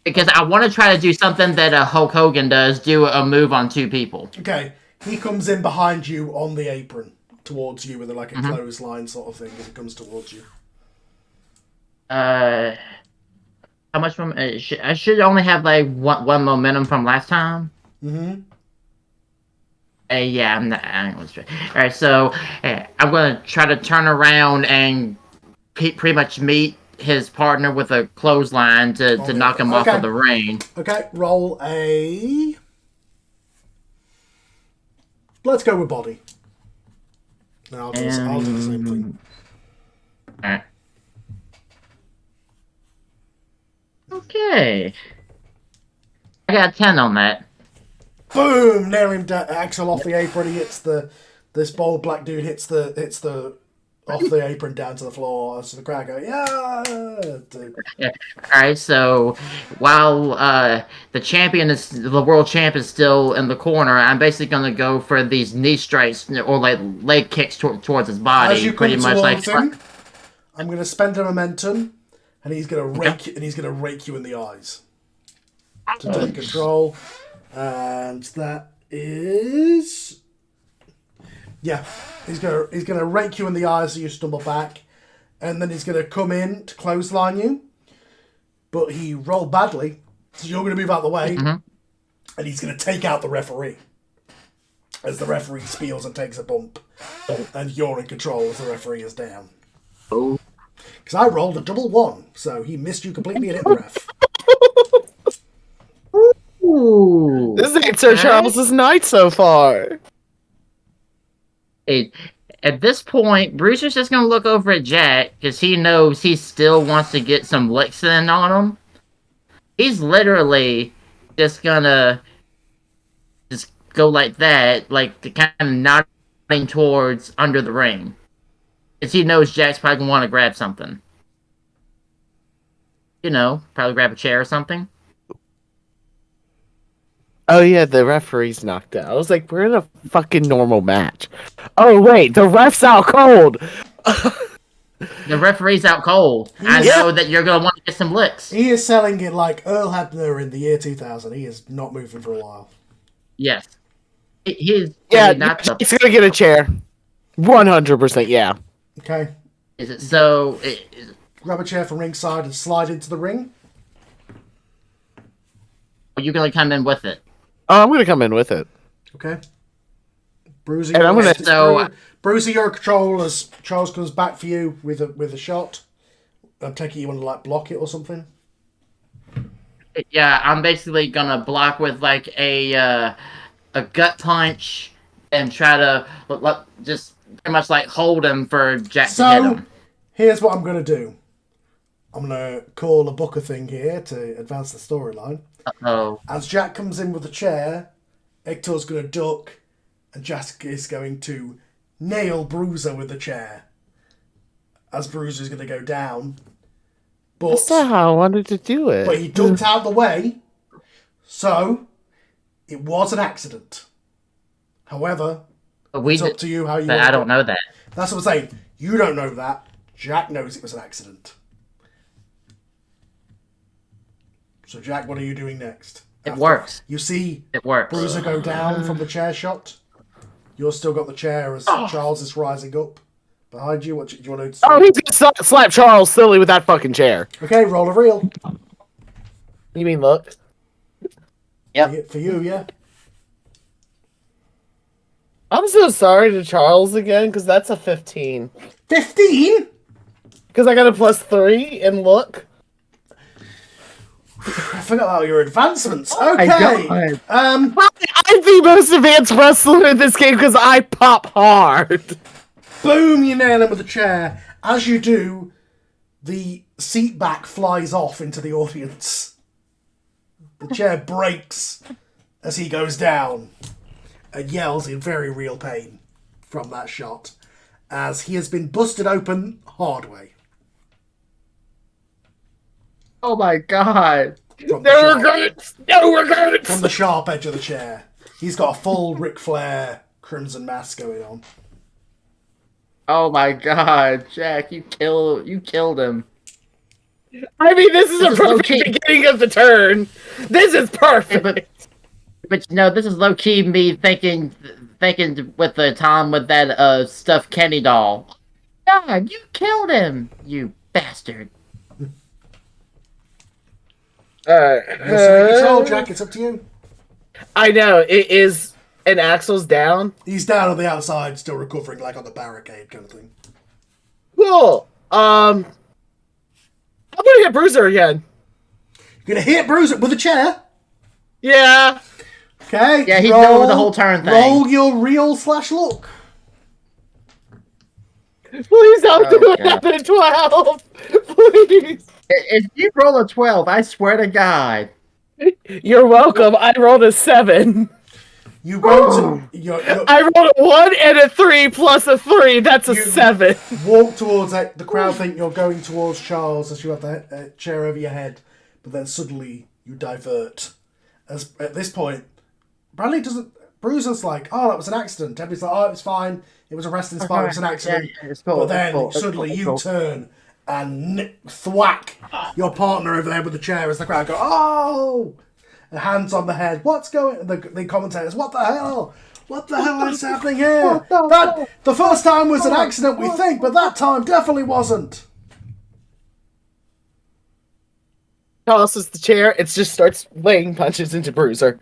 Because I want to try to do something that Hulk Hogan does, do a move on 2 people. Okay, he comes in behind you on the apron, towards you with like a clothesline sort of thing as he comes towards you. How much from... I should only have like one momentum from last time. Mm-hmm. Yeah, I'm not... Alright, so I'm going to try to turn around and pretty much meet his partner with a clothesline to knock him off of the ring. Okay, roll a... Let's go with body. No, I'll do the same thing. Alright. Okay. I got 10 on that. Boom! Nail him down. Axel off the apron. He hits this bold black dude hits the off the apron down to the floor. So the crowd go, yeah. Alright, so while the world champ is still in the corner, I'm basically gonna go for these knee strikes or like leg kicks towards his body. As you pretty come much towards like him, I'm gonna spend a momentum, and he's gonna rake you in the eyes to take control. And that is, yeah, he's gonna rake you in the eyes as you stumble back, and then he's gonna come in to clothesline you. But he rolled badly, so you're gonna move out of the way, and he's gonna take out the referee as the referee spiels and takes a bump, and you're in control as the referee is down. Oh, because I rolled a double 1, so he missed you completely and hit the ref. ooh. This ain't Sir Charles's night so far. At this point, Bruiser's just gonna look over at Jack because he knows he still wants to get some licks in on him. He's literally just gonna just go like that, like the kind of nodding towards under the ring, because he knows Jack's probably gonna want to grab something. You know, probably grab a chair or something. Oh yeah, the referee's knocked out. I was like, we're in a fucking normal match. Oh wait, the ref's out cold. The referee's out cold. I know that you're gonna want to get some licks. He is selling it like Earl Hebner in the year 2000. He is not moving for a while. Yes. He's not the... He's gonna get a chair. 100%, yeah. Okay. Is it so? Grab a chair from ringside and slide into the ring. Are you gonna come in with it? Oh, I'm gonna come in with it. Okay. Bruiser, And I'm gonna- Bruiser, you're in control as Charles comes back for you with a shot. I'm taking you want to like block it or something. Yeah, I'm basically gonna block with like a gut punch and try to just pretty much like hold him for Jack to hit him. Here's what I'm gonna do. I'm gonna call a Booker thing here to advance the storyline. Oh. As Jack comes in with the chair, Hector's gonna duck, and Jack is going to nail Bruiser with the chair. As Bruiser's gonna go down. But That's not how I wanted to do it. But he ducked out the way, so it was an accident. However, it's up to you how you want to I don't know that. That's what I'm saying. You don't know that. Jack knows it was an accident. So, Jack, what are you doing next? It works. You see It works. Bruiser go down from the chair shot. You're still got the chair as Charles is rising up behind you. What do you want to do? Oh, he's gonna slap Charles silly with that fucking chair. Okay, roll a reel. You mean look? Yep. For you, yeah. I'm so sorry to Charles again, because that's a 15. 15? Because I got a +3 and look. I forgot about your advancements. Oh Okay. I'm the most advanced wrestler in this game because I pop hard. Boom, you nail him with a chair. As you do, the seat back flies off into the audience. The chair breaks as he goes down and yells in very real pain from that shot. as he has been busted open hard way. Oh my god. From No regrets! No regrets! From the sharp edge of the chair. He's got a full Ric Flair crimson mask going on. Oh my god, Jack, you killed him. I mean, this is a perfect beginning of the turn. This is perfect. But you know, this is low key me thinking with the Tom with that stuffed Kenny doll. God, you killed him, you bastard. Alright. Control, Jack, it's up to you. I know, it is. And Axel's down? He's down on the outside, still recovering, like on the barricade kind of thing. Cool. I'm gonna hit Bruiser again. You're gonna hit Bruiser with a chair? Yeah. Okay. Yeah, he's going with the whole turn thing. Roll your real/look. Please don't do it 12. Please. If you roll a 12, I swear to God. You're welcome. I rolled a 7. You go to... I rolled a 1 and a 3 plus a 3. That's a 7. Walk towards it. The crowd think you're going towards Charles as you have the chair over your head. But then suddenly you divert. As at this point, Bradley doesn't... Bruiser's like, oh, that was an accident. Everybody's like, oh, it was fine. It was a resting spot. It was an accident. Yeah, it's cool. But then suddenly you turn and thwack your partner over there with the chair as the crowd go, oh! And hands on the head. What's going... The commentators, what the hell? What the hell is happening here? The first time was an accident, we think, but that time definitely wasn't. Tosses the chair. It just starts laying punches into Bruiser.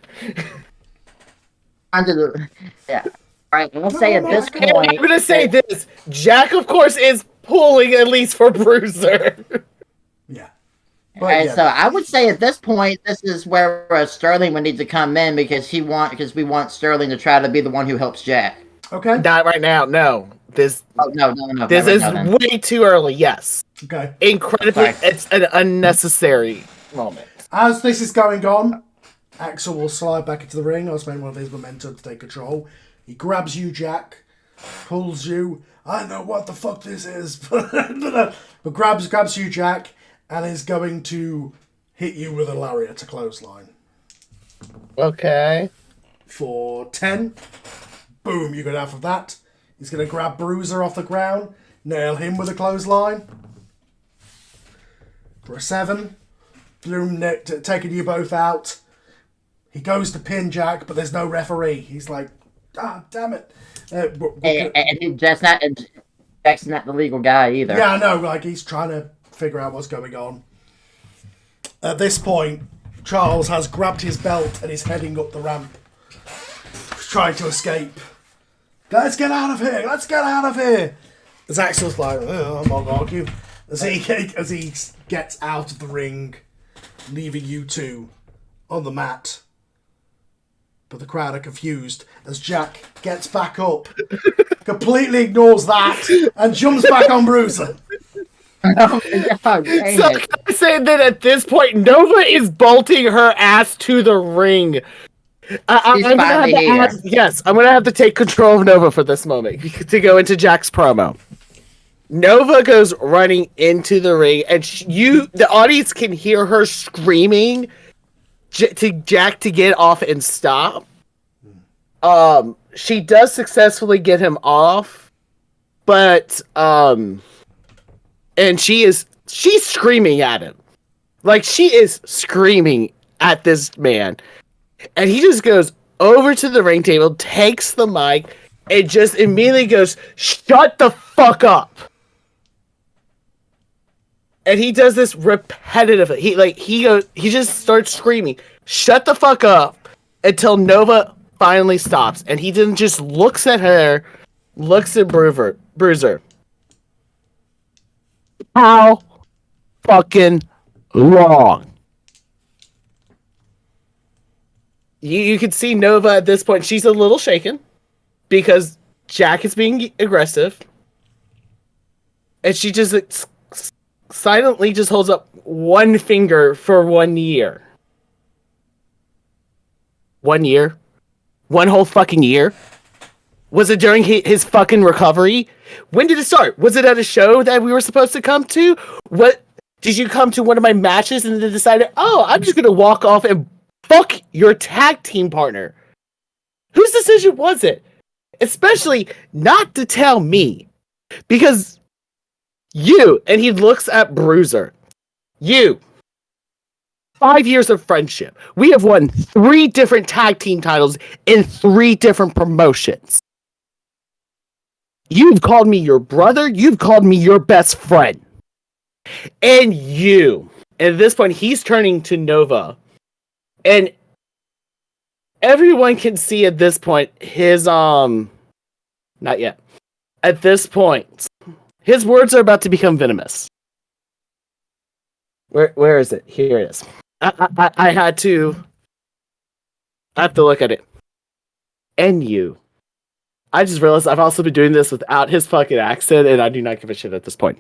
Yeah. Alright, I'll say at this point... I'm going to say this. Jack, of course, is pulling at least for Bruiser. Yeah. And so I would say at this point, this is where Sterling would need to come in because we want Sterling to try to be the one who helps Jack. Okay. Not right now, no. This no. This is way too early, yes. Okay. Incredibly, it's an unnecessary moment. As this is going on, Axel will slide back into the ring. I'll spend one of his momentum to take control. He grabs you, Jack, pulls you. I know what the fuck this is, but grabs you, Jack, and is going to hit you with a lariat, a clothesline. Okay. For 10. Boom, you go down for that. He's going to grab Bruiser off the ground, nail him with a clothesline. For a 7. Bloom taking you both out. He goes to pin Jack, but there's no referee. He's like, ah, damn it. And Jack's not the legal guy either. Yeah, I know. Like, he's trying to figure out what's going on. At this point, Charles has grabbed his belt and is heading up the ramp. He's trying to escape. Let's get out of here. Let's get out of here. As Axel's like, oh, I'm not going to argue. As he gets out of the ring, leaving you two on the mat. But the crowd are confused as Jack gets back up, completely ignores that, and jumps back on Bruiser. Oh my God, so can I say that at this point, Nova is bolting her ass to the ring. I'm gonna have to I'm gonna have to take control of Nova for this moment to go into Jack's promo. Nova goes running into the ring, and the audience can hear her screaming to Jack to get off and stop. She does successfully get him off, but and she's screaming at him. Like, she is screaming at this man. And he just goes over to the ring table, takes the mic, and just immediately goes, "Shut the fuck up." And he does this repetitively. He just starts screaming, "Shut the fuck up," until Nova finally stops. And he then just looks at her, looks at Bruiser. How fucking long? You can see Nova at this point. She's a little shaken because Jack is being aggressive. And she just silently just holds up one finger for 1 year. 1 year? 1 whole fucking year? Was it during his fucking recovery? When did it start? Was it at a show that we were supposed to come to? What did you come to one of my matches and then decided, oh, I'm just gonna walk off and fuck your tag team partner? Whose decision was it? Especially not to tell me. Because you, and he looks at Bruiser, you, 5 years of friendship. We have won 3 different tag team titles in 3 different promotions. You've called me your brother. You've called me your best friend. And you. At this point, he's turning to Nova. And everyone can see at this point his, not yet. At this point, his words are about to become venomous. Where is it? Here it is. I have to look at it. And you. I just realized I've also been doing this without his fucking accent, and I do not give a shit at this point.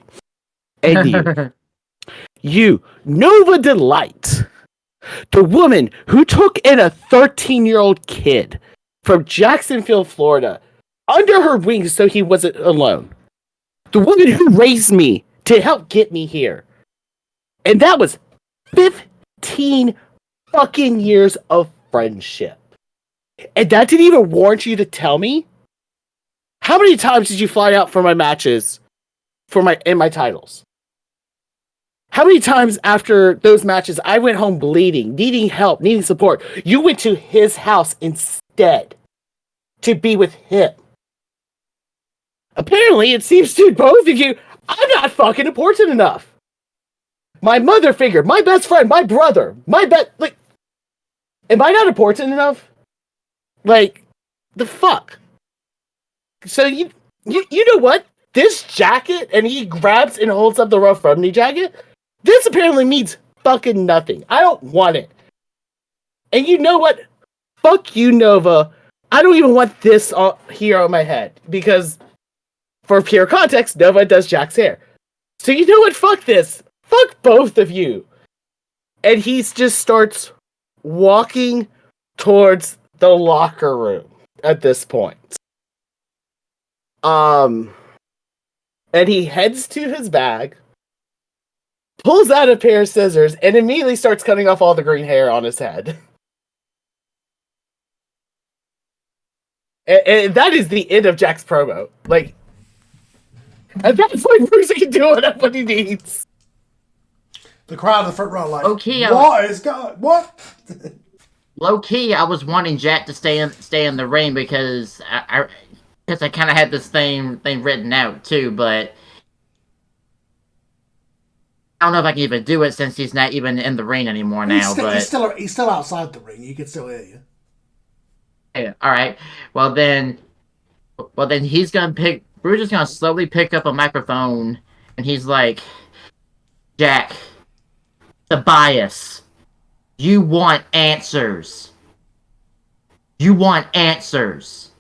And you. You, Nova Delight. The woman who took in a 13-year-old kid from Jacksonville, Florida, under her wings so he wasn't alone. The woman who raised me to help get me here. And that was 15 fucking years of friendship. And that didn't even warrant you to tell me? How many times did you fly out for my matches in my titles? How many times after those matches I went home bleeding, needing help, needing support? You went to his house instead to be with him. Apparently, it seems to both of you, I'm not fucking important enough. My mother figure, my best friend, my brother, am I not important enough? The fuck? So you know what? This jacket, and he grabs and holds up the Rough Romney jacket, this apparently means fucking nothing. I don't want it. And you know what? Fuck you, Nova. I don't even want this here on my head. Because, for pure context, Nova does Jack's hair. So you know what? Fuck this. Fuck both of you. And he just starts walking towards the locker room at this point. And he heads to his bag, pulls out a pair of scissors, and immediately starts cutting off all the green hair on his head. And that is the end of Jack's promo. And that's Bruce can do whatever he needs. The crowd in the front row, Okay, what is going? What? Low key, I was wanting Jack to stay in the ring because I kind of had this thing written out too, but I don't know if I can even do it since he's not even in the ring anymore now. He's still outside the ring. You can still hear you. Yeah, all right. Well then he's gonna Bruce is gonna slowly pick up a microphone, and he's like, Jack, Tobias, you want answers. You want answers.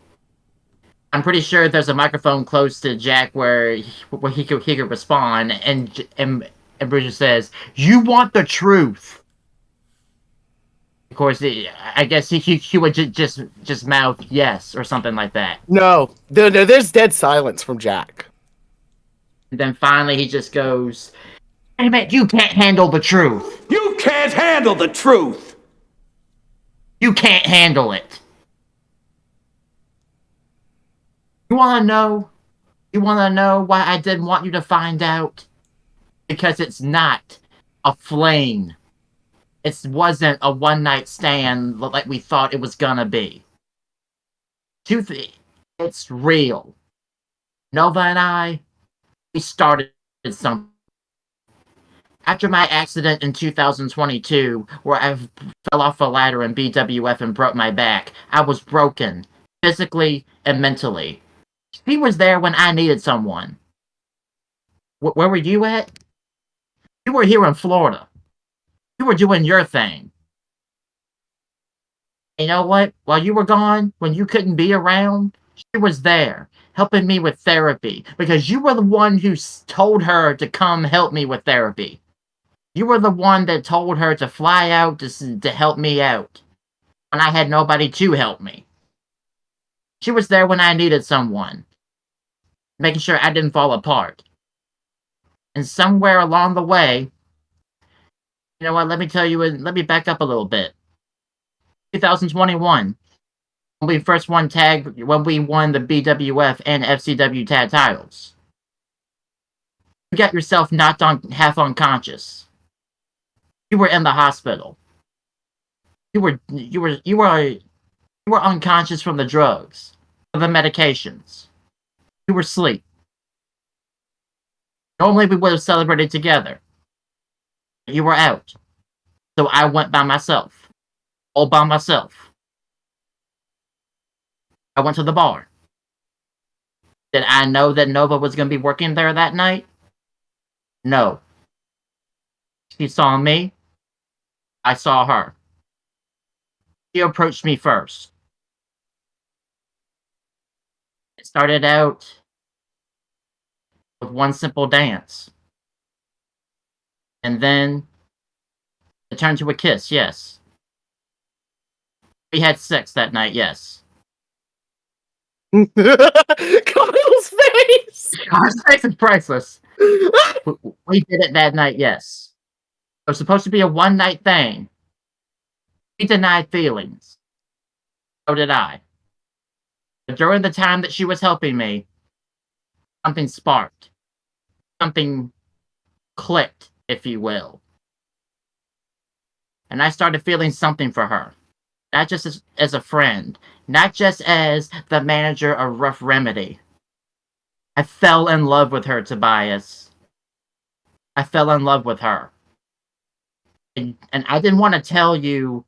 I'm pretty sure there's a microphone close to Jack where he could respond, and Bruce says, "You want the truth." Of course, I guess he would just mouth yes or something like that. No, there's dead silence from Jack. And then finally, he just goes, "Damn it, you can't handle the truth. You can't handle the truth. You can't handle it." You wanna know? You wanna know why I didn't want you to find out? Because it's not a flame. It wasn't a one-night stand like we thought it was gonna be. It's real. Nova and I, we started something. After my accident in 2022, where I fell off a ladder in BWF and broke my back, I was broken, physically and mentally. She was there when I needed someone. Where were you at? You were here in Florida. You were doing your thing. You know what? While you were gone, when you couldn't be around, she was there, helping me with therapy. Because you were the one who told her to come help me with therapy. You were the one that told her to fly out to help me out. When I had nobody to help me. She was there when I needed someone, making sure I didn't fall apart. And somewhere along the way, you know what, let me tell you, let me back up a little bit. 2021, when we first won when we won the BWF and FCW tag titles. You got yourself knocked on half unconscious. You were in the hospital. You were unconscious from the drugs, from the medications. You were asleep. Normally we would have celebrated together. You were out. So I went by myself. All by myself. I went to the bar. Did I know that Nova was going to be working there that night? No. She saw me. I saw her. She approached me first. It started out with one simple dance. And then it turned to a kiss, yes. We had sex that night, yes. Kyle's face! Our sex is priceless. We did it that night, yes. It was supposed to be a one-night thing. We denied feelings. So did I. But during the time that she was helping me, something sparked. Something clicked, if you will. And I started feeling something for her. Not just as a friend. Not just as the manager of Rough Remedy. I fell in love with her, Tobias. I fell in love with her. And I didn't want to tell you.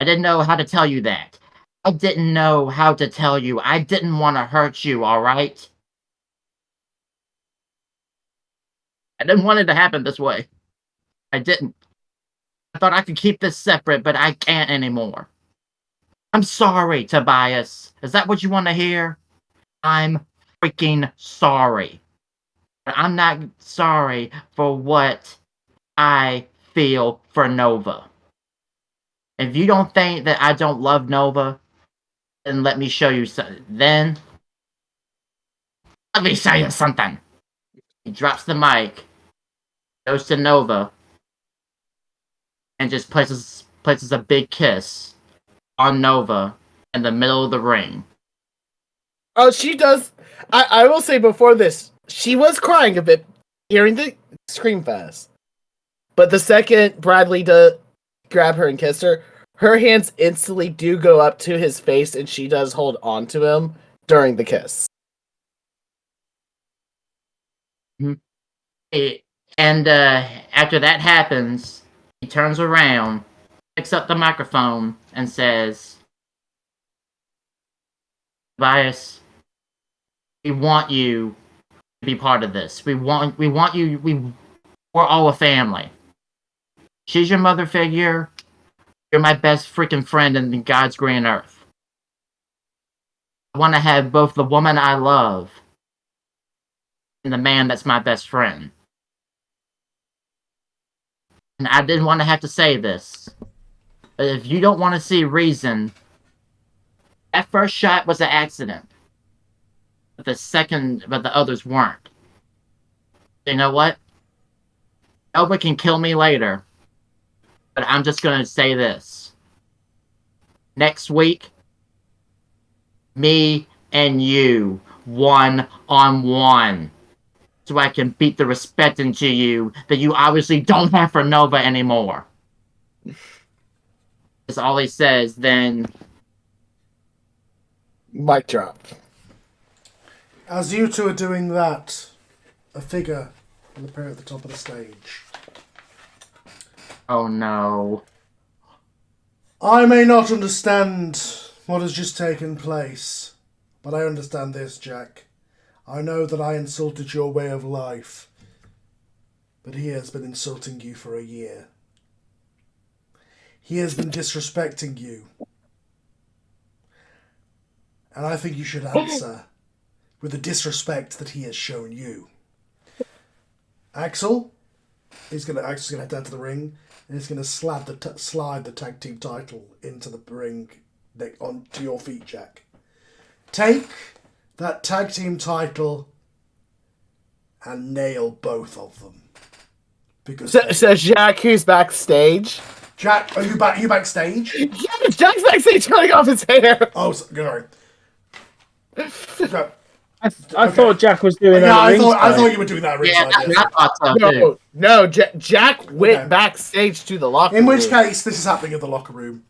I didn't know how to tell you that. I didn't know how to tell you. I didn't want to hurt you, alright? I didn't want it to happen this way. I didn't. I thought I could keep this separate, but I can't anymore. I'm sorry, Tobias. Is that what you want to hear? I'm freaking sorry. But I'm not sorry for what I feel for Nova. If you don't think that I don't love Nova, then let me show you something. Then, let me show you something. He drops the mic, goes to Nova, and just places a big kiss on Nova in the middle of the ring. Oh, she does. I will say before this, she was crying a bit hearing the scream fest. But the second Bradley does grab her and kiss her, her hands instantly do go up to his face, and she does hold on to him during the kiss. And after that happens, he turns around, picks up the microphone, and says, Tobias, we want you to be part of this. We want you. We're all a family. She's your mother figure. You're my best freaking friend in God's green earth. I want to have both the woman I love and the man that's my best friend. And I didn't want to have to say this, but if you don't want to see reason, that first shot was an accident. But the others weren't. You know what? Nobody can kill me later, but I'm just gonna say this. Next week, me and you, one-on-one. So I can beat the respect into you that you obviously don't have for Nova anymore. That's all he says, then... Mic drop. As you two are doing that, a figure will appear at the top of the stage. Oh no. I may not understand what has just taken place, but I understand this, Jack. I know that I insulted your way of life, but he has been insulting you for a year. He has been disrespecting you. And I think you should answer with the disrespect that he has shown you. Axel's gonna head down to the ring, and he's gonna slide the tag team title into the ring onto your feet, Jack. take that tag team title and nail both of them. Because So Jack, who's backstage? Jack, are you backstage? Yeah, Jack's backstage cutting off his hair. Oh, sorry. Go. I thought Jack was doing Yeah, that. I thought you were doing that. Yeah, Ringside, I thought so too. No, Jack went backstage to the locker room. In which case, this is happening in the locker room.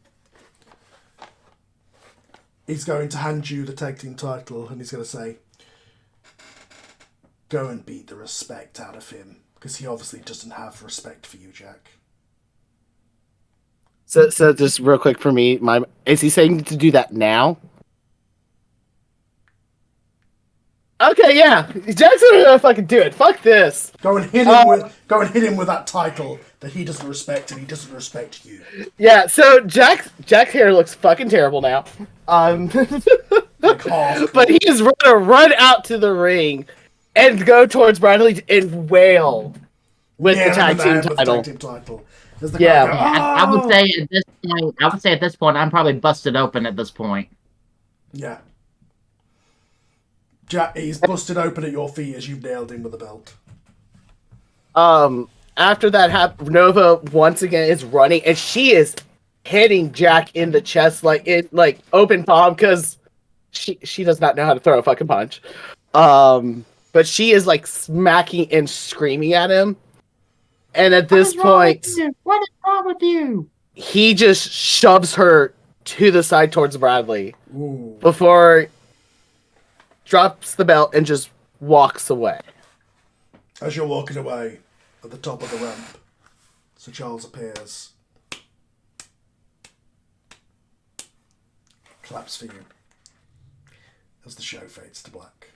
He's going to hand you the tag team title, and he's going to say, "Go and beat the respect out of him," because he obviously doesn't have respect for you, Jack. So just real quick for me, is he saying to do that now? Okay, yeah. Jackson gonna fucking do it. Fuck this. Go and hit him with that title that he doesn't respect, and he doesn't respect you. Yeah. So Jack's hair looks fucking terrible now. Like half. But he is gonna run out to the ring and go towards Bradley and wail with the tag team title. Yeah. I would say at this point. I'm probably busted open at this point. Yeah. Jack, he's busted open at your feet as you've nailed him with a belt. After that Nova once again is running, and she is hitting Jack in the chest like open palm, because she does not know how to throw a fucking punch. But she is like smacking and screaming at him. And at this point, what is wrong with you? He just shoves her to the side towards Bradley. Ooh. Before drops the belt and just walks away. As you're walking away, at the top of the ramp, Sir Charles appears. Claps for you. As the show fades to black.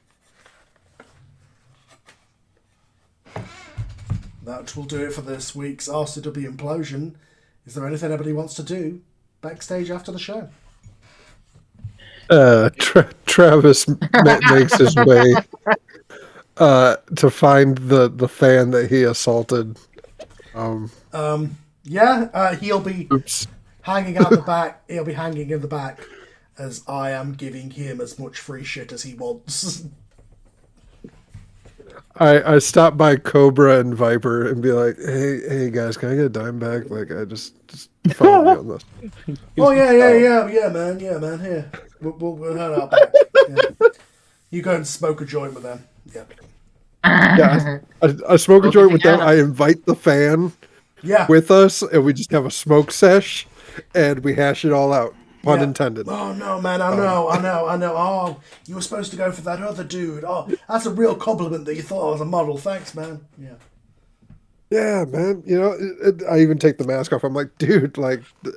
That will do it for this week's RCW Implosion. Is there anything anybody wants to do backstage after the show? Travis makes his way to find the fan that he assaulted. He'll be hanging out the back. He'll be hanging in the back as I am giving him as much free shit as he wants. I stop by Cobra and Viper and be like, hey guys, can I get a dime back? Like, I just follow me on this. Oh yeah, man, here. We'll head out back. Yeah. You go and smoke a joint with them. Yeah. Yeah, I smoke a joint with them. I invite the fan with us, and we just have a smoke sesh, and we hash it all out. Pun intended. Oh no, man! I know. Oh, you were supposed to go for that other dude. Oh, that's a real compliment that you thought I was a model. Thanks, man. Yeah. Yeah, man. You know, I even take the mask off. I'm like, dude, like, I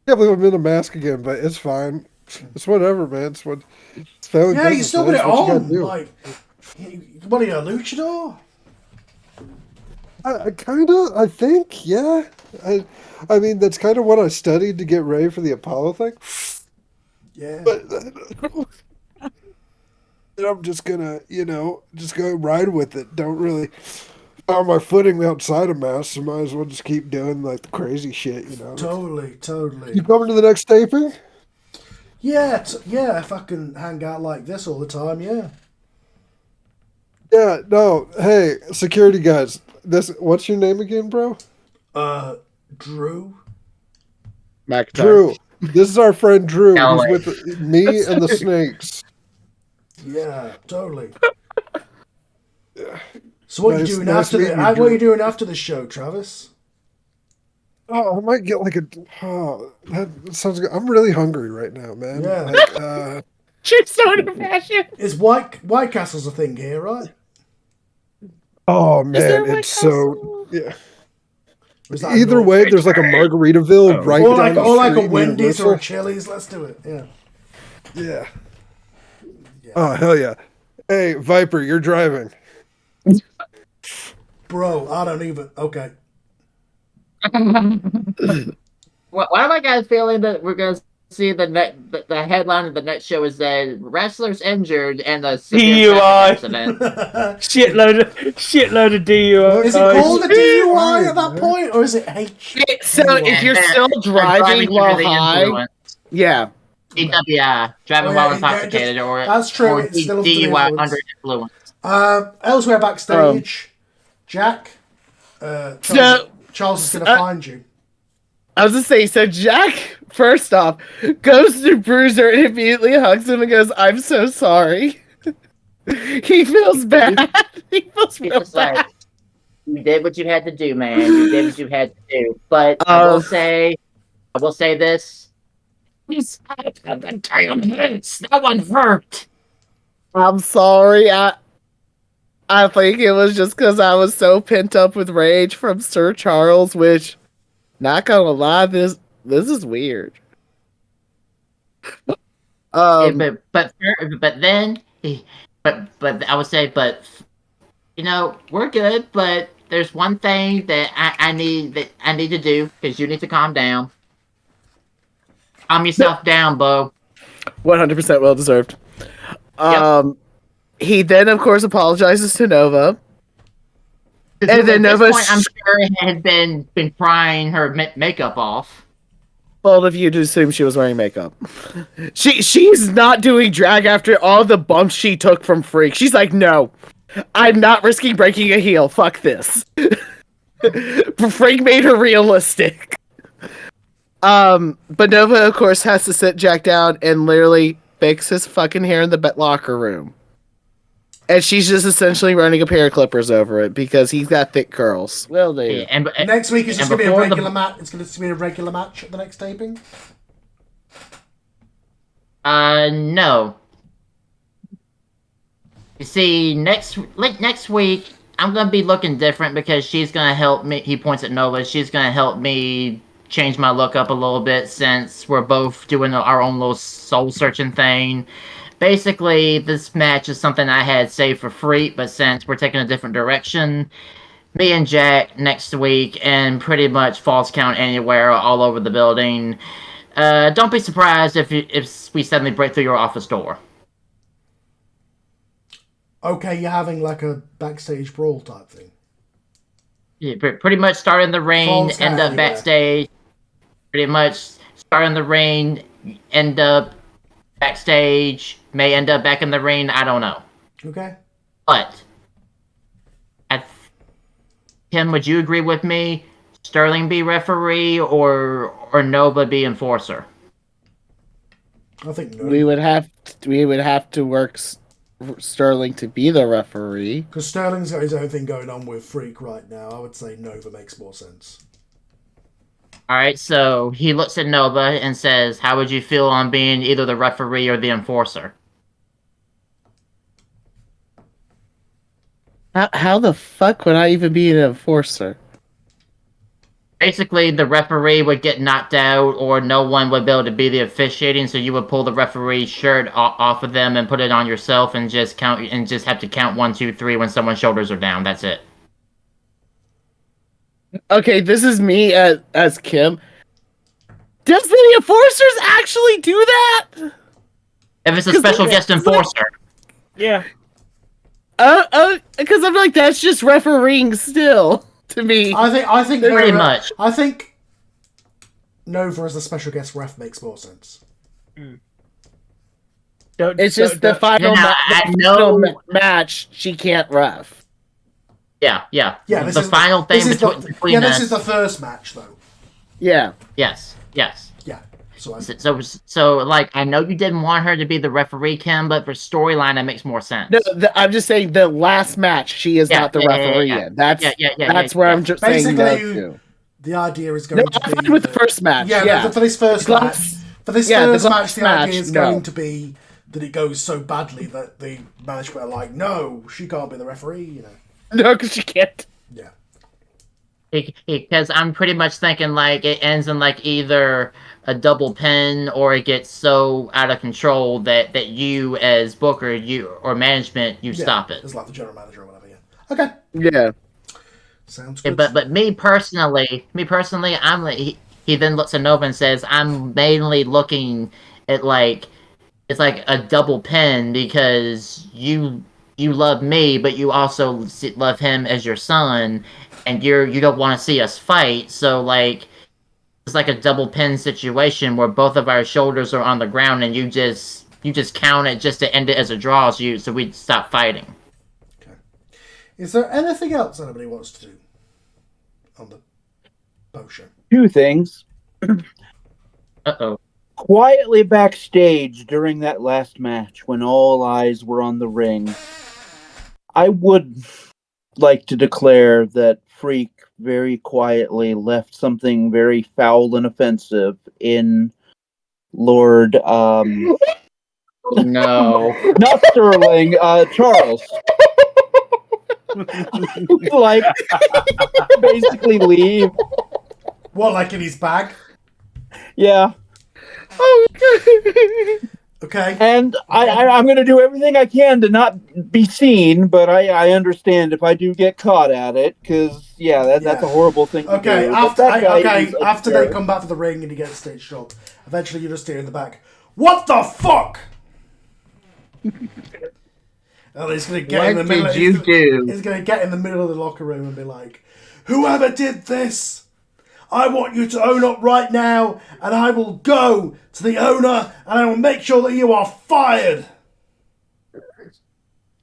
can't believe I'm in a mask again, but it's fine. It's whatever, man. It's family business, you still got it on. Like, what are you, a luchador? I think, yeah. I mean, that's kind of what I studied to get ready for the Apollo thing. Yeah. But I'm just gonna, just go ride with it. Don't really found my footing outside of mass, so might as well just keep doing like the crazy shit, Totally. You coming to the next taping? Yeah, if I can hang out like this all the time, yeah. Yeah, no. Hey, security guys. What's your name again, bro? Drew. Drew. This is our friend Drew, who's with me and the Snakes. Yeah, totally. So what are you doing after what are you doing after the show, Travis? Oh, I might get like that sounds good. I'm really hungry right now, man. Yeah. Like, She's so impassioned. Is White Castle's a thing here, right? Oh man, it's so yeah. Either way, there's like a Margaritaville right or down the or like a street, Wendy's or a Universal. Chili's. Let's do it. Yeah. Yeah. Oh hell yeah! Hey Viper, you're driving. Bro, I don't even. Okay. Why am I guys feeling that we're gonna see the headline of the next show is that wrestlers injured and the DUI accident? shitload of DUI. Is it called a DUI at that point, or is it H? So if you're still driving while high, yeah. DWI, driving Oh, while yeah, intoxicated, or that's true. or It's still under the DUI influence. under influence. Elsewhere backstage, Jack, Charles is going to find you. I was gonna say, so Jack, first off, goes to Bruiser and immediately hugs him and goes, "I'm so sorry." He feels bad. He feels real It's like, bad. you did what you had to do, man. You did what you had to do. But I will say this. He's the damn hits. That one hurt. I'm sorry. I think it was just because I was so pent up with rage from Sir Charles, which, not gonna lie, this is weird. Yeah, but then but I would say, but we're good. But there's one thing that I need to do, because you need to calm down. Calm yourself down, Bo. 100% well deserved. He then, of course, apologizes to Nova. And then At Nova, this point, I'm sure had been crying her makeup off. bold of you to assume she was wearing makeup. She's not doing drag after all the bumps she took from Freak. She's like, no, I'm not risking breaking a heel. Fuck this. Freak made her realistic. But Nova, of course, has to sit Jack down and literally fix his fucking hair in the locker room. And she's just essentially running a pair of clippers over it because he's got thick curls. Well, there. Yeah, and Next week is just going to be a before regular match. It's going to be a regular match at the next taping. No. You see, next week I'm gonna be looking different because she's gonna help me. He points at Nova. She's gonna help me change my look up a little bit since we're both doing our own little soul searching thing. Basically, this match is something I had saved for Freak, but since we're taking a different direction, me and Jack next week, and pretty much Falls Count Anywhere all over the building. Don't be surprised if we suddenly break through your office door. Okay, you're having like a backstage brawl type thing. Yeah, pretty much start in the rain, Falls end Count up Anywhere. backstage. Pretty much start in the rain, end up backstage, may end up back in the ring, I don't know. Okay. But, Kim, would you agree with me? Sterling be referee or Nova be enforcer? I think no. We would have to work Sterling to be the referee. Because Sterling's got his own thing going on with Freak right now. I would say Nova makes more sense. Alright, so he looks at Nova and says, how would you feel on being either the referee or the enforcer? How the fuck would I even be an enforcer? Basically, the referee would get knocked out, or no one would be able to be the officiating, so you would pull the referee's shirt off of them and put it on yourself and just have to count 1, 2, 3 when someone's shoulders are down. That's it. Okay, this is me as Kim. Does the enforcers actually do that? If it's a special guest enforcer. Yeah. Because I'm like, that's just refereeing still to me. I think Pretty Nova, much. I think Nova as a special guest ref makes more sense. It's just the final, final match. She can't ref. Yeah. Yeah, The final thing between this us. is the first match though. Yeah. Yes. Yeah. So, like, I know you didn't want her to be the referee, Kim, but for storyline, that makes more sense. No, I'm just saying the last match, she is not the referee yet. That's where I'm just saying no to. The idea is going to I'm be fine with the first match. Yeah, for this first match. For this first match, the idea is no. going to be that it goes so badly that the management are like, no, she can't be the referee, you know. No, because she can't. Yeah. Because I'm pretty much thinking, like, it ends in, like, either a double pin or it gets so out of control that you, as booker, or management, stop it. It's like the general manager or whatever, yeah. Okay. Yeah. Sounds good. But me personally, I'm like, he then looks at Nova and says, I'm mainly looking at, like, it's like a double pin because you love me, but you also love him as your son, and you don't want to see us fight. So, like, it's like a double pin situation where both of our shoulders are on the ground, and you just count it just to end it as a draw, so we stop fighting. Okay. Is there anything else anybody wants to do on the potion? 2 things. Uh-oh. Quietly backstage during that last match, when all eyes were on the ring, I would like to declare that Freak very quietly left something very foul and offensive in Lord, No. not Sterling, Charles. Like, basically leave. What, like in his bag? Yeah. Okay. And I'm going to do everything I can to not be seen, but I understand if I do get caught at it, because, that's a horrible thing to Okay, do. after they come back to the ring and he gets stage shot, eventually you just hear in the back, "What the fuck?" And he's going to get in the middle. What did you do? He's going to get in the middle of the locker room and be like, "Whoever did this, I want you to own up right now, and I will go to the owner, and I will make sure that you are fired."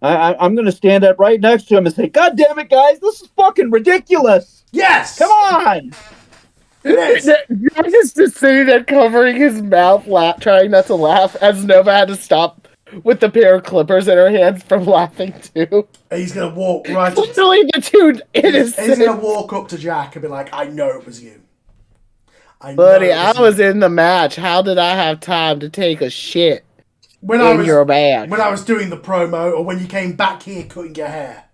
I'm going to stand up right next to him and say, "God damn it, guys, this is fucking ridiculous. Yes! Come on." It is! I just see that covering his mouth, trying not to laugh, as Nova had to stop with the pair of clippers in her hands from laughing too. He's going to walk right up. Literally the two innocent. He's going to walk up to Jack and be like, "I know it was you. Buddy, I was in the match. How did I have time to take a shit in your bag? When I was doing the promo, or when you came back here cutting your hair."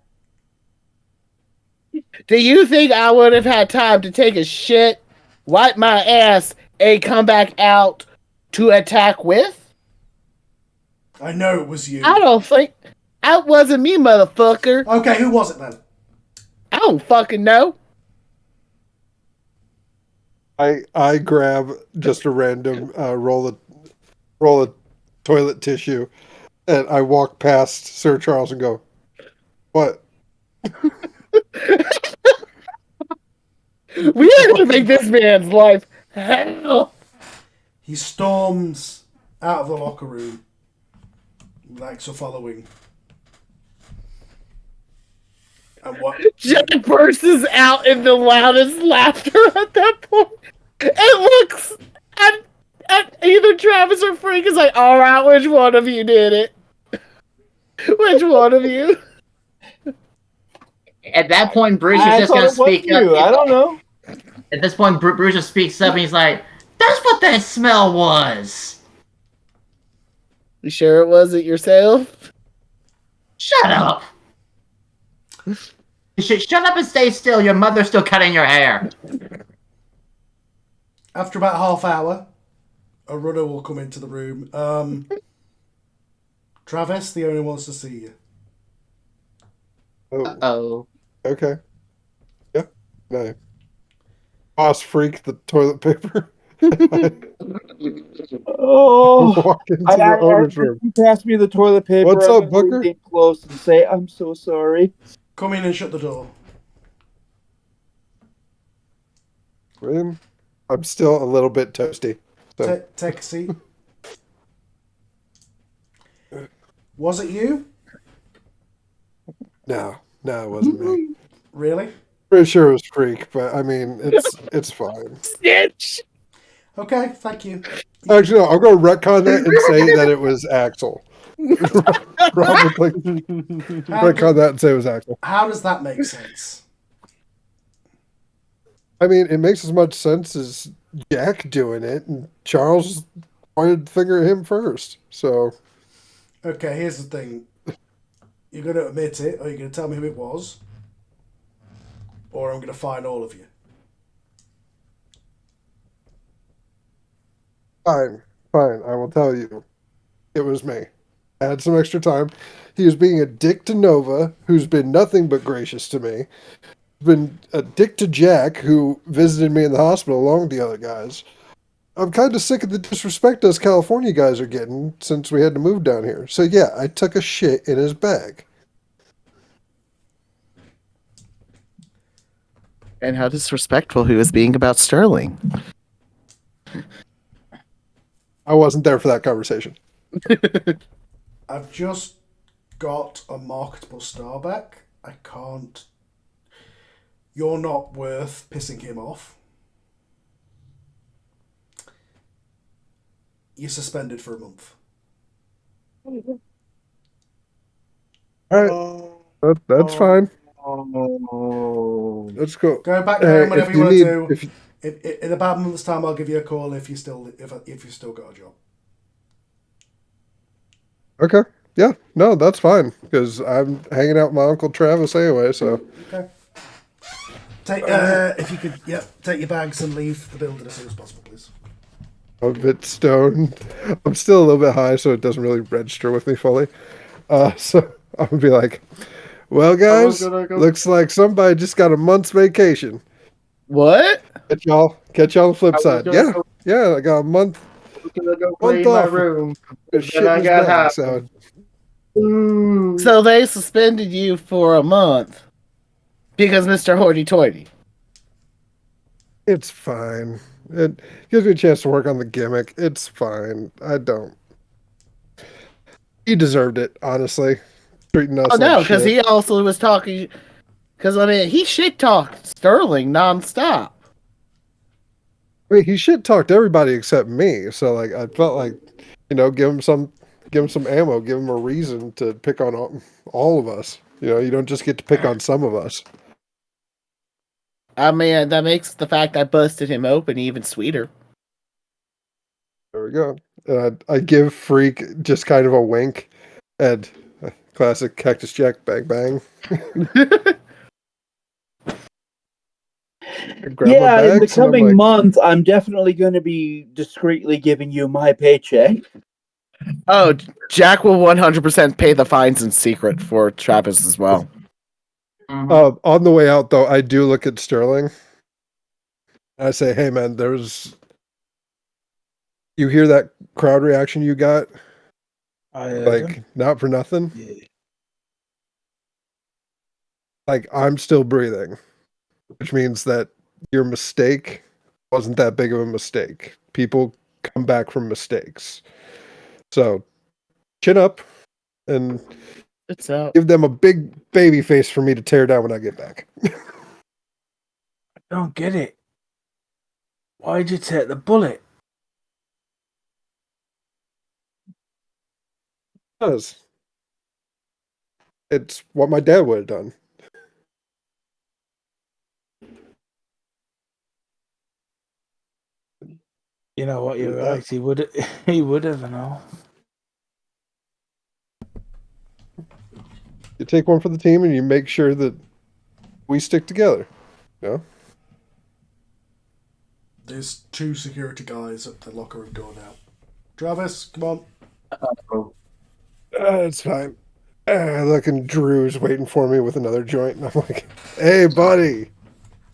Do you think I would have had time to take a shit, wipe my ass, and come back out to attack with? I know it was you. I don't think... That wasn't me, motherfucker. Okay, who was it then? I don't fucking know. I grab just a random roll of toilet tissue, and I walk past Sir Charles and go, "What?" We are going to make this man's life hell. He storms out of the locker room, like so following. And what? Jack bursts out in the loudest laughter at that point. And looks at either Travis or Frank is like, "All right, which one of you did it? Which one of you?" At that point, Bruce is just going to speak up. I don't know. At this point, Bruce just speaks up and he's like, "That's what that smell was." You sure it wasn't yourself? Shut up. You should shut up and stay still. Your mother's still cutting your hair. After about half hour, a runner will come into the room. Travis, the owner wants to see you. Uh-oh. Okay. Yeah. No. Boss Freak, the toilet paper. Oh, Walk into the owner's room. You pass me the toilet paper. What's I'm up, gonna Booker? Get close and say, "I'm so sorry." Come in and shut the door. I'm still a little bit toasty. So. Take a seat. Was it you? No, it wasn't me. Really? Pretty sure it was Freak, but I mean, it's fine. Snitch! Okay, thank you. Actually, no, I'll go retcon that and say that it was Axel. Probably retcon that and say it was Axel. How does that make sense? I mean, it makes as much sense as Jack doing it, and Charles pointed the finger at him first. So, Okay, here's the thing. You're going to admit it, or you're going to tell me who it was, or I'm going to fine all of you. fine. I will tell you. It was me. I had some extra time. He was being a dick to Nova, who's been nothing but gracious to me. Been a dick to Jack, who visited me in the hospital along with the other guys. I'm kind of sick of the disrespect us California guys are getting since we had to move down here. So yeah, I took a shit in his bag. And how disrespectful he was being about Sterling. I wasn't there for that conversation. I've just got a marketable star back. I can't. You're not worth pissing him off. You're suspended for a month. All right, that's fine. That's cool. Go back home whenever you want to do. If you, In about a month's time, I'll give you a call if you still got a job. okay, yeah, no, that's fine because I'm hanging out with my uncle Travis anyway. So Okay. Take if you could, take your bags and leave the building as soon as possible, please. I'm a bit stoned. I'm still a little bit high, so it doesn't really register with me fully. So I'm gonna be like, "Well, guys, looks like somebody just got a month's vacation." What? Catch y'all on the flip side. Yeah, I got a month. Month off. Shit in his bag, so So they suspended you for a month because Mr. Hoity-Toity. it's fine. It gives me a chance to work on the gimmick. It's fine. I don't. He deserved it, honestly. Treating us Oh no, like because shit. he also was talking. Because I mean, he shit talked Sterling nonstop. I mean, he shit talked everybody except me. So like, I felt like, give him some ammo, give him a reason to pick on all of us. You don't just get to pick on some of us. I mean, that makes the fact I busted him open even sweeter. There we go. And I give Freak just kind of a wink, and classic Cactus Jack bang bang. Grab my Yeah, in the bags, and I'm coming like, month, I'm definitely going to be discreetly giving you my paycheck. Oh, Jack will 100% pay the fines in secret for Travis as well. on the way out though, I do look at Sterling. And I say, "Hey man, you hear that crowd reaction you got? Like, not for nothing. Like, I'm still breathing, which means that your mistake wasn't that big of a mistake. People come back from mistakes. So, chin up and It's out. give them a big baby face for me to tear down when I get back." I don't get it. Why'd you take the bullet? Because it's what my dad would have done. You know what? You're right. He would. He would have. And all. You take one for the team and you make sure that we stick together. There's 2 security guys at the locker room door now. Travis, come on. It's fine. Look, and Drew's waiting for me with another joint, and I'm like, "Hey, buddy,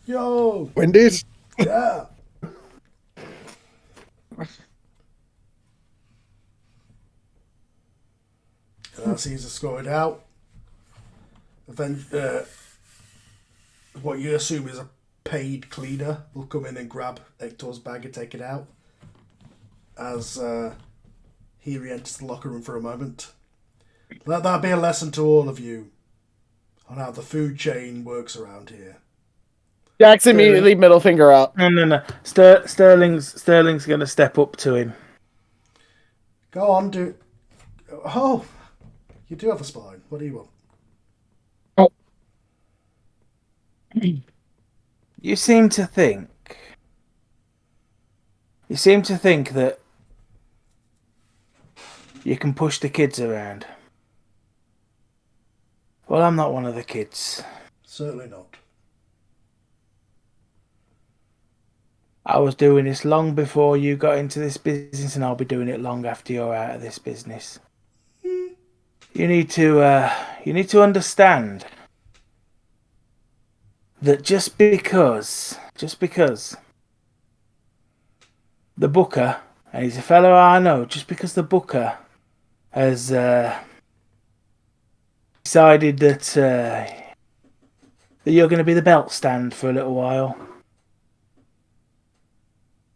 Yo! Wendy's?" Yeah! And as he's escorted out, then what you assume is a paid cleaner will come in and grab Hector's bag and take it out as he re-enters the locker room for a moment. Let that be a lesson to all of you on how the food chain works around here. Jack's immediately middle finger up. No. Sterling's going to step up to him. Go on, do. Oh, you do have a spine. What do you want? You seem to think that you can push the kids around. Well, I'm not one of the kids. Certainly not. I was doing this long before you got into this business, and I'll be doing it long after you're out of this business. You need to understand that just because the Booker, and he's a fellow I know, just because the Booker has decided that you're going to be the belt stand for a little while,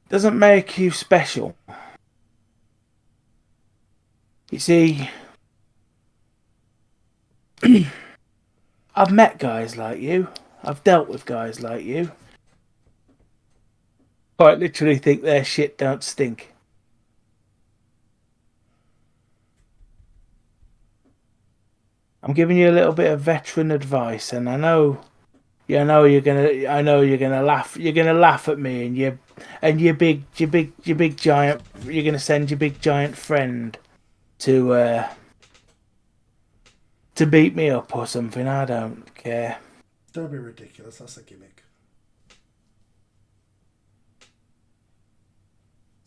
doesn't make you special. You see, I've met guys like you. I've dealt with guys like you. Quite literally think their shit don't stink. I'm giving you a little bit of veteran advice, and I know you're gonna laugh. You're gonna laugh at me, and your big giant. You're gonna send your big giant friend to beat me up or something. I don't care. Don't be ridiculous. That's a gimmick.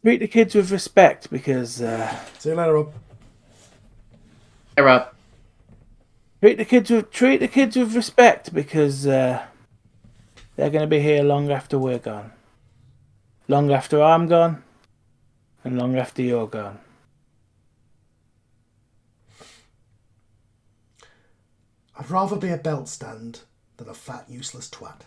Treat the kids with respect because. See you later, Rob. Hey, Rob. Treat the kids with respect because they're going to be here long after we're gone, long after I'm gone, and long after you're gone. I'd rather be a belt stand than a fat, useless twat.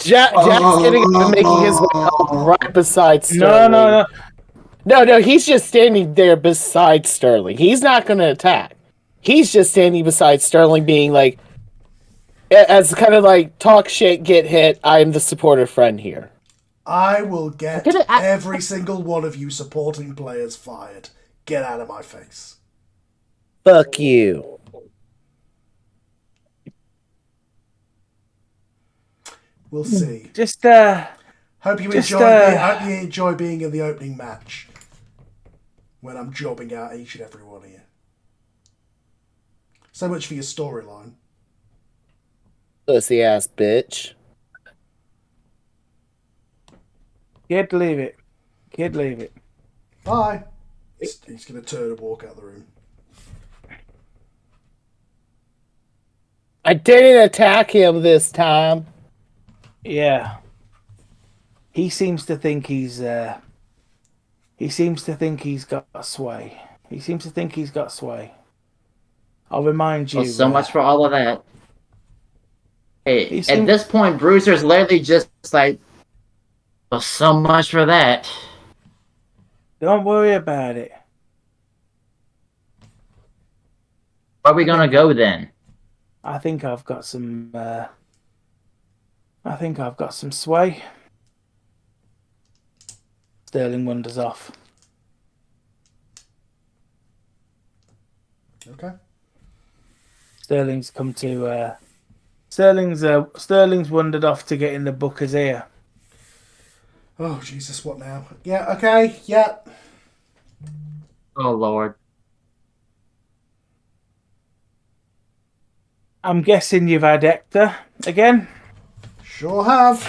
Jack's getting up and making his way up right beside Sterling. No, he's just standing there beside Sterling. He's not going to attack. He's just standing beside Sterling being like, as kind of like, talk shit, get hit, I'm the supportive friend here. I will get every single one of you supporting players fired. Get out of my face. Fuck you. We'll see. Just hope you enjoy being in the opening match when I'm jobbing out each and every one of you. So much for your storyline. Pussy ass bitch. Kid, leave it. Kid, leave it. Bye. He's going to turn and walk out the room. I didn't attack him this time. Yeah. He seems to think he's got sway. He seems to think he's got sway. I'll remind you. Well, so much for all of that. Hey, at this point, Bruiser's literally just like, well, so much for that. Don't worry about it. Where are we gonna go then? I think I've got some. Sway. Sterling wanders off. Okay. Sterling's come to. Sterling's wandered off to get in the Booker's ear. Oh Jesus! What now? Yeah. Okay. Yeah. Oh Lord. I'm guessing you've had Hector again. Sure have.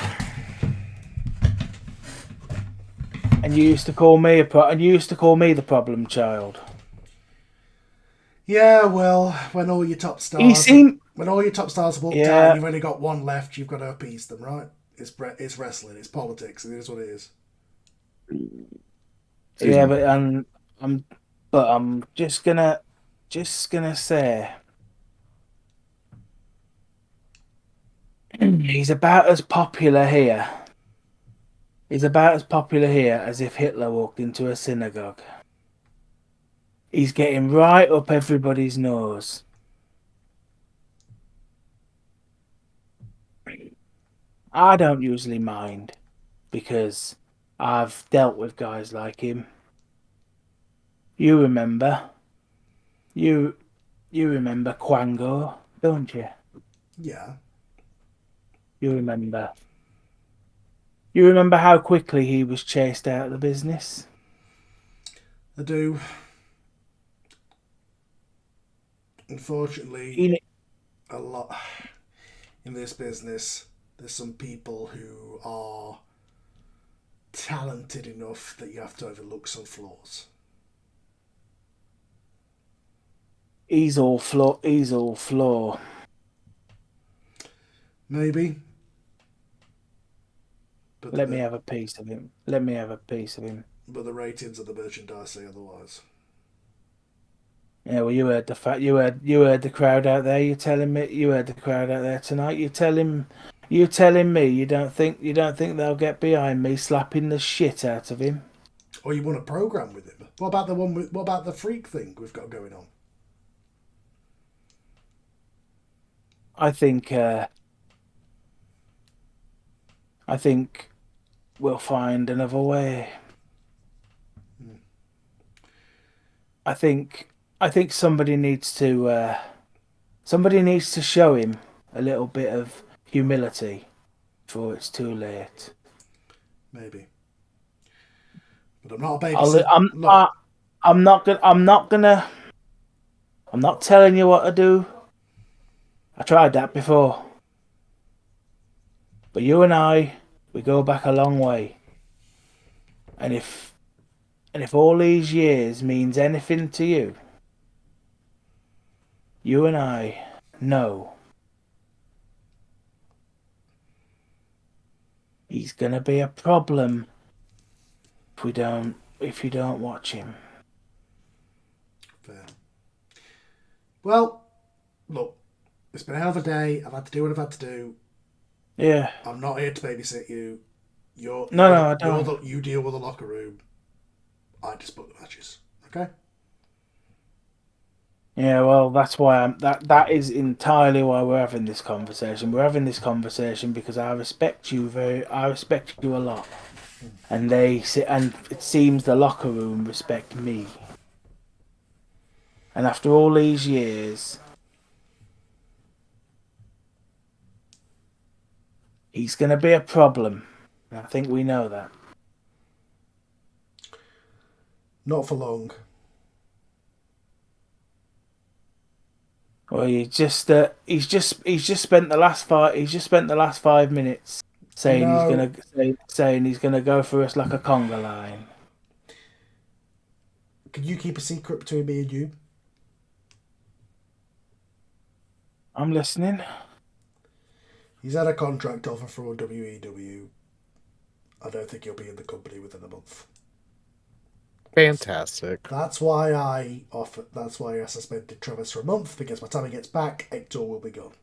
And you used to call me the problem child. Yeah, well, when all your top stars when all your top stars have walked out, and you've only got one left. You've got to appease them, right? It's wrestling. It's politics. It is what it is. Yeah, but I'm just gonna say he's about as popular here. He's about as popular here as if Hitler walked into a synagogue. He's getting right up everybody's nose. I don't usually mind because I've dealt with guys like him. You remember Quango, don't you? Yeah. You remember how quickly he was chased out of the business? I do. Unfortunately, a lot in this business, there's some people who are talented enough that you have to overlook some flaws. He's all flaw. Maybe. But Let me have a piece of him. But the ratings of the merchandise say otherwise. Yeah, well, you heard the crowd out there. You're telling me you heard the crowd out there tonight. You're telling You telling me you don't think they'll get behind me slapping the shit out of him? Or you want a program with him? What about the freak thing we've got going on? I think we'll find another way. I think somebody needs to show him a little bit of humility before it's too late. Maybe. But I'm not a babysitter. I'm not telling you what to do. I tried that before. But you and I, we go back a long way. And if all these years means anything to you, you and I know he's gonna be a problem if you don't watch him. Fair. Well, look, it's been a hell of a day. I've had to do what I've had to do. Yeah. I'm not here to babysit you. I don't. You deal with the locker room. I just book the matches. Okay? Yeah, well, that's why that is entirely why we're having this conversation. We're having this conversation because I respect you a lot, and it seems the locker room respect me. And after all these years, he's going to be a problem. And I think we know that. Not for long. Well, he's just spent the last 5 minutes saying he's gonna go for us like a conga line. Could you keep a secret between me and you? I'm listening. He's had a contract offer for WEW. I don't think he'll be in the company within a month. Fantastic. That's why I suspended Travis for a month, because by the time he gets back, Hector will be gone.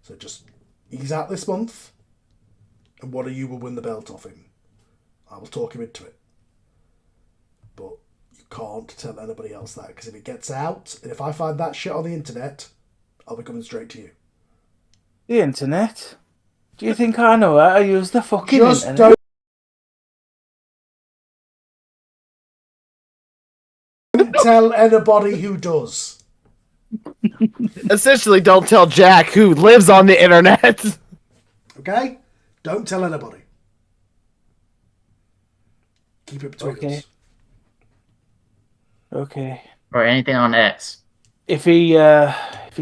So he's out this month, and one of you will win the belt off him. I will talk him into it. But you can't tell anybody else that, because if it gets out, and if I find that shit on the internet, I'll be coming straight to you. The internet? Do you think I know how to use the fucking Just internet? Don't tell anybody who does. Essentially, don't tell Jack, who lives on the internet. Okay? Don't tell anybody. Keep it between us. Okay. Or anything on X. If he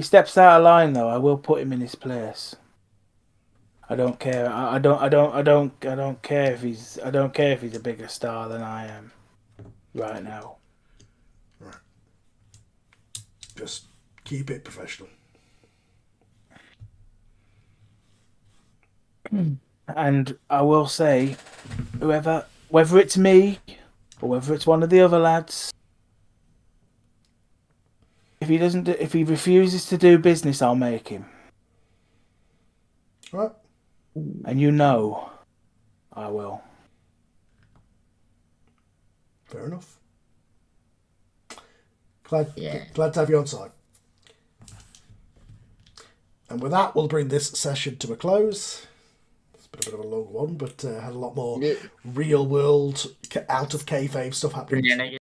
steps out of line, though, I will put him in his place. I don't care. I don't care if he's a bigger star than I am right now. Right. Just keep it professional. And I will say, whether it's me or whether it's one of the other lads, if he refuses to do business, I'll make him. Right. And you know, I will. Fair enough. Glad to have you on side. And with that, we'll bring this session to a close. It's been a bit of a long one, but had a lot more real world, out of kayfabe stuff happening.